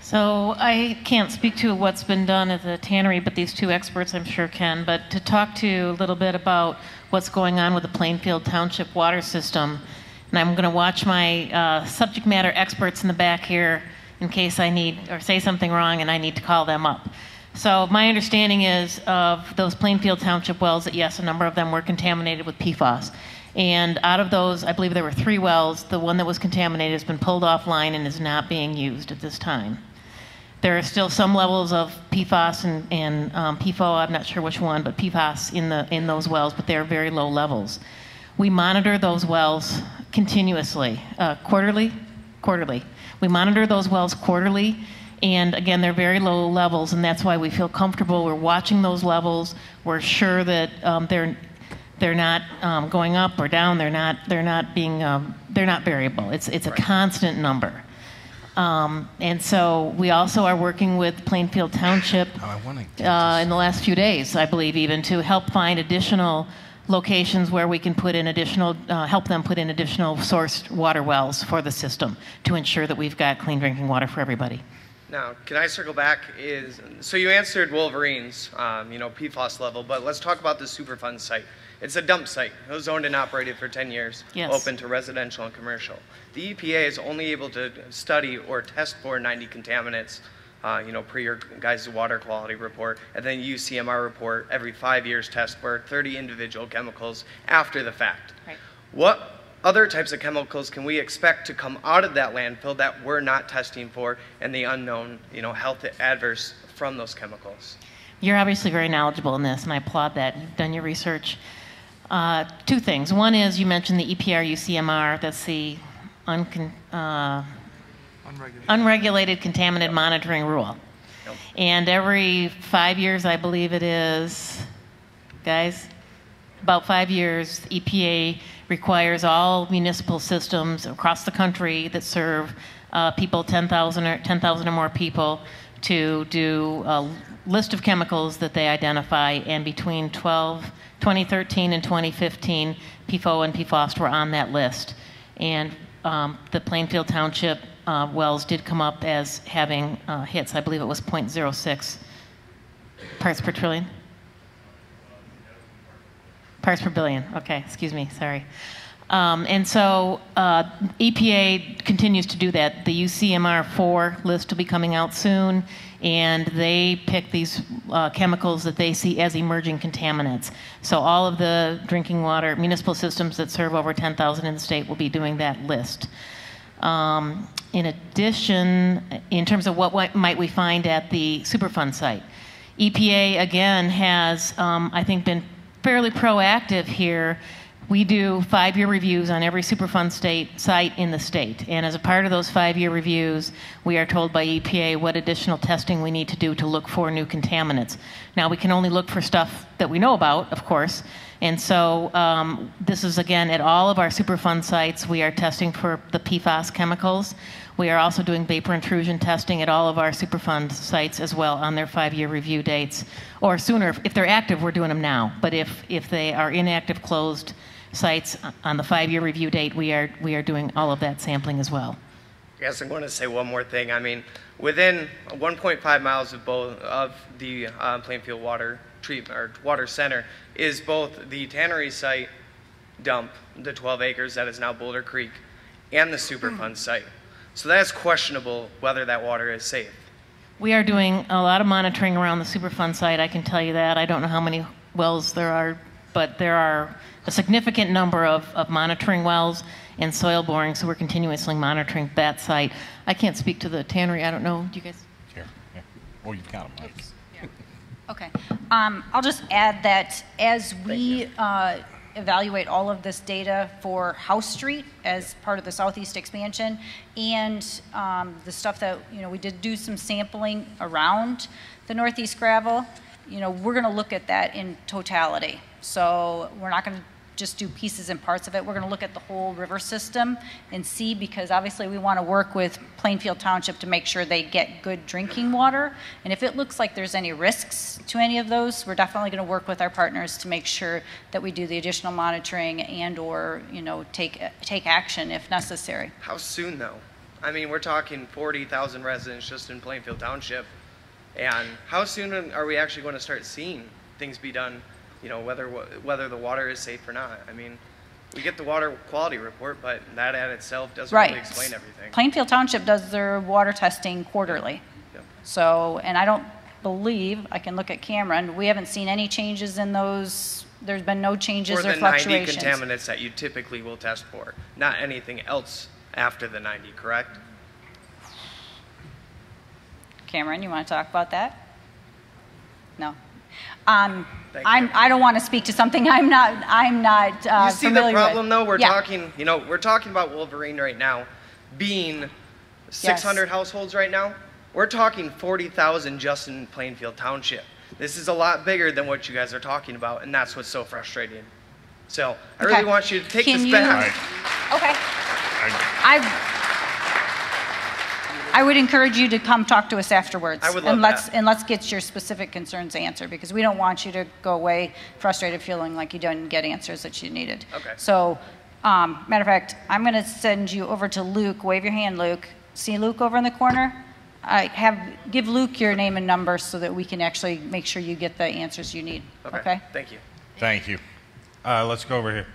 So I can't speak to what's been done at the tannery, but these two experts I'm sure can. But to talk to you a little bit about what's going on with the Plainfield Township water system, and I'm going to watch my subject matter experts in the back here in case I need or say something wrong and I need to call them up. So my understanding is of those Plainfield Township wells that yes, a number of them were contaminated with PFAS. And out of those, I believe there were 3 wells. The one that was contaminated has been pulled offline and is not being used at this time. There are still some levels of PFAS and PFOA, I'm not sure which one, but PFAS in those wells, but they're very low levels. We monitor those wells continuously, quarterly. We monitor those wells quarterly, and again, they're very low levels, and that's why we feel comfortable. We're watching those levels. We're sure that they're not going up or down. They're not variable. It's a constant number. And so we also are working with Plainfield Township in the last few days, I believe, even to help find additional locations where we can put in additional, help them put in additional sourced water wells for the system to ensure that we've got clean drinking water for everybody. Now, can I circle back? So you answered Wolverine's, PFAS level, but let's talk about the Superfund site. It's a dump site. It was owned and operated for 10 years, yes, open to residential and commercial. The EPA is only able to study or test for 90 contaminants, per your guys' water quality report, and then UCMR report every 5 years test for 30 individual chemicals after the fact. Right. What other types of chemicals can we expect to come out of that landfill that we're not testing for, and the unknown, health adverse from those chemicals? You're obviously very knowledgeable in this, and I applaud that. You've done your research. 2 things. One is you mentioned the EPR UCMR. That's the unregulated contaminant monitoring rule. Yep. And every 5 years, I believe it is, guys, about 5 years, the EPA requires all municipal systems across the country that serve people, 10,000 or more people, to do a list of chemicals that they identify, and between 2013 and 2015, PFOA and PFOS were on that list. And the Plainfield Township wells did come up as having hits. I believe it was 0.06 parts per trillion. Parts per billion. Okay, excuse me, sorry. And so EPA continues to do that. The UCMR 4 list will be coming out soon, and they pick these chemicals that they see as emerging contaminants. So all of the drinking water municipal systems that serve over 10,000 in the state will be doing that list. In addition, in terms of what might we find at the Superfund site, EPA again has, I think, been fairly proactive here We do 5-year reviews on every Superfund site in the state. And as a part of those 5-year reviews, we are told by EPA what additional testing we need to do to look for new contaminants. Now, we can only look for stuff that we know about, of course. And so this is, again, at all of our Superfund sites, we are testing for the PFAS chemicals. We are also doing vapor intrusion testing at all of our Superfund sites as well on their 5-year review dates. Or sooner, if they're active, we're doing them now. But if they are inactive, closed sites on the 5-year review date, we are doing all of that sampling as well. I guess I'm going to say one more thing. I mean, within 1.5 miles of the Plainfield Water Treatment or Water Center is both the tannery site dump, the 12 acres that is now Boulder Creek, and the Superfund site. So that's questionable whether that water is safe. We are doing a lot of monitoring around the Superfund site, I can tell you that. I don't know how many wells there are, but there are a significant number of monitoring wells and soil boring, so we're continuously monitoring that site. I can't speak to the tannery, I don't know, do you guys? Here, yeah. Oh, you've got them, Mike. Okay. I'll just add that as we evaluate all of this data for House Street as part of the Southeast expansion and the stuff that, we did do some sampling around the Northeast gravel, we're going to look at that in totality. So we're not going to just do pieces and parts of it. We're going to look at the whole river system and see, because obviously we want to work with Plainfield Township to make sure they get good drinking water. And if it looks like there's any risks to any of those, we're definitely going to work with our partners to make sure that we do the additional monitoring and or, take action if necessary. How soon though? I mean, we're talking 40,000 residents just in Plainfield Township. And how soon are we actually going to start seeing things be done? Whether the water is safe or not. I mean, we get the water quality report, but that in itself doesn't really explain everything. Plainfield Township does their water testing quarterly. Yep. So, and I don't believe, I can look at Cameron, we haven't seen any changes in those. There's been no changes or fluctuations. For the 90 contaminants that you typically will test for, not anything else after the 90, correct? Cameron, you want to talk about that? No. I don't want to speak to something I'm not you see familiar the problem with. though? We're talking about Wolverine right now being 600 households right now. We're talking 40,000 just in Plainfield Township. This is a lot bigger than what you guys are talking about, and that's what's so frustrating. So I really want you to take this back. Okay. I would encourage you to come talk to us afterwards. I would love that. And let's get your specific concerns answered, because we don't want you to go away frustrated feeling like you didn't get answers that you needed. Okay. So, matter of fact, I'm going to send you over to Luke. Wave your hand, Luke. See Luke over in the corner? Give Luke your name and number so that we can actually make sure you get the answers you need. Okay? Thank you. Thank you. Let's go over here.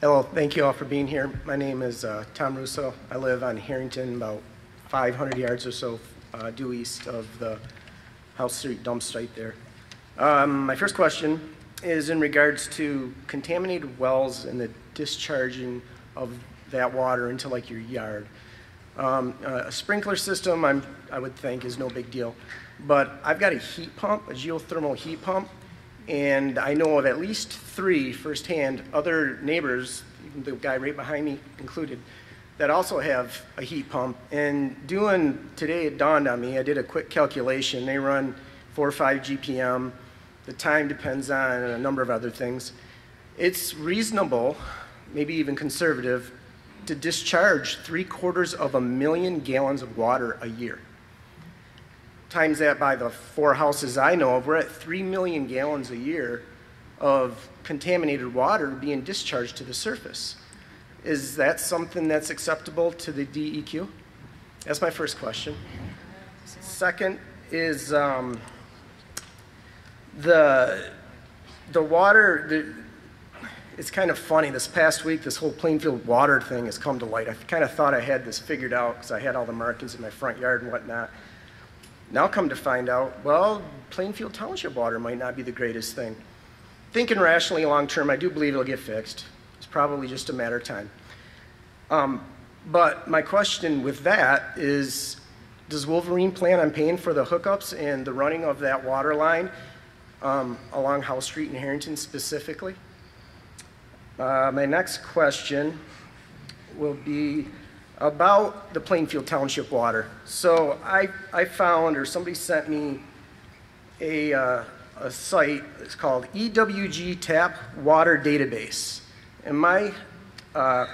Hello, thank you all for being here. My name is Tom Russo. I live on Harrington, about 500 yards or so due east of the House Street dump site there. My first question is in regards to contaminated wells and the discharging of that water into like your yard. A sprinkler system, I would think, is no big deal. But I've got a heat pump, a geothermal heat pump, and I know of at least 3 firsthand other neighbors, the guy right behind me included, that also have a heat pump. And today it dawned on me, I did a quick calculation. They run 4 or 5 GPM. The time depends on a number of other things. It's reasonable, maybe even conservative, to discharge 750,000 gallons of water a year. Times that by the 4 houses I know of, we're at 3 million gallons a year of contaminated water being discharged to the surface. Is that something that's acceptable to the DEQ? That's my first question. Second is the water. It's kind of funny. This past week, this whole Plainfield water thing has come to light. I kind of thought I had this figured out because I had all the markings in my front yard and whatnot. Now come to find out, well, Plainfield Township water might not be the greatest thing. Thinking rationally long term, I do believe it'll get fixed. It's probably just a matter of time. But my question with that is, does Wolverine plan on paying for the hookups and the running of that water line along House Street in Harrington specifically? My next question will be about the Plainfield Township water. So I found, or somebody sent me a site. It's called EWG Tap Water Database. And my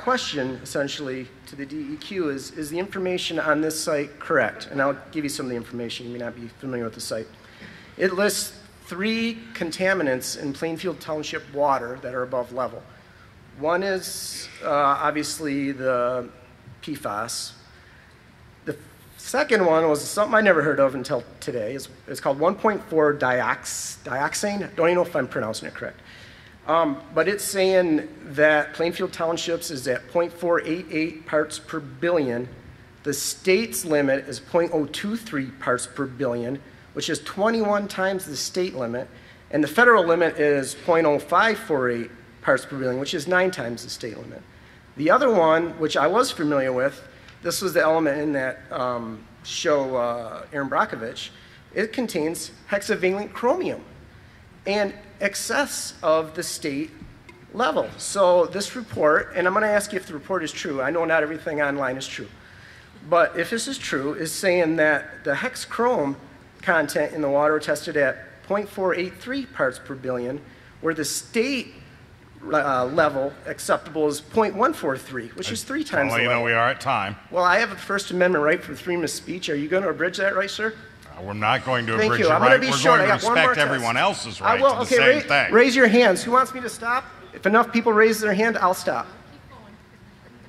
question, essentially, to the DEQ is the information on this site correct? And I'll give you some of the information. You may not be familiar with the site. It lists 3 contaminants in Plainfield Township water that are above level. One is obviously the PFAS. The second one was something I never heard of until today. It's called 1.4 dioxane. Don't even know if I'm pronouncing it correct. But it's saying that Plainfield Townships is at 0.488 parts per billion. The state's limit is 0.023 parts per billion, which is 21 times the state limit. And the federal limit is 0.0548 parts per billion, which is 9 times the state limit. The other one, which I was familiar with, this was the element in that show, Aaron Brockovich, it contains hexavalent chromium and excess of the state level. So this report, and I'm going to ask you if the report is true. I know not everything online is true. But if this is true, is saying that the hex chrome content in the water tested at 0.483 parts per billion, where the state level acceptable is 0.143, which is 3 times the level. You know we are at time. Well, I have a First Amendment right for freedom of speech. Are you going to abridge that right, sir? We're not going to Thank abridge you. your I'm right. going to be We're short. going to I got one more respect everyone test. else's right I will. to the Okay, same thing. raise your hands. Who wants me to stop? If enough people raise their hand, I'll stop.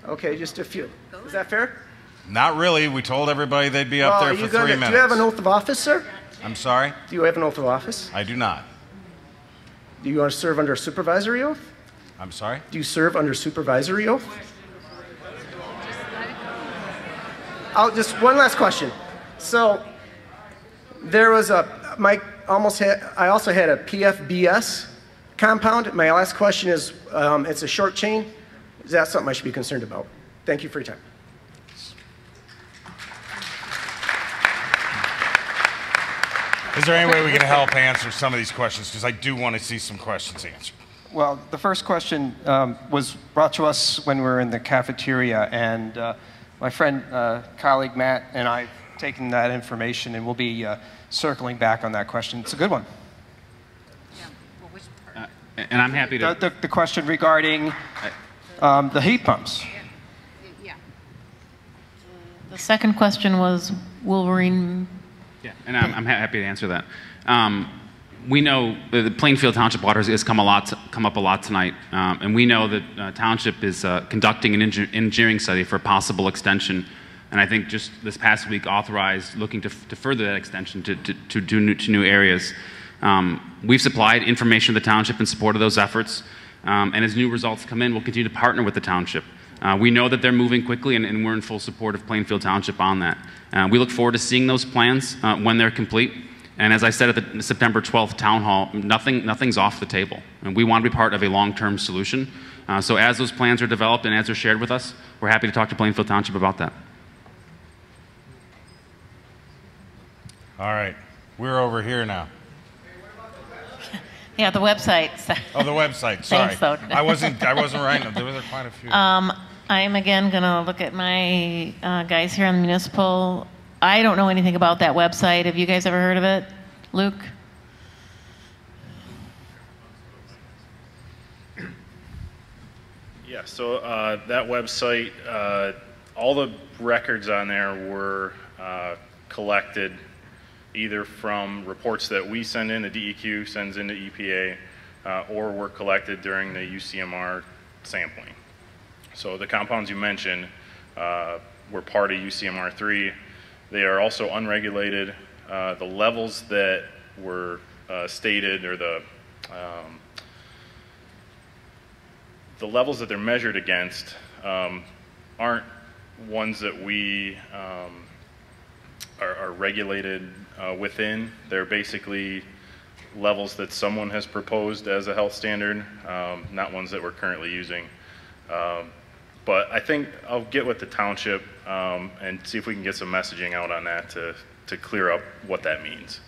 Okay, just a few. Is that fair? Not really. We told everybody they'd be up there for 3 minutes. Do you have an oath of office, sir? I'm sorry? Do you have an oath of office? I do not. Do you want to serve under a supervisory oath? I'm sorry? Do you serve under supervisory oath? Just one last question. So there was I also had a PFBS compound. My last question is, it's a short chain. Is that something I should be concerned about? Thank you for your time. Is there any way we can help answer some of these questions? Because I do want to see some questions answered. Well, the first question was brought to us when we were in the cafeteria, and my friend, colleague Matt, and I have taken that information, and we'll be circling back on that question. It's a good one. And I'm happy to... The question regarding the heat pumps. The second question was Wolverine. Yeah, and I'm happy to answer that. We know the Plainfield Township water has come up a lot tonight, and we know that Township is conducting an engineering study for a possible extension, and I think just this past week authorized looking to further that extension to new areas. We've supplied information to the Township in support of those efforts, and as new results come in, we'll continue to partner with the Township. We know that they're moving quickly, and we're in full support of Plainfield Township on that. We look forward to seeing those plans when they're complete. And as I said at the September 12th town hall, nothing's off the table. And we want to be part of a long-term solution. So as those plans are developed and as they're shared with us, we're happy to talk to Plainfield Township about that. All right. We're over here now. Yeah, the website. Oh, the website. Sorry. Thanks, though. I wasn't writing. There were quite a few. I'm again going to look at my guys here on the municipal. I don't know anything about that website. Have you guys ever heard of it? Luke? Yeah, so that website, all the records on there were collected either from reports that we send in, the DEQ sends into EPA, or were collected during the UCMR sampling. So the compounds you mentioned were part of UCMR 3. They are also unregulated. The levels that were stated, or the levels that they're measured against, aren't ones that we are regulated within. They're basically levels that someone has proposed as a health standard, not ones that we're currently using. But I think I'll get with the township and see if we can get some messaging out on that to clear up what that means.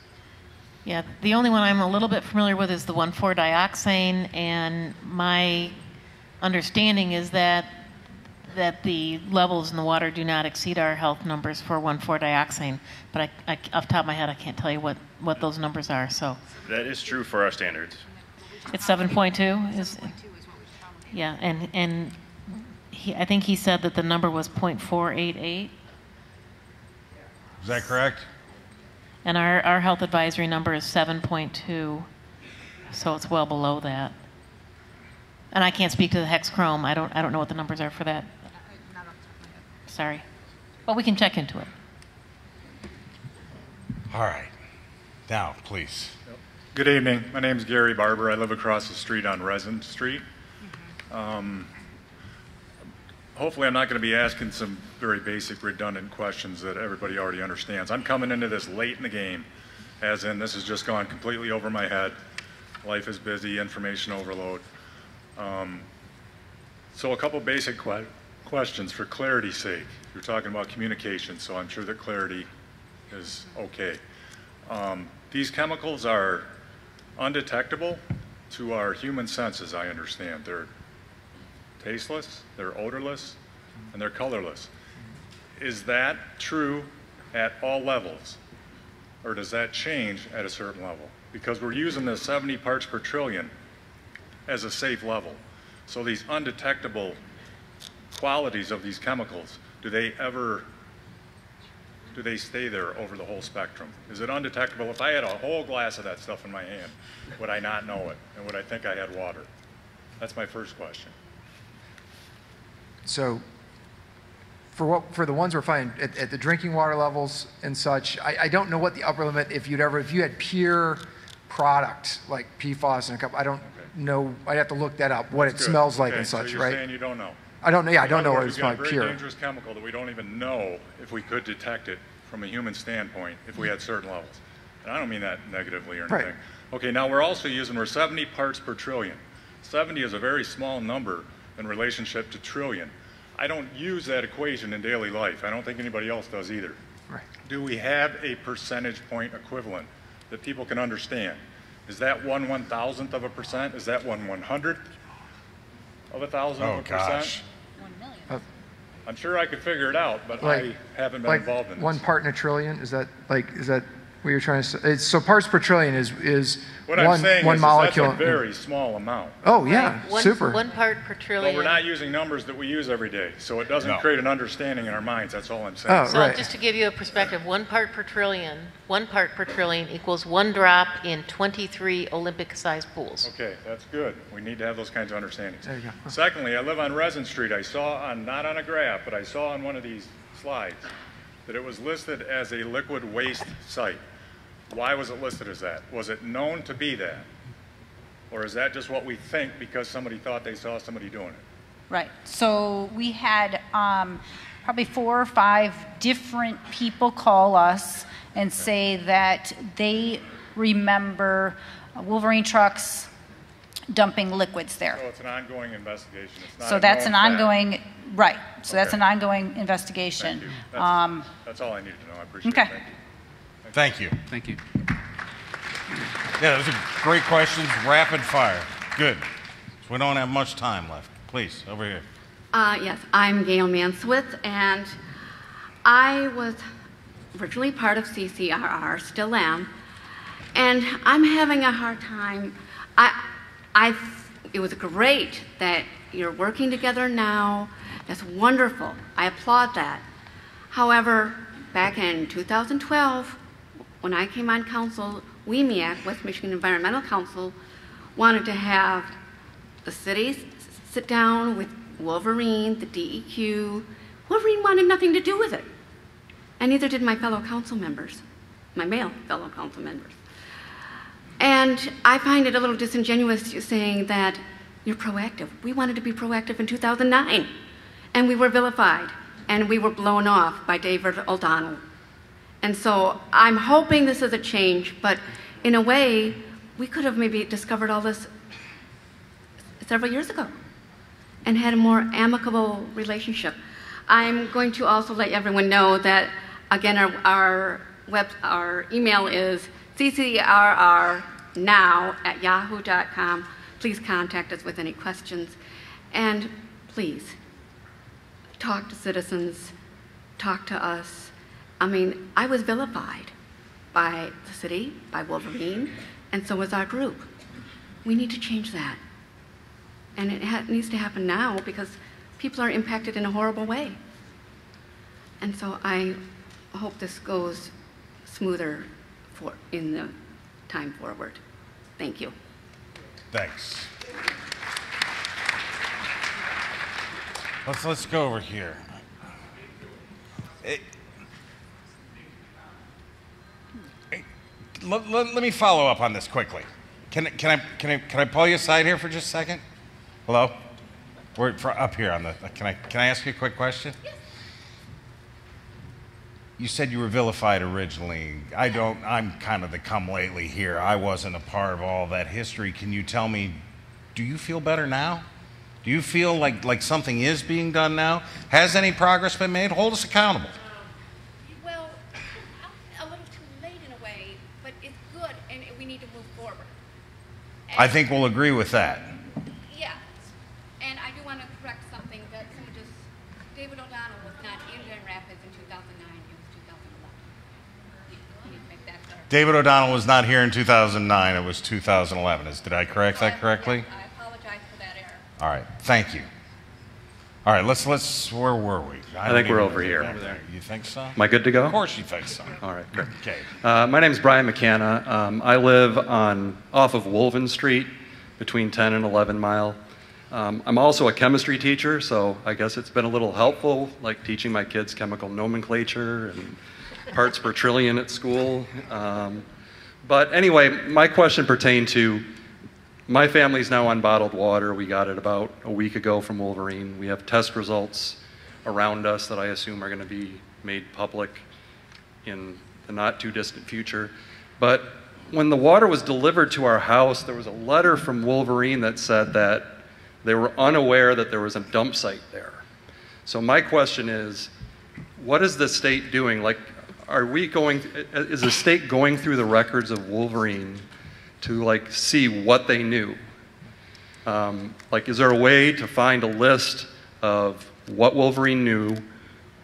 Yeah, the only one I'm a little bit familiar with is the 1,4-dioxane, and my understanding is that the levels in the water do not exceed our health numbers for 1,4-dioxane. But off the top of my head, I can't tell you what those numbers are. So That is true for our standards. it's 7.2. Yeah, and I think he said that the number was 0.488. Is that correct? And our health advisory number is 7.2, so it's well below that. And I can't speak to the Hexchrome. I don't know what the numbers are for that. Sorry, but we can check into it. All right. Now, please. Good evening. My name is Gary Barber. I live across the street on Resin Street. Hopefully I'm not going to be asking some very basic, redundant questions that everybody already understands. I'm coming into this late in the game, as in this has just gone completely over my head. Life is busy, information overload. So a couple basic questions for clarity's sake. You're talking about communication, so I'm sure that clarity is okay. These chemicals are undetectable to our human senses, I understand. They're tasteless, they're odorless, and they're colorless. Is that true at all levels? Or does that change at a certain level? Because we're using the 70 parts per trillion as a safe level. So these undetectable qualities of these chemicals, do they stay there over the whole spectrum? Is it undetectable? If I had a whole glass of that stuff in my hand, would I not know it? And would I think I had water? That's my first question. So for the ones we're finding at the drinking water levels and such, I don't know what the upper limit, if you had pure product like PFAS in a cup, I don't know, I'd have to look that up, what it smells like and such, so you're right? saying you don't know? I don't know, yeah, I don't know what it's We've got like a pure. very dangerous chemical that we don't even know if we could detect it from a human standpoint if we had certain levels. And I don't mean that negatively or anything. Right. Okay, now we're 70 parts per trillion. 70 is a very small number in relationship to trillion. I don't use that equation in daily life. I don't think anybody else does either. Right. Do we have a percentage point equivalent that people can understand? Is that 1/1000th of a percent? Is that 1/100th of a thousandth of a percent? I'm sure I could figure it out, but I haven't been involved in this. 1 part in a trillion, is that what you're trying to say? So parts per trillion is what I'm saying one is molecule. That's a very small amount. Oh yeah, super. 1 part per trillion. But we're not using numbers that we use every day, so it doesn't create an understanding in our minds. That's all I'm saying. Oh, right. Just to give you a perspective, 1 part per trillion equals 1 drop in 23 Olympic-sized pools. Okay, that's good. We need to have those kinds of understandings. There you go. Secondly, I live on Resin Street. I saw not on a graph, but I saw on one of these slides that it was listed as a liquid waste site. Why was it listed as that? Was it known to be that? Or is that just what we think because somebody thought they saw somebody doing it? Right. So we had probably 4 or 5 different people call us and say that they remember Wolverine trucks dumping liquids there. So it's an ongoing investigation. It's not So that's an ongoing, right. So Okay. that's an ongoing investigation. Thank you. That's all I needed to know. I appreciate Okay. it. Thank you. Thank you. Yeah, those are great questions. Rapid fire. Good. So we don't have much time left. Please, over here. Yes, I'm Gail Manswith, and I was originally part of CCRR, still am, and I'm having a hard time. It was great that you're working together now. That's wonderful. I applaud that. However, back in 2012, when I came on council, WEMEAC, West Michigan Environmental Council, wanted to have the cities sit down with Wolverine, the DEQ. Wolverine wanted nothing to do with it. And neither did my fellow council members, my male fellow council members. And I find it a little disingenuous saying that you're proactive. We wanted to be proactive in 2009, and we were vilified, and we were blown off by David O'Donnell. And so I'm hoping this is a change, but in a way, we could have maybe discovered all this several years ago and had a more amicable relationship. I'm going to also let everyone know that, again, our email is ccrrnow@yahoo.com. Please contact us with any questions. And please, talk to citizens, talk to us. I mean, I was vilified by the city, by Wolverine, and so was our group. We need to change that. And it needs to happen now because people are impacted in a horrible way. And so I hope this goes smoother in the time forward. Thank you. Thanks. Let's go over here. Let me follow up on this quickly. Can I pull you aside here for just a second? Hello? We're up here on the. Can I ask you a quick question? Yes. You said you were vilified originally. I'm kind of the come lately here. I wasn't a part of all that history. Can you tell me, do you feel better now? Do you feel like something is being done now? Has any progress been made? Hold us accountable. Well, a little too late in a way, but it's good and we need to move forward. And I think we'll agree with that. Yeah. And I do want to correct something that someone just, David O'Donnell was not in Grand Rapids in 2009, it was 2011. You need to make that clear. David O'Donnell was not here in 2009, it was 2011. Did I correct that correctly? I apologize for that error. All right, thank you. All right, let's where were we? I think we're over here. You think so? Am I good to go? Of course you think so. All right, great. Okay. My name is Brian McCanna. I live off of Wolven Street, between 10 and 11 Mile. I'm also a chemistry teacher, so I guess it's been a little helpful, like teaching my kids chemical nomenclature and parts per trillion at school. But anyway, my question pertained to my family's now on bottled water. We got it about a week ago from Wolverine. We have test results around us that I assume are going to be made public in the not too distant future. But when the water was delivered to our house, there was a letter from Wolverine that said that they were unaware that there was a dump site there. So my question is, what is the state doing? Like, is the state going through the records of Wolverine to see what they knew? Is there a way to find a list of what Wolverine knew,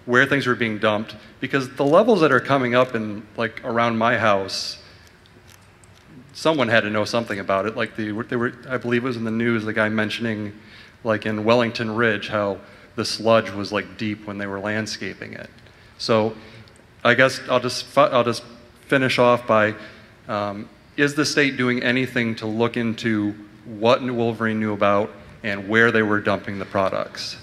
where things were being dumped? Because the levels that are coming up in around my house, someone had to know something about it. I believe it was in the news, the guy mentioning in Wellington Ridge how the sludge was deep when they were landscaping it. So I guess I'll just finish off by, is the state doing anything to look into what Wolverine knew about and where they were dumping the products?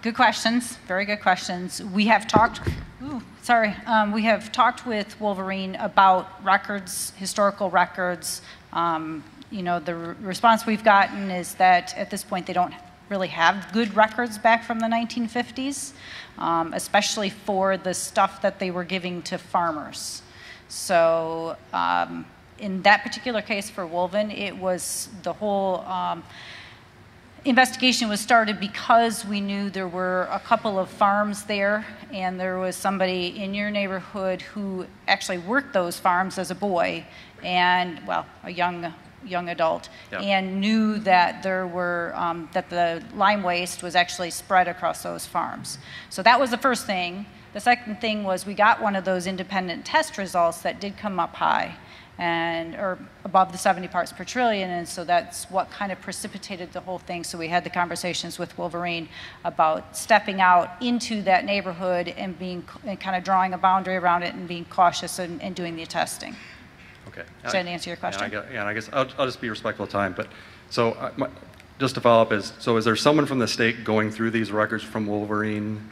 Good questions, very good questions. We have talked, we have talked with Wolverine about records, historical records. The response we've gotten is that at this point they don't really have good records back from the 1950s, especially for the stuff that they were giving to farmers. So in that particular case for Wolven, it was the whole investigation was started because we knew there were a couple of farms there, and there was somebody in your neighborhood who actually worked those farms as a boy, and a young adult, yep. And knew that there were that the lime waste was actually spread across those farms. So that was the first thing. The second thing was we got one of those independent test results that did come up high, or above the 70 parts per trillion, and so that's what kind of precipitated the whole thing. So we had the conversations with Wolverine about stepping out into that neighborhood and kind of drawing a boundary around it and being cautious and doing the testing. Okay. Does that answer your question? And I guess I'll just be respectful of time. But so just to follow up is there someone from the state going through these records from Wolverine,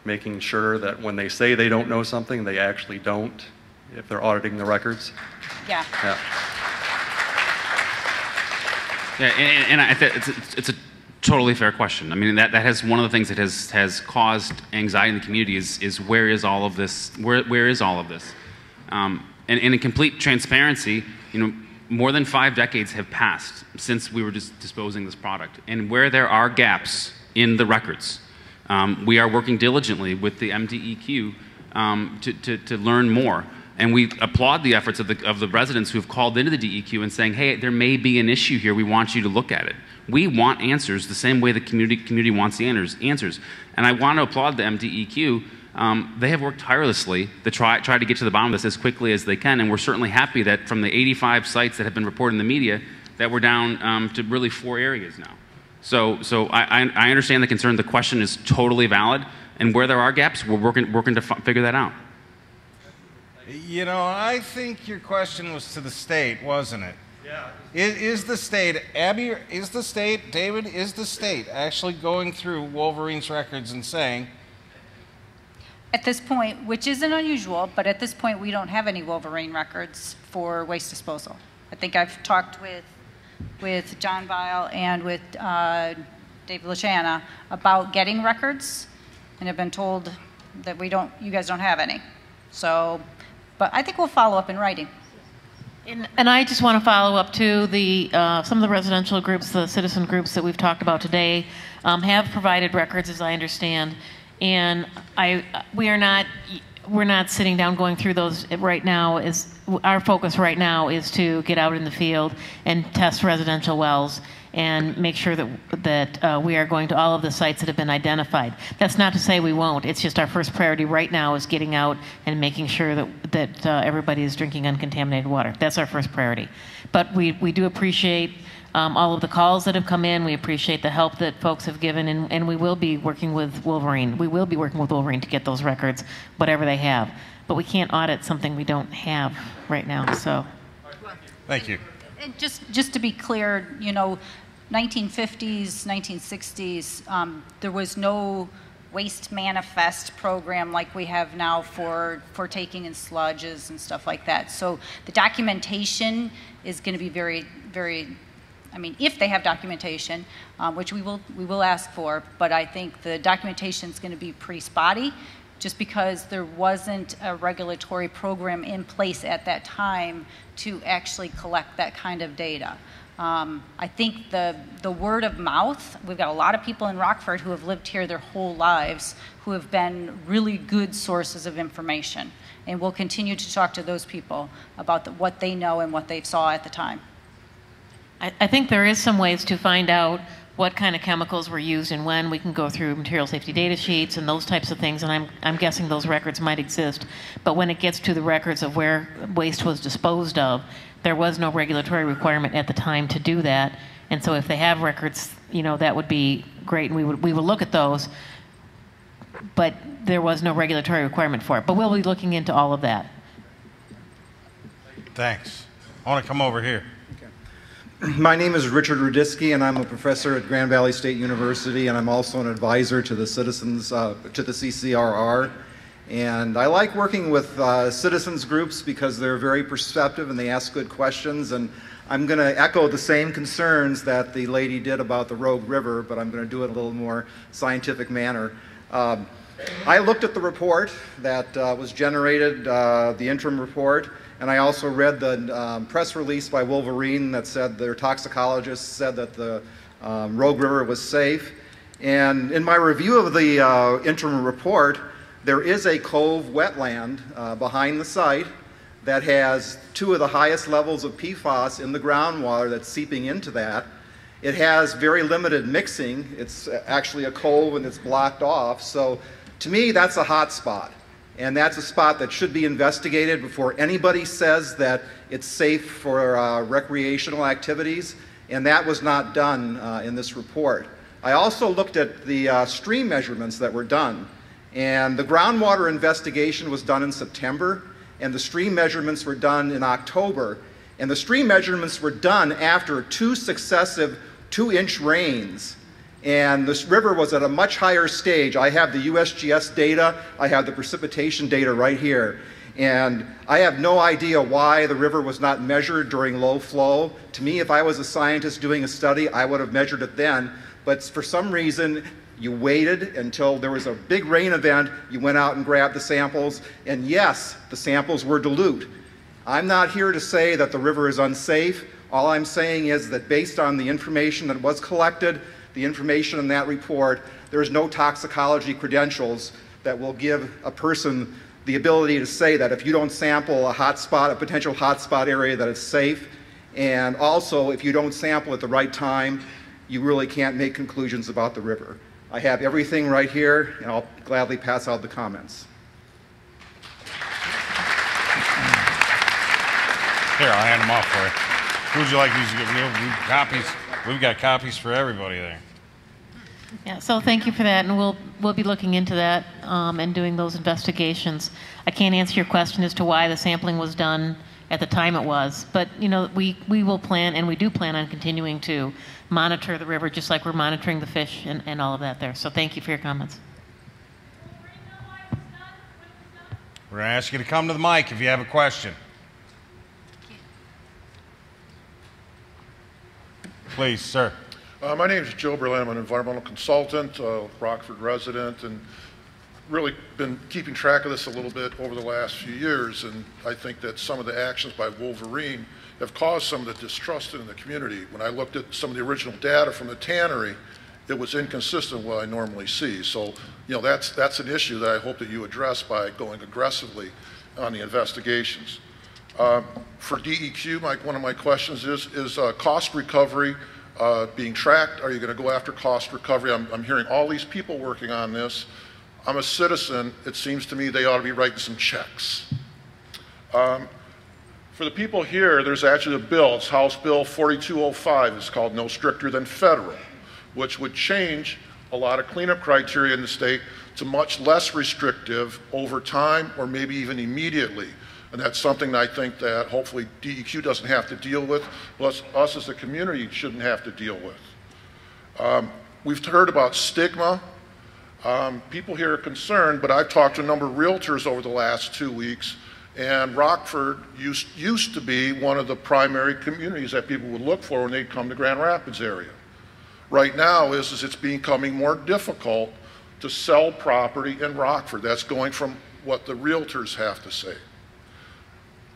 making sure that when they say they don't know something, they actually don't, if they're auditing the records? Yeah. And it's a totally fair question. I mean, that has one of the things that has caused anxiety in the community is where is all of this? Where is all of this? And in complete transparency, more than 5 decades have passed since we were just disposing this product, and where there are gaps in the records, we are working diligently with the MDEQ to learn more. And we applaud the efforts of the residents who have called into the DEQ and saying, hey, there may be an issue here. We want you to look at it. We want answers the same way the community wants the answers. And I want to applaud the MDEQ. They have worked tirelessly to try to get to the bottom of this as quickly as they can. And we're certainly happy that from the 85 sites that have been reported in the media, that we're down to really 4 areas now. So I understand the concern. The question is totally valid. And where there are gaps, we're working to figure that out. You know, I think your question was to the state, wasn't it? Yeah. Is the state, Abby, is the state, David, is the state actually going through Wolverine's records and saying, at this point, which isn't unusual, but at this point we don't have any Wolverine records for waste disposal. I think I've talked with John Vile and with Dave Lashana about getting records, and have been told that you guys don't have any. So, but I think we'll follow up in writing. And I just want to follow up to some of the residential groups, the citizen groups that we've talked about today, have provided records, as I understand, and we're not sitting down going through those right now. Our focus right now is to get out in the field and test residential wells and make sure that we are going to all of the sites that have been identified. That's not to say we won't. It's just our first priority right now is getting out and making sure that everybody is drinking uncontaminated water. That's our first priority. But we do appreciate all of the calls that have come in. We appreciate the help that folks have given, and we will be working with Wolverine. We will be working with Wolverine to get those records, whatever they have. But we can't audit something we don't have right now. So, thank you. And just to be clear, 1950s, 1960s, there was no waste manifest program like we have now for taking in sludges and stuff like that. So the documentation is going to be very, very, if they have documentation, which we will ask for, but I think the documentation is going to be pretty spotty, just because there wasn't a regulatory program in place at that time to actually collect that kind of data. I think the word of mouth, we've got a lot of people in Rockford who have lived here their whole lives who have been really good sources of information. And we'll continue to talk to those people about what they know and what they saw at the time. I think there is some ways to find out what kind of chemicals were used and when. We can go through material safety data sheets and those types of things, and I'm guessing those records might exist. But when it gets to the records of where waste was disposed of, there was no regulatory requirement at the time to do that. And so if they have records, that would be great, and we would look at those. But there was no regulatory requirement for it. But we'll be looking into all of that. Thanks. I want to come over here. My name is Richard Rudisky, and I'm a professor at Grand Valley State University, and I'm also an advisor to the citizens, to the CCRR. And I like working with citizens groups because they're very perceptive and they ask good questions. And I'm going to echo the same concerns that the lady did about the Rogue River, but I'm going to do it in a little more scientific manner. I looked at the report that was generated, the interim report, and I also read the press release by Wolverine that said their toxicologists said that the Rogue River was safe. And in my review of the interim report, there is a cove wetland behind the site that has 2 of the highest levels of PFAS in the groundwater that's seeping into that. It has very limited mixing. It's actually a cove and it's blocked off. So to me, that's a hot spot. And that's a spot that should be investigated before anybody says that it's safe for recreational activities. And that was not done in this report. I also looked at the stream measurements that were done. And the groundwater investigation was done in September, and the stream measurements were done in October. And the stream measurements were done after 2 successive 2-inch rains. And this river was at a much higher stage. I have the USGS data. I have the precipitation data right here. And I have no idea why the river was not measured during low flow. To me, if I was a scientist doing a study, I would have measured it then. But for some reason, you waited until there was a big rain event, you went out and grabbed the samples, and yes, the samples were dilute. I'm not here to say that the river is unsafe. All I'm saying is that based on the information that was collected, the information in that report, there is no toxicology credentials that will give a person the ability to say that if you don't sample a hotspot, a potential hotspot area, that it's safe. And also, if you don't sample at the right time, you really can't make conclusions about the river. I have everything right here, and I'll gladly pass out the comments. Here, I'll hand them off for you. Who would you like these to get? We've got copies for everybody there. Yeah, so thank you for that, and we'll be looking into that and doing those investigations. I can't answer your question as to why the sampling was done at the time it was, but we will plan, and we do plan on continuing to monitor the river just like we're monitoring the fish and all of that there. So thank you for your comments. We're going to ask you to come to the mic if you have a question. Please, sir. My name is Joe Berlin. I'm an environmental consultant, Rockford resident, and really been keeping track of this a little bit over the last few years. And I think that some of the actions by Wolverine have caused some of the distrust in the community. When I looked at some of the original data from the tannery, it was inconsistent with what I normally see. So, that's an issue that I hope that you address by going aggressively on the investigations. For DEQ, one of my questions is cost recovery being tracked? Are you going to go after cost recovery? I'm hearing all these people working on this. I'm a citizen. It seems to me they ought to be writing some checks. For the people here, there's actually a bill. It's House Bill 4205. It's called No Stricter Than Federal, which would change a lot of cleanup criteria in the state to much less restrictive over time or maybe even immediately. And that's something that I think that hopefully DEQ doesn't have to deal with, plus us as a community shouldn't have to deal with. We've heard about stigma. People here are concerned, but I've talked to a number of realtors over the last 2 weeks, and Rockford used to be one of the primary communities that people would look for when they'd come to Grand Rapids area. Right now it's becoming more difficult to sell property in Rockford. That's going from what the realtors have to say.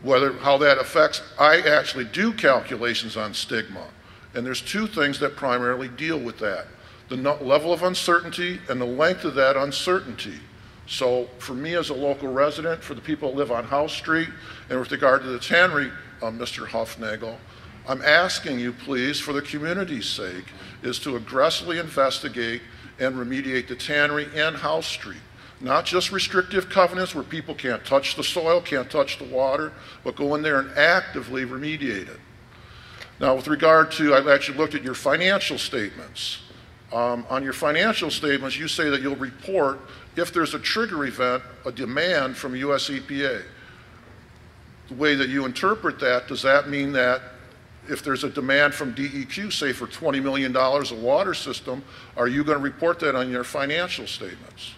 How that affects, I actually do calculations on stigma, and there's two things that primarily deal with that: the level of uncertainty and the length of that uncertainty. So for me as a local resident, for the people that live on House Street, and with regard to the tannery, Mr. Huffnagel, I'm asking you please, for the community's sake, is to aggressively investigate and remediate the tannery and House Street. Not just restrictive covenants where people can't touch the soil, can't touch the water, but go in there and actively remediate it. Now, with regard to, I've actually looked at your financial statements. On your financial statements, you say that you'll report if there's a trigger event, a demand from US EPA. The way that you interpret that, does that mean that if there's a demand from DEQ, say for $20 million of water system, are you going to report that on your financial statements?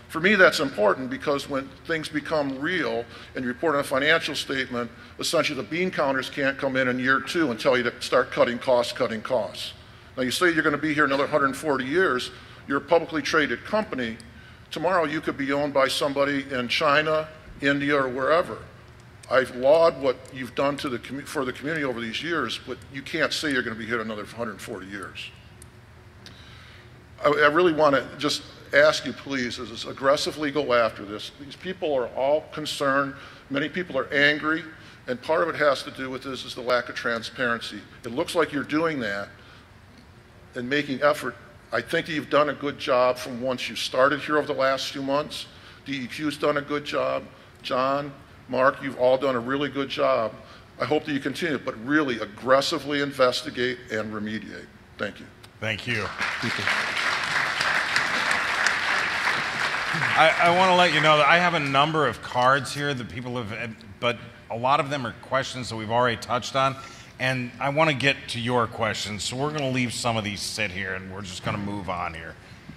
For me, that's important because when things become real and you report on a financial statement, essentially the bean counters can't come in year 2 and tell you to start cutting costs. Now you say you're going to be here another 140 years, you're a publicly traded company. Tomorrow you could be owned by somebody in China, India, or wherever. I laud what you've done for the community over these years, but you can't say you're going to be here another 140 years. I really want to just ask you please is aggressively go after this. These people are all concerned. Many people are angry, and part of it has to do with this is the lack of transparency. It looks like you're doing that and making effort. I think that you've done a good job from once you started here over the last few months. DEQ's done a good job. John, Mark, you've all done a really good job. I hope that you continue, but really aggressively investigate and remediate. Thank you. Thank you. Thank you. I want to let you know that I have a number of cards here that people have, but a lot of them are questions that we've already touched on, and I want to get to your questions, so we're going to leave some of these sit here, and we're just going to move on here.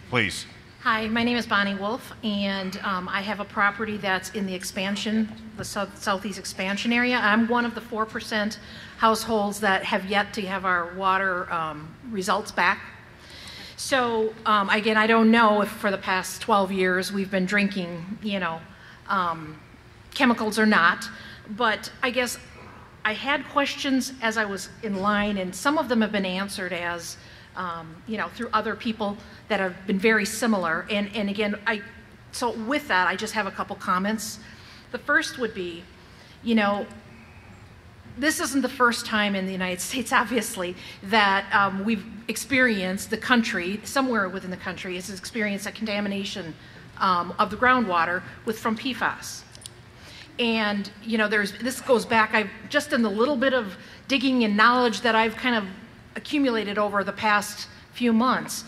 Please. Hi, my name is Bonnie Wolf, and I have a property that's in the expansion, the southeast expansion area. I'm one of the 4% households that have yet to have our water results back. So again, I don't know if for the past 12 years we've been drinking, chemicals or not, but I guess I had questions as I was in line, and some of them have been answered as, through other people that have been very similar. And again, So with that, I just have a couple comments. The first would be, you know, this isn't the first time in the United States, obviously, that we've experienced, the country, somewhere within the country, has experienced a contamination of the groundwater from PFAS. And, you know, this goes back, I've just in the little bit of digging and knowledge that I've kind of accumulated over the past few months,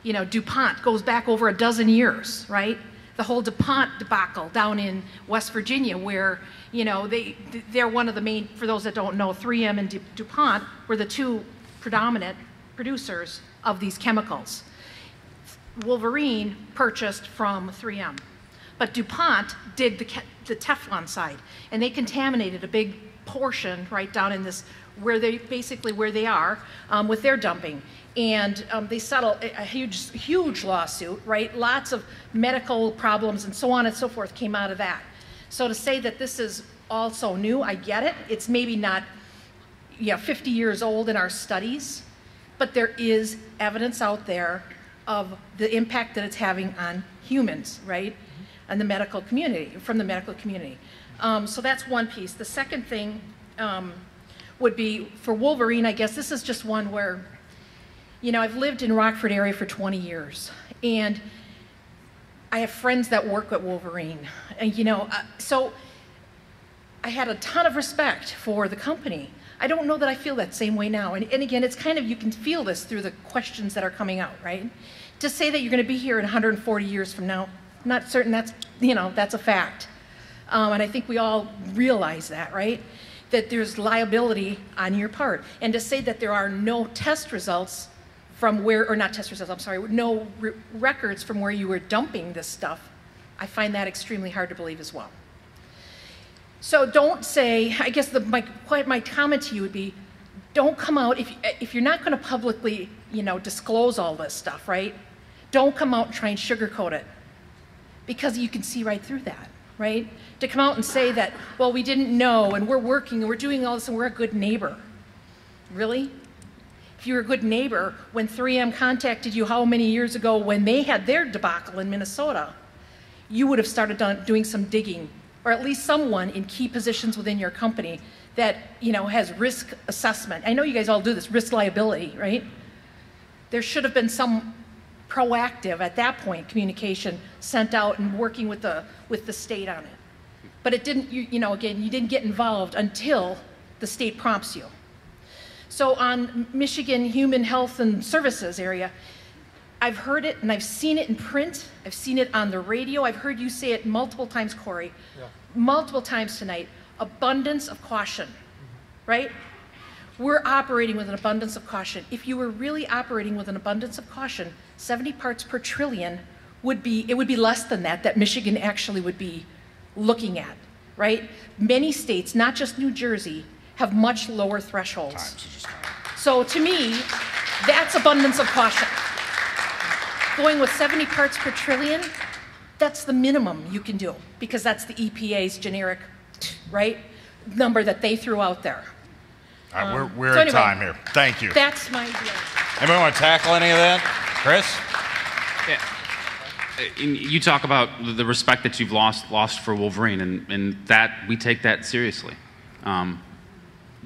you know, DuPont goes back over a dozen years, right? The whole DuPont debacle down in West Virginia where, you know, they're one of the main, for those that don't know, 3M and DuPont were the two predominant producers of these chemicals. Wolverine purchased from 3M, but DuPont did the Teflon side, and they contaminated a big portion right down in this, where they are with their dumping. And they settled a huge lawsuit, right? Lots of medical problems and so on and so forth came out of that. So to say that this is also new, I get it. It's maybe not 50 years old in our studies, but there is evidence out there of the impact that it's having on humans, right? And the medical community, from the medical community. So that's one piece. The second thing would be for Wolverine, I guess this is just one where, you know, I've lived in Rockford area for 20 years, and I have friends that work at Wolverine, and you know, so I had a ton of respect for the company. I don't know that I feel that same way now, and again, it's kind of, you can feel this through the questions that are coming out, right? To say that you're going to be here in 140 years from now, I'm not certain that's, you know, that's a fact, and I think we all realize that, right? That there's liability on your part, and to say that there are no test results from where, or not test results, I'm sorry, no records from where you were dumping this stuff, I find that extremely hard to believe as well. So don't say, I guess my comment to you would be, don't come out, if you're not going to publicly, you know, disclose all this stuff, right? Don't come out and try and sugarcoat it, because you can see right through that, right? To come out and say that, well, we didn't know, and we're working, and we're doing all this, and we're a good neighbor. Really? If you were a good neighbor, when 3M contacted you how many years ago when they had their debacle in Minnesota, you would have started doing some digging, or at least someone in key positions within your company that, you know, has risk assessment. I know you guys all do this, risk liability, right? There should have been some proactive, at that point, communication sent out and working with the state on it. But it didn't, you know, again, you didn't get involved until the state prompts you. So on Michigan Human Health and Services area, I've heard it and I've seen it in print. I've seen it on the radio. I've heard you say it multiple times, Corey, multiple times tonight. Abundance of caution, right? We're operating with an abundance of caution. If you were really operating with an abundance of caution, 70 parts per trillion would be less than that Michigan actually would be looking at, right? Many states, not just New Jersey, have much lower thresholds. So to me, that's abundance of caution. Going with 70 parts per trillion, that's the minimum you can do, because that's the EPA's generic, right, number that they threw out there. All right, we're at time here. Thank you. That's my deal. Anybody want to tackle any of that? Chris? Yeah. You talk about the respect that you've lost for Wolverine, and that we take that seriously.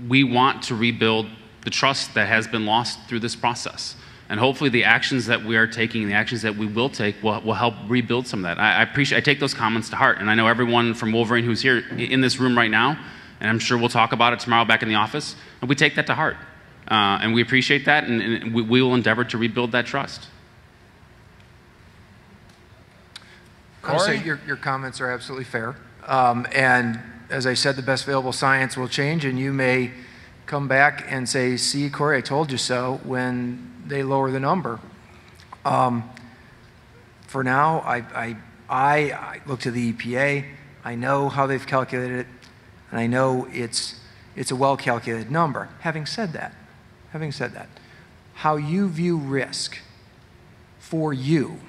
We want to rebuild the trust that has been lost through this process. And hopefully the actions that we are taking, the actions that we will take, will help rebuild some of that. I take those comments to heart, and I know everyone from Wolverine who's here in this room right now, and I'm sure we'll talk about it tomorrow back in the office, and we take that to heart. And we appreciate that, and we will endeavor to rebuild that trust. Corey? Your comments are absolutely fair. And as I said, the best available science will change, and you may come back and say, see, Corey, I told you so, when they lower the number. For now, I look to the EPA. I know how they've calculated it, and I know it's a well-calculated number. Having said that, how you view risk for you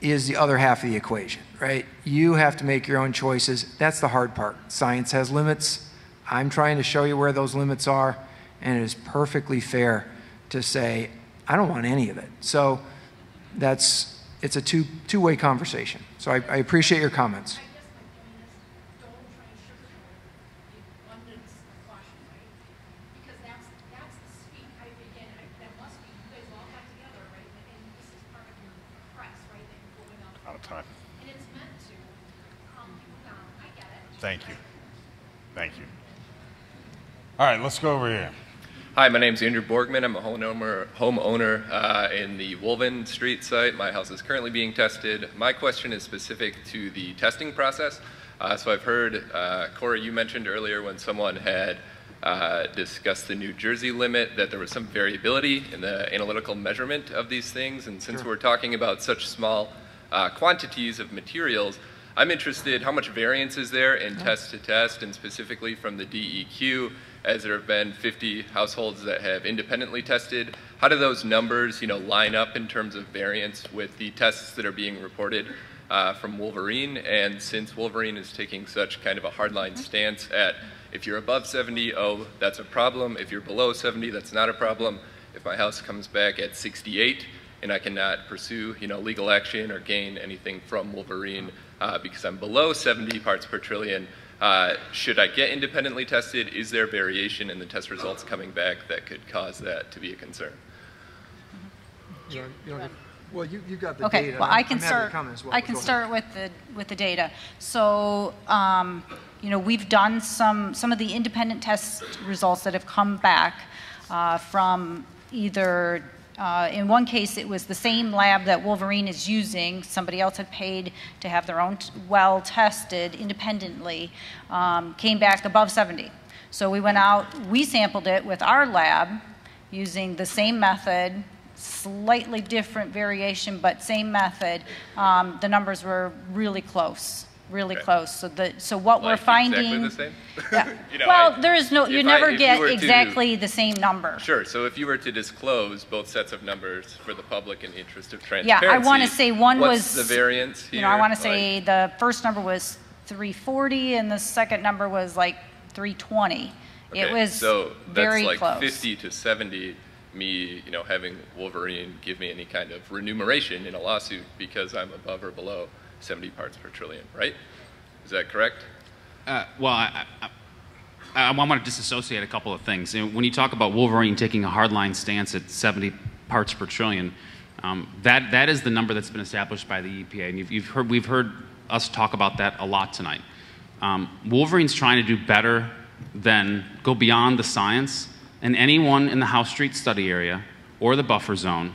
is the other half of the equation, right? You have to make your own choices. That's the hard part. Science has limits. I'm trying to show you where those limits are, and it is perfectly fair to say, I don't want any of it. So it's it's a two-way conversation. So I appreciate your comments. Out of time. Thank you. Thank you. All right, let's go over here. Hi, my name is Andrew Borgman. I'm a homeowner in the Wolven Street site. My house is currently being tested. My question is specific to the testing process. So I've heard, Corey, you mentioned earlier when someone had discussed the New Jersey limit that there was some variability in the analytical measurement of these things. And since we're talking about such small quantities of materials, I'm interested how much variance is there in test to test, and specifically from the DEQ, as there have been 50 households that have independently tested. How do those numbers, line up in terms of variance with the tests that are being reported from Wolverine? And since Wolverine is taking such kind of a hardline stance at, if you're above 70, oh, that's a problem. If you're below 70, that's not a problem. If my house comes back at 68 and I cannot pursue, legal action or gain anything from Wolverine because I'm below 70 parts per trillion, should I get independently tested? Is there variation in the test results coming back that could cause that to be a concern? Well, you got the okay, data. Well, I can start. Well, I can start with the data. So, we've done some of the independent test results that have come back from either. In one case, it was the same lab that Wolverine is using. Somebody else had paid to have their own well tested independently, came back above 70. So we went out, we sampled it with our lab using the same method, slightly different variation, but same method. The numbers were really close. Really close. So what we're finding. Exactly the same? Yeah. Well, there is no. You never get exactly the same number. Sure. So if you were to disclose both sets of numbers for the public in the interest of transparency, yeah, I want to say one what's was the variance here? I want to say the first number was 340 and the second number was like 320. Okay, it was so very that's like close. 50 to 70. Me, having Wolverine give me any kind of remuneration in a lawsuit because I'm above or below 70 parts per trillion, right? Is that correct? Well, I want to disassociate a couple of things. When you talk about Wolverine taking a hardline stance at 70 parts per trillion, that is the number that's been established by the EPA, and we've heard us talk about that a lot tonight. Wolverine's trying to do better than go beyond the science, and anyone in the House Street study area or the buffer zone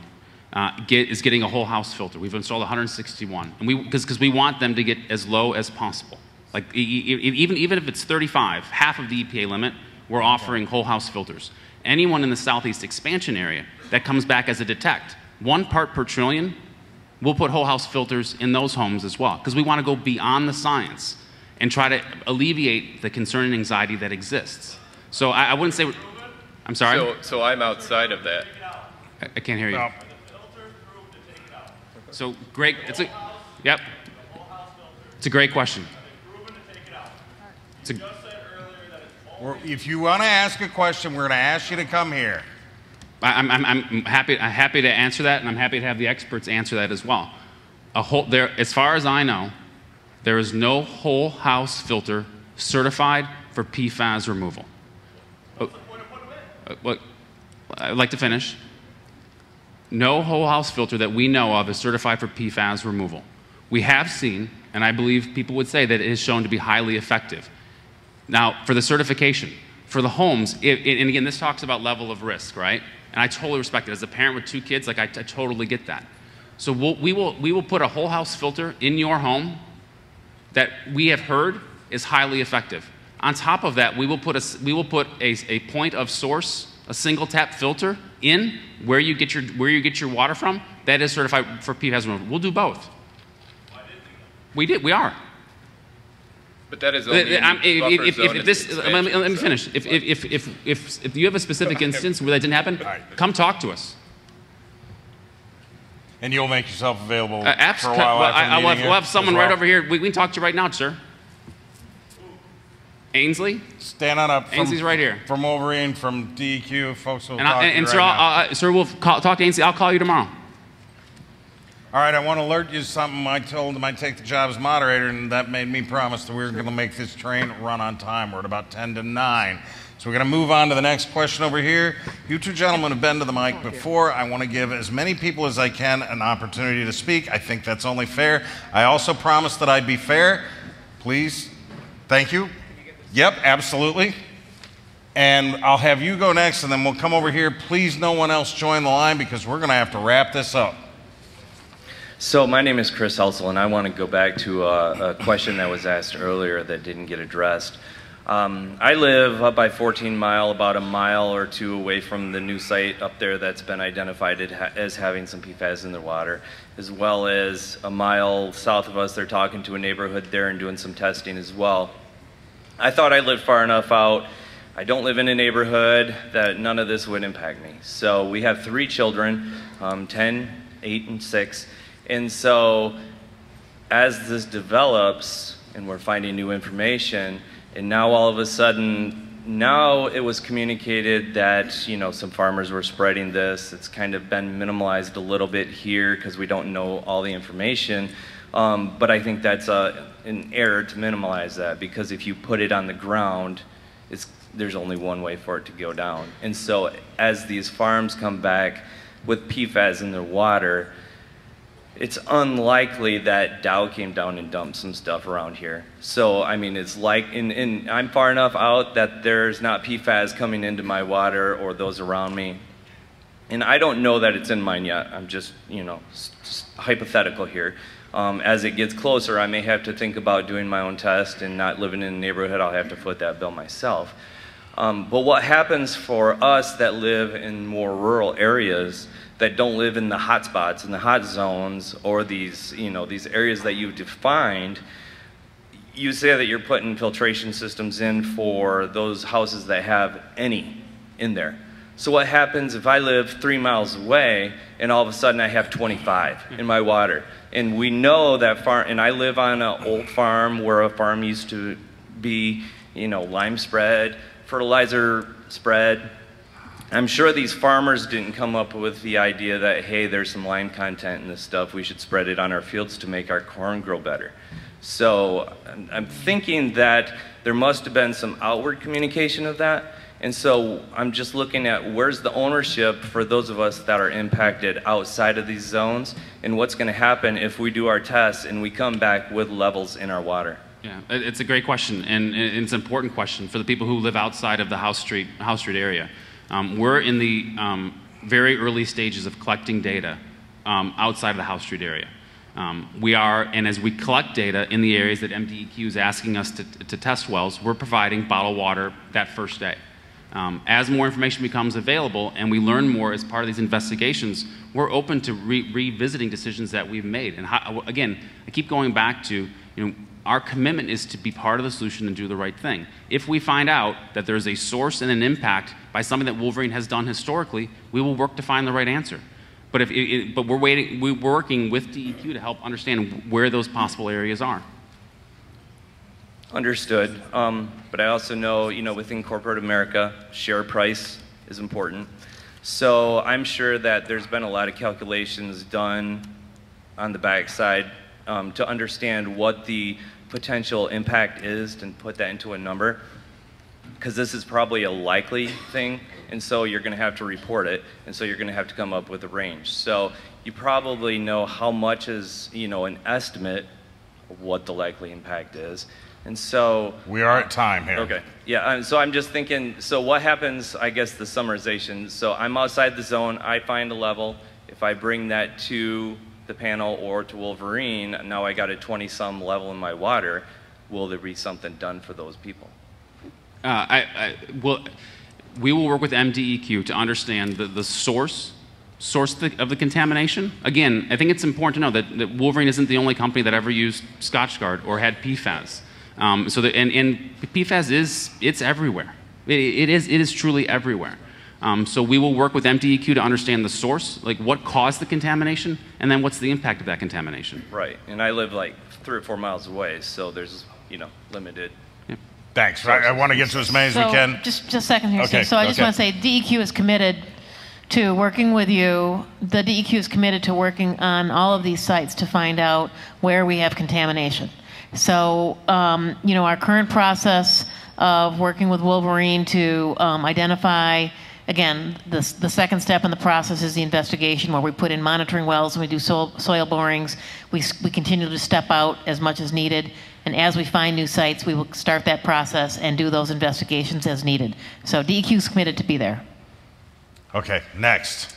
is getting a whole house filter. We've installed 161, and because we want them to get as low as possible. Like even if it's 35, half of the EPA limit, we're offering whole house filters. Anyone in the Southeast expansion area that comes back as a detect, 1 part per trillion, we'll put whole house filters in those homes as well, because we want to go beyond the science and try to alleviate the concern and anxiety that exists. So I wouldn't say. I'm sorry. So I'm outside of that. I can't hear you. No. So great. Yep. It's a great question. If you want to ask a question, we're going to ask you to come here. I'm happy to answer that, and I'm happy to have the experts answer that as well. As far as I know, there is no whole house filter certified for PFAS removal. I'd like to finish. No whole house filter that we know of is certified for PFAS removal. We have seen, and I believe people would say that it is shown to be highly effective. Now, for the certification, for the homes, and again, this talks about level of risk, right? And I totally respect it. As a parent with 2 kids, I totally get that. So we will put a whole house filter in your home that we have heard is highly effective. On top of that, we will put a point of source, a single tap filter in where you get your water from that is certified for PFAS removal. We'll do both. We are. But that is only let me finish. If you have a specific instance where that didn't happen, come talk to us. And you'll make yourself available for a while after the meeting. We'll have someone right over here. We can talk to you right now, sir. Ainsley? Stand on up. Ainsley's right here. From Wolverine, from DEQ, folks will talk to you sir, right now. Sir, we'll talk to Ainsley. I'll call you tomorrow. All right, I want to alert you to something. I told him I'd take the job as moderator, and that made me promise that we were going to make this train run on time. We're at about 10 to 9. So we're going to move on to the next question over here. You two gentlemen have been to the mic before. I want to give as many people as I can an opportunity to speak. I think that's only fair. I also promised that I'd be fair. Please. Thank you. Yep, absolutely. And I'll have you go next, and then we'll come over here. Please, no one else join the line because we're going to have to wrap this up. So my name is Chris Helsel, and I want to go back to a question that was asked earlier that didn't get addressed. I live up by 14 Mile, about a mile or two away from the new site up there that's been identified as having some PFAS in the water, as well as a mile south of us. They're talking to a neighborhood there and doing some testing as well. I thought I lived far enough out. I don't live in a neighborhood that none of this would impact me. So we have 3 children, 10, 8, and 6. And so as this develops and we're finding new information, and now all of a sudden, now it was communicated that, you know, some farmers were spreading this. It's kind of been minimalized a little bit here because we don't know all the information. But I think that's an error to minimize that, because if you put it on the ground, there's only one way for it to go down. And so as these farms come back with PFAS in their water, it's unlikely that Dow came down and dumped some stuff around here. So, I mean, it's like, and I'm far enough out that there's not PFAS coming into my water or those around me. And I don't know that it's in mine yet. I'm just, you know, hypothetical here. As it gets closer, I may have to think about doing my own test, and not living in a neighborhood, I'll have to foot that bill myself. But what happens for us that live in more rural areas, that don't live in the hot spots, in the hot zones, or these, you know, these areas that you've defined, you say that you're putting filtration systems in for those houses that have any in there. So what happens if I live 3 miles away and all of a sudden I have 25 in my water? And we know that farm, and I live on an old farm where a farm used to be, you know, lime spread, fertilizer spread. I'm sure these farmers didn't come up with the idea that, hey, there's some lime content in this stuff, we should spread it on our fields to make our corn grow better. So I'm thinking that there must have been some outward communication of that. And so I'm just looking at where's the ownership for those of us that are impacted outside of these zones, and what's going to happen if we do our tests and we come back with levels in our water. Yeah, it's a great question, and it's an important question for the people who live outside of the House Street area. We're in the very early stages of collecting data outside of the House Street area. We are, and as we collect data in the areas that MDEQ is asking us to test wells, we're providing bottled water that first day. As more information becomes available and we learn more as part of these investigations, we're open to revisiting decisions that we've made. And again, I keep going back to, you know, our commitment is to be part of the solution and do the right thing. If we find out that there's a source and an impact by something that Wolverine has done historically, we will work to find the right answer. But we're working with DEQ to help understand where those possible areas are. Understood. But I also know, you know, within corporate America, share price is important. So I'm sure that there's been a lot of calculations done on the backside to understand what the potential impact is and put that into a number, because this is probably a likely thing, and so you're going to have to report it, and so you're going to have to come up with a range. So you probably know how much is, you know, an estimate of what the likely impact is. And so we are at time here. Okay. Yeah. So I'm just thinking, so what happens, I guess, the summarization. So I'm outside the zone, I find a level. If I bring that to the panel or to Wolverine, now I got a 20-some level in my water. Will there be something done for those people? We will work with MDEQ to understand the source of the contamination. Again, I think it's important to know that Wolverine isn't the only company that ever used Scotchgard or had PFAS. And PFAS it's everywhere. It is truly everywhere. So we will work with MDEQ to understand the source, like what caused the contamination, and then what's the impact of that contamination. Right, and I live like 3 or 4 miles away, so there's, you know, limited. Yeah. Thanks. I want to get to as many as we can. Just a second here, Okay. Steve. So I just want to say DEQ is committed to working with you. The DEQ is committed to working on all of these sites to find out where we have contamination. So, our current process of working with Wolverine to identify, again, the second step in the process is the investigation, where we put in monitoring wells and we do soil borings. We continue to step out as much as needed. And as we find new sites, we will start that process and do those investigations as needed. So DEQ is committed to be there. Okay, next.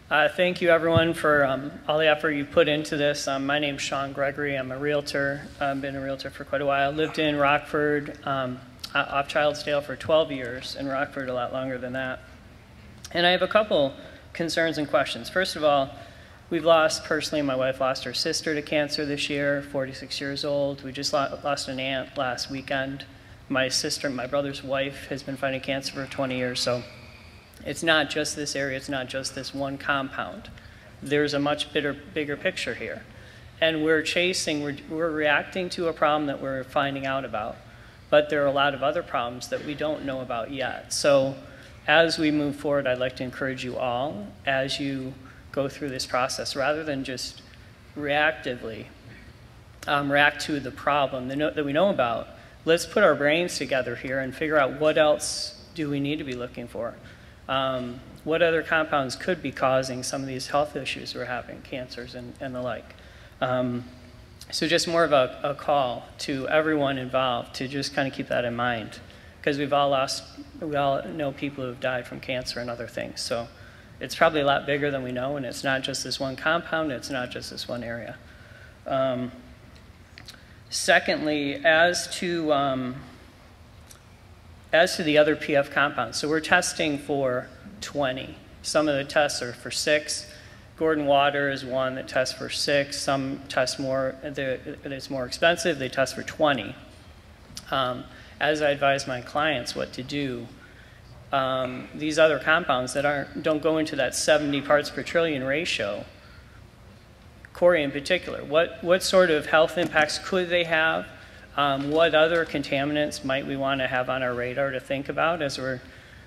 Thank you, everyone, for all the effort you put into this. My name's Sean Gregory. I'm a realtor. I've been a realtor for quite a while. Lived in Rockford, off Childsdale for 12 years, in Rockford a lot longer than that. And I have a couple concerns and questions. First of all, we've lost, personally, my wife lost her sister to cancer this year, 46 years old. We just lost an aunt last weekend. My brother's wife has been fighting cancer for 20 years, so it's not just this area, it's not just this one compound. There's a much bigger picture here. And we're reacting to a problem that we're finding out about, but there are a lot of other problems that we don't know about yet. So as we move forward, I'd like to encourage you all, as you go through this process, rather than just reactively react to the problem that we know about, let's put our brains together here and figure out what else do we need to be looking for. What other compounds could be causing some of these health issues we're having, cancers and the like. So just more of a call to everyone involved to just kind of keep that in mind, because we all know people who have died from cancer and other things. So it's probably a lot bigger than we know, and it's not just this one compound, it's not just this one area. Secondly, as to the other PF compounds, so we're testing for 20. Some of the tests are for 6. Gordon Water is one that tests for 6. Some test more, it's more expensive, they test for 20. As I advise my clients what to do, these other compounds that don't go into that 70 parts per trillion ratio, Corey in particular, what sort of health impacts could they have? What other contaminants might we want to have on our radar to think about as we're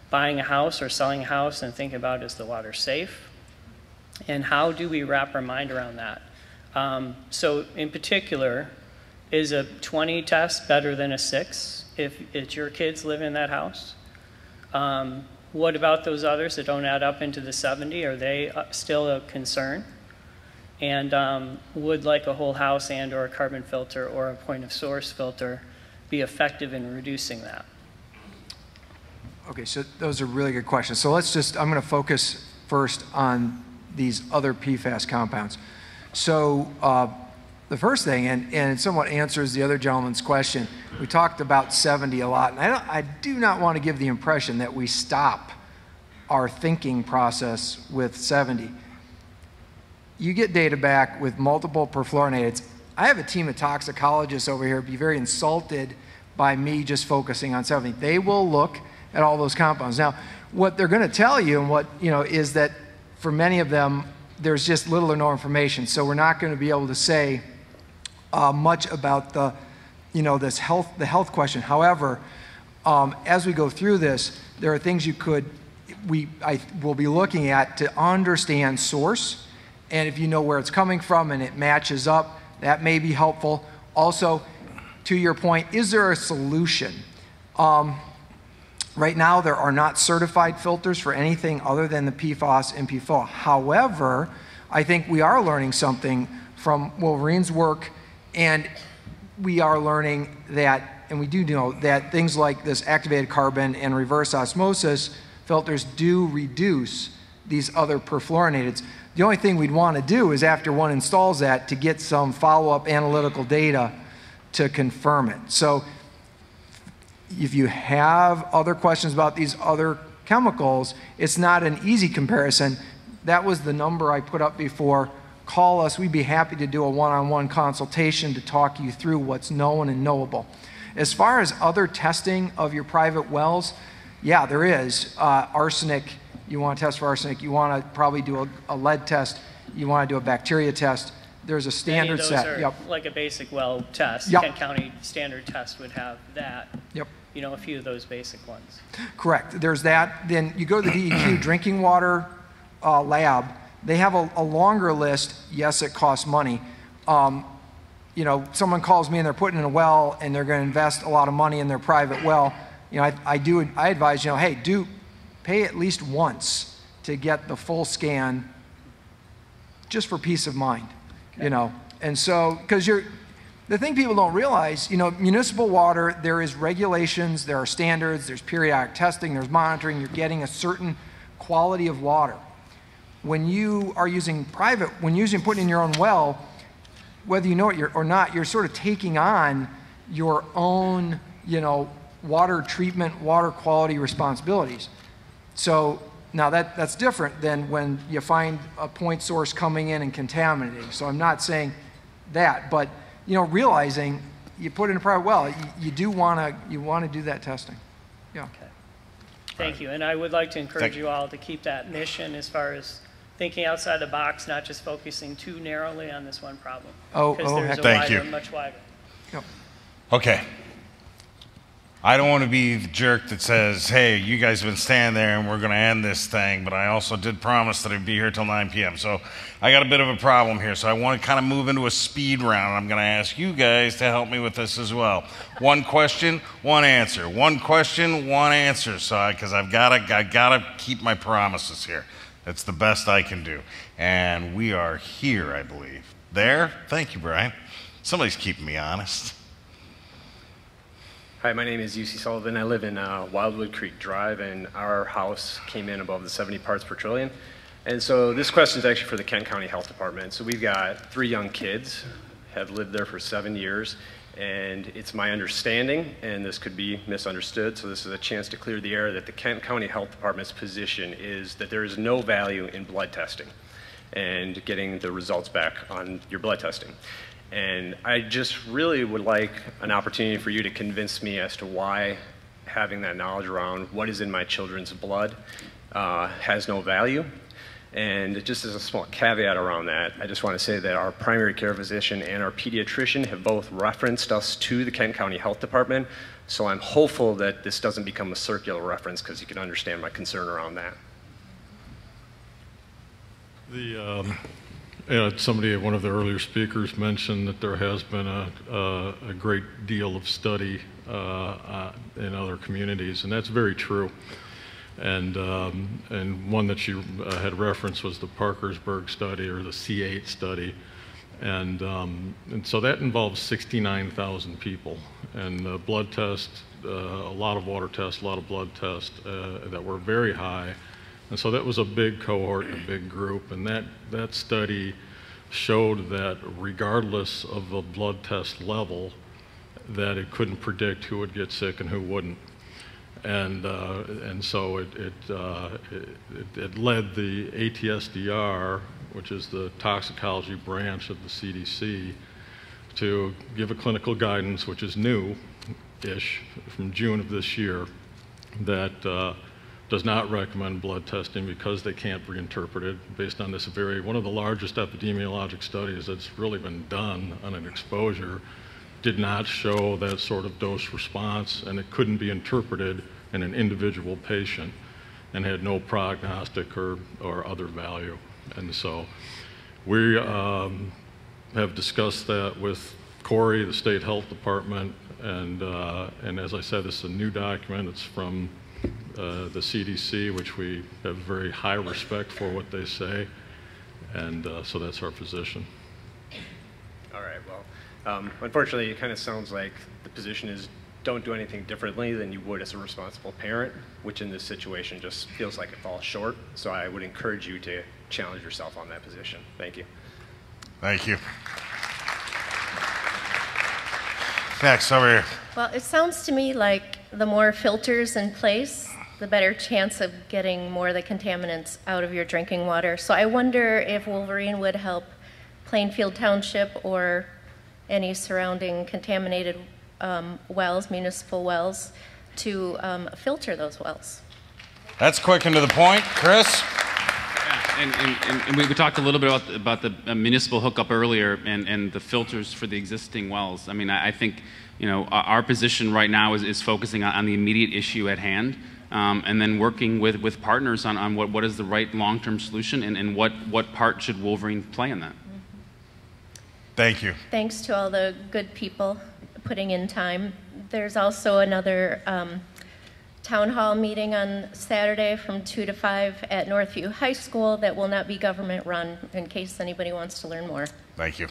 buying a house or selling a house, and think about, is the water safe? And how do we wrap our mind around that? So in particular, is a 20 test better than a 6 if it's your kids live in that house? What about those others that don't add up into the 70? Are they still a concern? And would like a whole house and or a carbon filter or a point of source filter be effective in reducing that? Okay, so those are really good questions. So I'm going to focus first on these other PFAS compounds. So the first thing, and it somewhat answers the other gentleman's question, we talked about 70 a lot, and I do not want to give the impression that we stop our thinking process with 70. You get data back with multiple perfluorinated. I have a team of toxicologists over here be very insulted by me just focusing on 70. They will look at all those compounds. Now, what they're going to tell you, and is that for many of them, there's just little or no information. So we're not going to be able to say much about the health question. However, as we go through this, there are things I will be looking at to understand source. And if you know where it's coming from and it matches up, that may be helpful. Also, to your point, is there a solution? Right now, there are not certified filters for anything other than the PFOS and PFOA. However, I think we are learning something from Wolverine's work, and we are learning that, and we do know that things like this activated carbon and reverse osmosis filters do reduce these other perfluorinateds. The only thing we'd want to do is, after one installs that, to get some follow-up analytical data to confirm it. So if you have other questions about these other chemicals, it's not an easy comparison. That was the number I put up before. Call us. We'd be happy to do a one-on-one consultation to talk you through what's known and knowable. As far as other testing of your private wells, yeah, there is. Arsenic, you want to test for arsenic. You want to probably do a lead test. You want to do a bacteria test. There's a standard set. Yep. Like a basic well test. Yep. Kent County standard test would have that. Yep. A few of those basic ones. Correct. There's that. Then you go to the DEQ drinking water lab, they have a longer list. Yes, it costs money. You know, someone calls me and they're putting in a well and they're going to invest a lot of money in their private well. You know, I advise, you know, hey, pay at least once to get the full scan, just for peace of mind, you know. And so, because the thing people don't realize, you know, municipal water, there is regulations, there are standards, there's periodic testing, there's monitoring, you're getting a certain quality of water. When you are using putting in your own well, whether you know it or not, you're sort of taking on your own, you know, water treatment, water quality responsibilities. So now that's different than when you find a point source coming in and contaminating. So I'm not saying that, but you know, realizing you put in a private well, you want to do that testing. Yeah. Okay. Thank you, and I would like to encourage you all to keep that mission as far as thinking outside the box, not just focusing too narrowly on this one problem. Because there's a much wider. Yep. Okay. I don't want to be the jerk that says, hey, you guys have been standing there and we're going to end this thing, but I also did promise that I'd be here till 9 p.m. So I got a bit of a problem here. So I want to kind of move into a speed round. I'm going to ask you guys to help me with this as well. One question, one answer. One question, one answer. So because I got to keep my promises here. That's the best I can do. And we are here, I believe. There? Thank you, Brian. Somebody's keeping me honest. Hi, my name is UC Sullivan. I live in Wildwood Creek Drive, and our house came in above the 70 parts per trillion. And so this question is actually for the Kent County Health Department. So we've got 3 young kids, have lived there for 7 years, and it's my understanding, and this could be misunderstood, so this is a chance to clear the air, that the Kent County Health Department's position is that there is no value in blood testing and getting the results back on your blood testing. And I just really would like an opportunity for you to convince me as to why having that knowledge around what is in my children's blood has no value. And just as a small caveat around that, I just want to say that our primary care physician and our pediatrician have both referenced us to the Kent County Health Department. So I'm hopeful that this doesn't become a circular reference, because you can understand my concern around that. One of the earlier speakers mentioned that there has been a great deal of study in other communities, and that's very true. And one that you had referenced was the Parkersburg study, or the C8 study, and so that involves 69,000 people, and blood tests, a lot of water tests, a lot of blood tests that were very high. And so that was a big cohort, a big group, and that study showed that regardless of the blood test level, that it couldn't predict who would get sick and who wouldn't. And so it led the ATSDR, which is the toxicology branch of the CDC, to give a clinical guidance, which is new-ish, from June of this year, that does not recommend blood testing because they can't reinterpret it based on this one of the largest epidemiologic studies that's really been done on an exposure, did not show that sort of dose response, and it couldn't be interpreted in an individual patient and had no prognostic or other value. And so we have discussed that with Corey, the state health department, and as I said, this is a new document. It's from the CDC, which we have very high respect for what they say, and so that's our position. All right, well, unfortunately, it kind of sounds like the position is don't do anything differently than you would as a responsible parent, which in this situation just feels like it falls short. So I would encourage you to challenge yourself on that position. Thank you. Thank you. Next, over here. Well, it sounds to me like the more filters in place, the better chance of getting more of the contaminants out of your drinking water. So I wonder if Wolverine would help Plainfield Township or any surrounding contaminated wells, municipal wells, to filter those wells. That's quick and to the point. Chris? Yeah, and we talked a little bit about the municipal hookup earlier and the filters for the existing wells. I mean, I think, you know, our position right now is focusing on the immediate issue at hand. and then working with partners on what is the right long-term solution and what part should Wolverine play in that. Thank you. Thanks to all the good people putting in time. There's also another town hall meeting on Saturday from 2 to 5 at Northview High School that will not be government run, in case anybody wants to learn more. Thank you.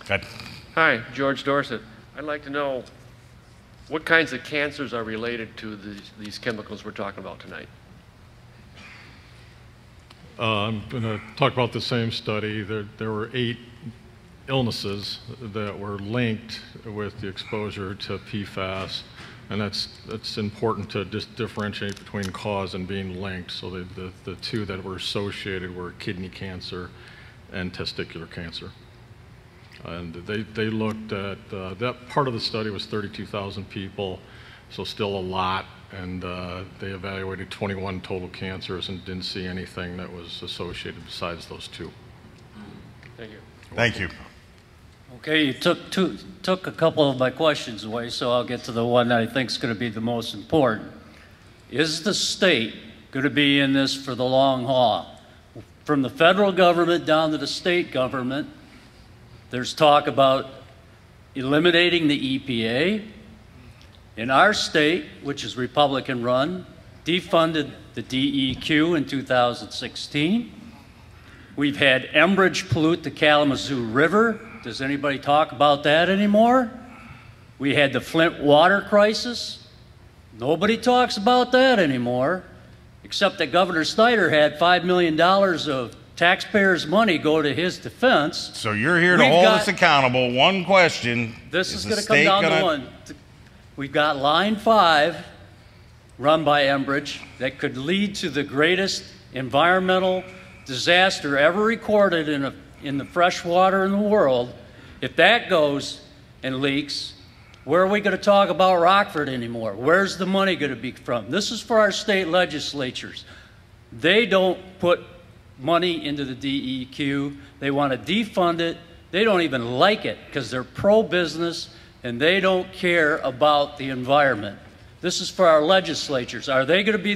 Good. Hi, George Dorset. I'd like to know what kinds of cancers are related to these chemicals we're talking about tonight. I'm going to talk about the same study. There were 8 illnesses that were linked with the exposure to PFAS, and that's important to just differentiate between cause and being linked. So the 2 that were associated were kidney cancer and testicular cancer. And they looked at, that part of the study was 32,000 people, so still a lot, and they evaluated 21 total cancers and didn't see anything that was associated besides those 2. Thank you. Thank you. Okay, you took a couple of my questions away, so I'll get to the one that I think is going to be the most important. Is the state going to be in this for the long haul? From the federal government down to the state government, there's talk about eliminating the EPA. In our state, which is Republican run, defunded the DEQ in 2016. We've had Enbridge pollute the Kalamazoo River. Does anybody talk about that anymore? We had the Flint water crisis. Nobody talks about that anymore, except that Governor Snyder had $5 million of taxpayers' money go to his defense. So you're here to hold us accountable. One question. This is going to come down to one. We've got Line 5 run by Enbridge that could lead to the greatest environmental disaster ever recorded in the fresh water in the world. If that goes and leaks, where are we going to talk about Rockford anymore? Where's the money going to be from? This is for our state legislatures. They don't put money into the DEQ. They want to defund it. They don't even like it because they're pro-business and they don't care about the environment. This is for our legislatures. Are they going to be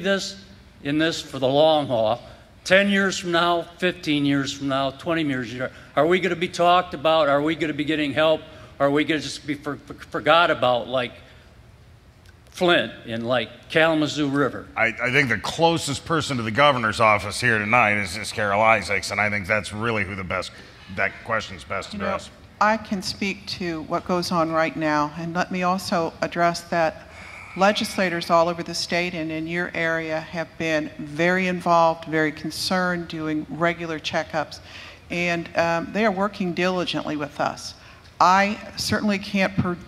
in this for the long haul? 10 years from now, 15 years from now, 20 years from now, are we going to be talked about? Are we going to be getting help? Are we going to just be forgot about like Flint and like Kalamazoo River? I think the closest person to the governor's office here tonight is Carol Isaacs, and I think that's really who that question's best addressed. I can speak to what goes on right now, and let me also address that legislators all over the state and in your area have been very involved, very concerned, doing regular checkups, and they are working diligently with us. I certainly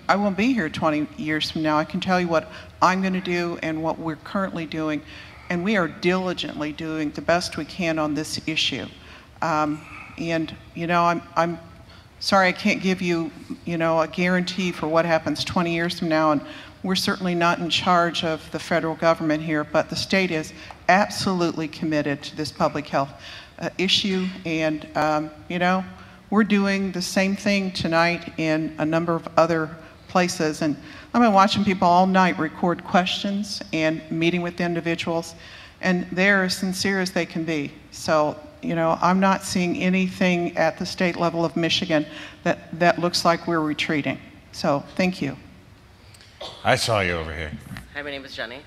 I won't be here 20 years from now. I can tell you what I'm going to do and what we're currently doing, and we are diligently doing the best we can on this issue. And, you know, I'm sorry I can't give you, a guarantee for what happens 20 years from now, and we're certainly not in charge of the federal government here, but the state is absolutely committed to this public health issue, and, we're doing the same thing tonight in a number of other places, and I've been watching people all night record questions and meeting with individuals, and they're as sincere as they can be. So, I'm not seeing anything at the state level of Michigan that looks like we're retreating. So, thank you. I saw you over here. Hi, my name is Jenny.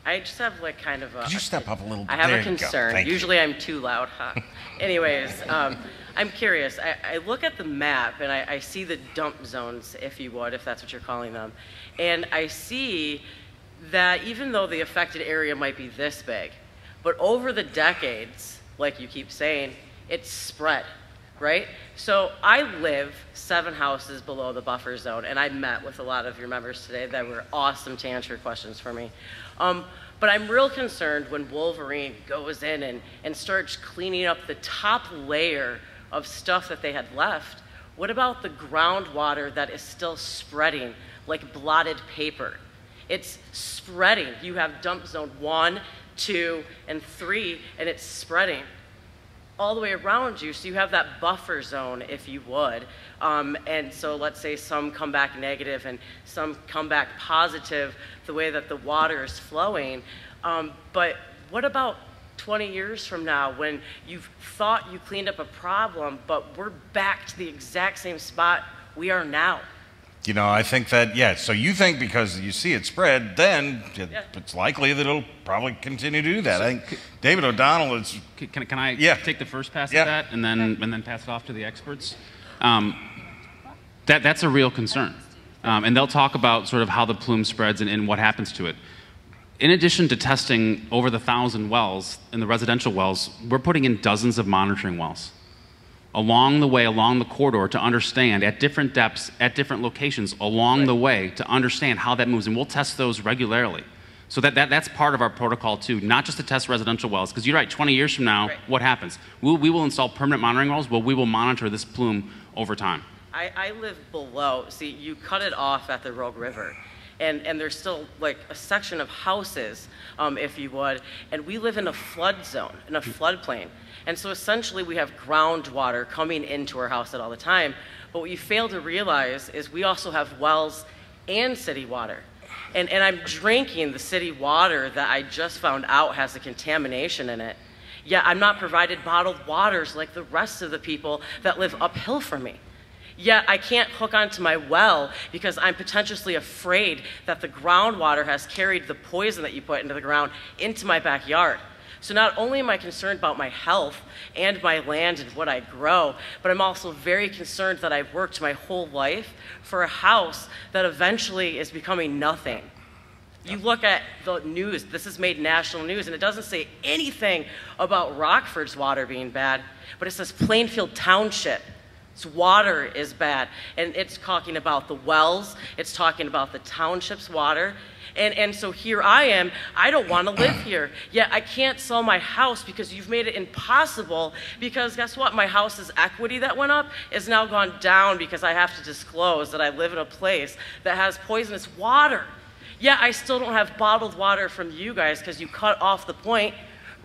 I just have like kind of a... Could you step up a little bit? I have there a concern. Usually I'm too loud. Huh? Anyways, I'm curious. I look at the map and I see the dump zones, if you would, if that's what you're calling them. And I see that even though the affected area might be this big, but over the decades, like you keep saying, it's spread, right? So I live 7 houses below the buffer zone, and I met with a lot of your members today that were awesome to answer your questions for me. But I'm real concerned when Wolverine goes in and starts cleaning up the top layer of stuff that they had left. What about the groundwater that is still spreading like blotted paper? It's spreading. You have dump zone 1, 2, and 3, and it's spreading all the way around you. So you have that buffer zone, if you would. And so let's say some come back negative and some come back positive, the way that the water is flowing. But what about 20 years from now when you've thought you cleaned up a problem, but we're back to the exact same spot we are now? You know, I think that, yeah, so you think because you see it spread, then it's likely that it'll probably continue to do that. I think David O'Donnell is... Can I take the first pass at that and then pass it off to the experts? That's a real concern. And they'll talk about sort of how the plume spreads and what happens to it. In addition to testing over the 1,000 wells in the residential wells, we're putting in dozens of monitoring wells along the way, along the corridor, to understand at different depths, at different locations along the way, to understand how that moves. And we'll test those regularly. So that's part of our protocol too, not just to test residential wells, because you're right, 20 years from now, what happens? We will install permanent monitoring wells, but we will monitor this plume over time. I live below. See, you cut it off at the Rogue River. And there's still like a section of houses, if you would, and we live in a flood zone, in a floodplain. And so essentially we have groundwater coming into our house at all the time. But what you fail to realize is we also have wells and city water. And I'm drinking the city water that I just found out has a contamination in it. Yet I'm not provided bottled waters like the rest of the people that live uphill from me. Yet I can't hook onto my well because I'm potentially afraid that the groundwater has carried the poison that you put into the ground into my backyard. So not only am I concerned about my health and my land and what I grow, but I'm also very concerned that I've worked my whole life for a house that eventually is becoming nothing. You look at the news, this has made national news, and it doesn't say anything about Rockford's water being bad, but it says Plainfield Township. Its water is bad, and it's talking about the wells, it's talking about the township's water, and so here I am, I don't want to live here, yet I can't sell my house because you've made it impossible, because guess what, my house's equity that went up is now gone down because I have to disclose that I live in a place that has poisonous water. Yet I still don't have bottled water from you guys because you cut off the point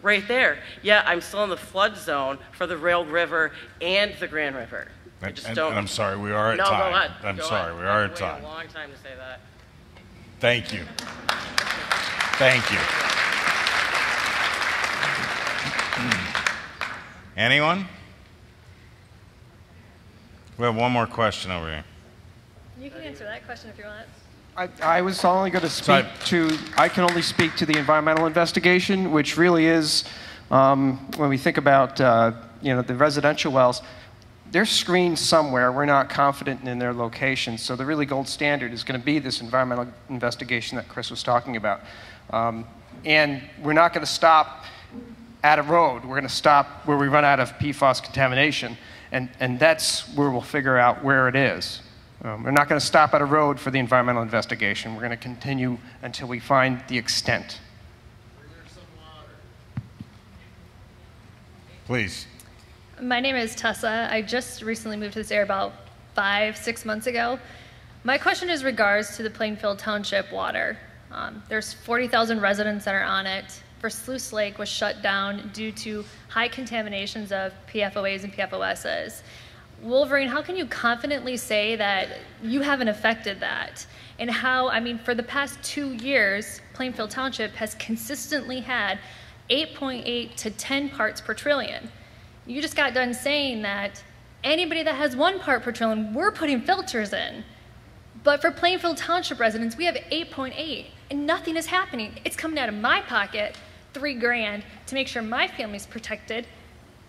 right there. Yet I'm still in the flood zone for the Rogue River and the Grand River. I just don't. And I'm sorry, we are at no, time. Go ahead. I'm go sorry, ahead. we are at time. Waited a long time to say that. Thank you. Thank you. Anyone? We have one more question over here. You can answer that question if you want. I was only going to speak I can only speak to the environmental investigation, which really is, when we think about, the residential wells, they're screened somewhere. We're not confident in their location. So the really gold standard is going to be this environmental investigation that Chris was talking about. And we're not going to stop at a road. We're going to stop where we run out of PFAS contamination. And that's where we'll figure out where it is. We're not going to stop at a road for the environmental investigation. We're going to continue until we find the extent. Please. My name is Tessa. I just recently moved to this area about 5-6 months ago. My question is regards to the Plainfield Township water. There's 40,000 residents that are on it. First Sluice Lake was shut down due to high contaminations of PFOAs and PFOSs. Wolverine, how can you confidently say that you haven't affected that? And how, for the past 2 years, Plainfield Township has consistently had 8.8 to 10 parts per trillion. You just got done saying that anybody that has 1 part per trillion, we're putting filters in. But for Plainfield Township residents, we have 8.8, and nothing is happening. It's coming out of my pocket, $3 grand, to make sure my family's protected,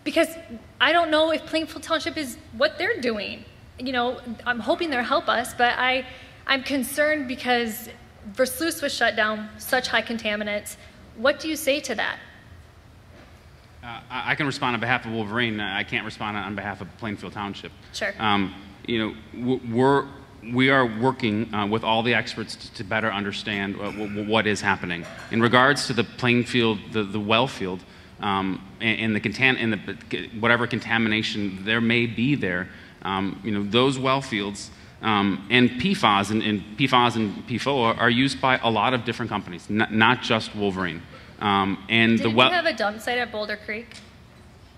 because I don't know if Plainfield Township is what they're doing. I'm hoping they'll help us, but I'm concerned because Versluis was shut down, such high contaminants. What do you say to that? I can respond on behalf of Wolverine. I can't respond on behalf of Plainfield Township. Sure. We are working with all the experts to better understand what is happening. In regards to the Plainfield, the well field, and whatever contamination there may be there, those well fields and PFAS and PFOA are used by a lot of different companies, not just Wolverine. Didn't you have a dump site at Boulder Creek?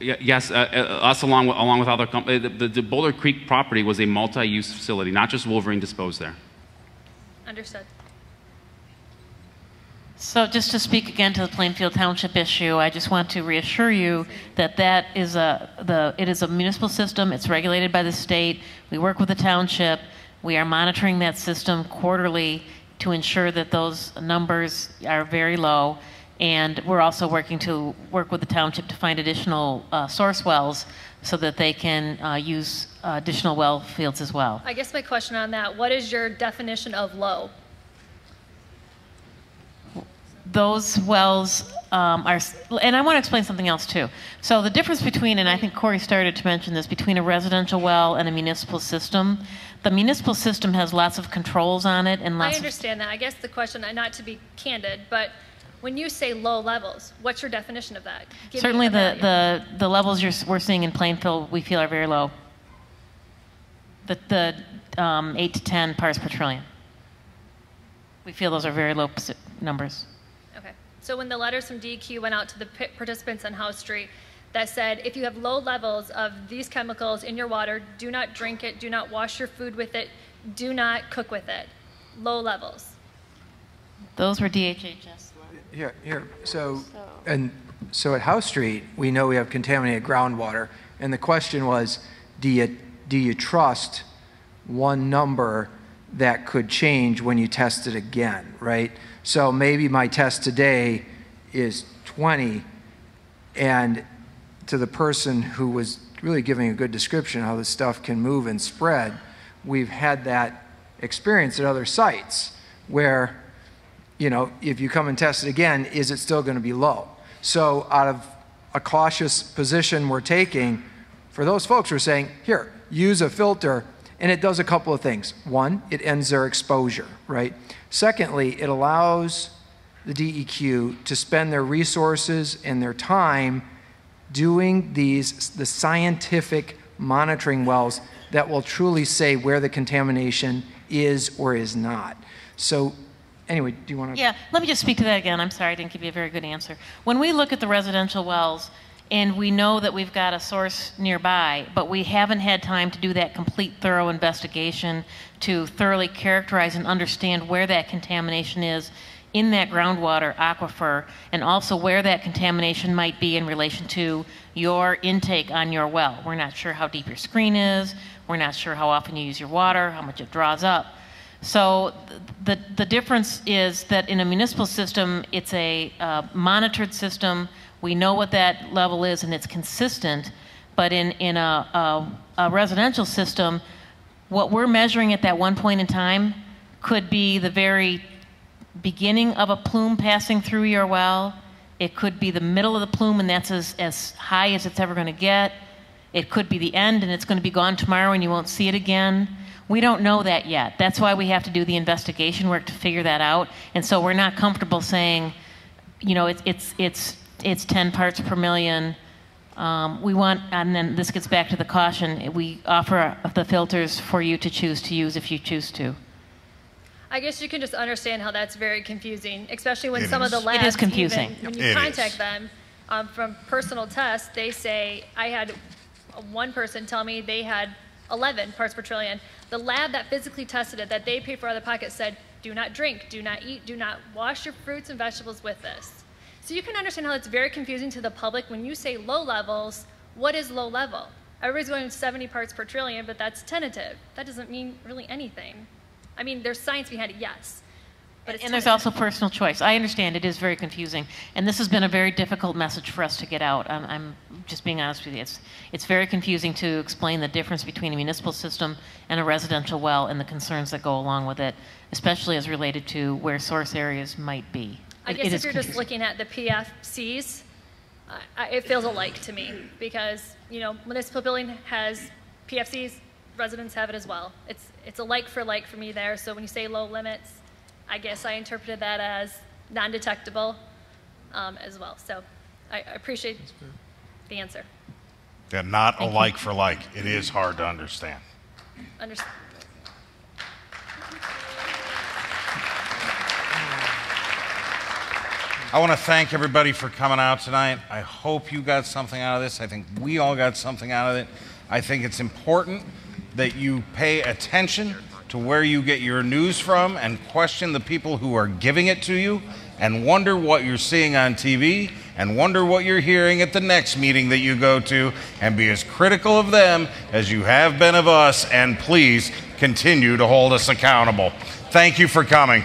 Yes, us along with other companies. The Boulder Creek property was a multi-use facility, not just Wolverine disposed there. Understood. So just to speak again to the Plainfield Township issue, I just want to reassure you that it is a municipal system. It's regulated by the state. We work with the township. We are monitoring that system quarterly to ensure that those numbers are very low. And we're also working to work with the township to find additional source wells so that they can use additional well fields as well. I guess my question on that, what is your definition of low? Those wells are, and I want to explain something else too. So the difference between, and I think Corey started to mention this, between a residential well and a municipal system, the municipal system has lots of controls on it and lots I understand that. I guess the question, not to be candid, but when you say low levels, what's your definition of that? Certainly the levels we're seeing in Plainfield, we feel are very low. The 8 to 10 parts per trillion. We feel those are very low numbers. Okay. So when the letters from DEQ went out to the participants on House Street that said, if you have low levels of these chemicals in your water, do not drink it, do not wash your food with it, do not cook with it. Low levels. Those were DHHS. Here. So at House Street, we know we have contaminated groundwater, and the question was, do you trust one number that could change when you test it again, right? So maybe my test today is 20, and to the person who was really giving a good description of how this stuff can move and spread, we've had that experience at other sites where, you know, if you come and test it again, is it still going to be low? So out of a cautious position we're taking, for those folks we're saying, here, use a filter, and it does a couple of things. One, it ends their exposure, right? Secondly, it allows the DEQ to spend their resources and their time doing the scientific monitoring wells that will truly say where the contamination is or is not. So anyway, do you want to? Yeah, let me just speak to that again. I'm sorry I didn't give you a very good answer. When we look at the residential wells, and we know that we've got a source nearby, but we haven't had time to do that complete, thorough investigation to thoroughly characterize and understand where that contamination is in that groundwater aquifer, and also where that contamination might be in relation to your intake on your well. We're not sure how deep your screen is. We're not sure how often you use your water, how much it draws up. So the difference is that in a municipal system, it's a monitored system. We know what that level is, and it's consistent. But in a residential system, what we're measuring at that one point in time could be the very beginning of a plume passing through your well. It could be the middle of the plume, and that's as high as it's ever going to get. It could be the end, and it's going to be gone tomorrow, and you won't see it again. We don't know that yet. That's why we have to do the investigation work to figure that out. And so we're not comfortable saying, you know, it's 10 parts per million. We want, and then this gets back to the caution, we offer the filters for you to choose to use if you choose to. I guess you can just understand how that's very confusing, especially when some of the labs, it is confusing. even, when you contact them from personal tests, they say, I had one person tell me they had 11 parts per trillion. The lab that physically tested it, that they paid for out of pocket, said, do not drink, do not eat, do not wash your fruits and vegetables with this. So you can understand how it's very confusing to the public when you say low levels. What is low level? Everybody's going 70 parts per trillion, but that's tentative. That doesn't mean really anything. I mean, there's science behind it, yes. But and there's also personal choice. I understand it is very confusing, and this has been a very difficult message for us to get out. I'm just being honest with you. It's very confusing to explain the difference between a municipal system and a residential well and the concerns that go along with it, especially as related to where source areas might be. I guess if you're just looking at the PFCs, it feels alike to me because, you know, municipal building has PFCs, residents have it as well. It's a like for me there. So when you say low limits, I guess I interpreted that as non-detectable as well. So I appreciate the answer. Yeah, not a like for like. It is hard to understand. Understand. I want to thank everybody for coming out tonight. I hope you got something out of this. I think we all got something out of it. I think it's important that you pay attention to where you get your news from and question the people who are giving it to you. and wonder what you're seeing on TV and wonder what you're hearing at the next meeting that you go to, and be as critical of them as you have been of us, and please continue to hold us accountable. Thank you for coming.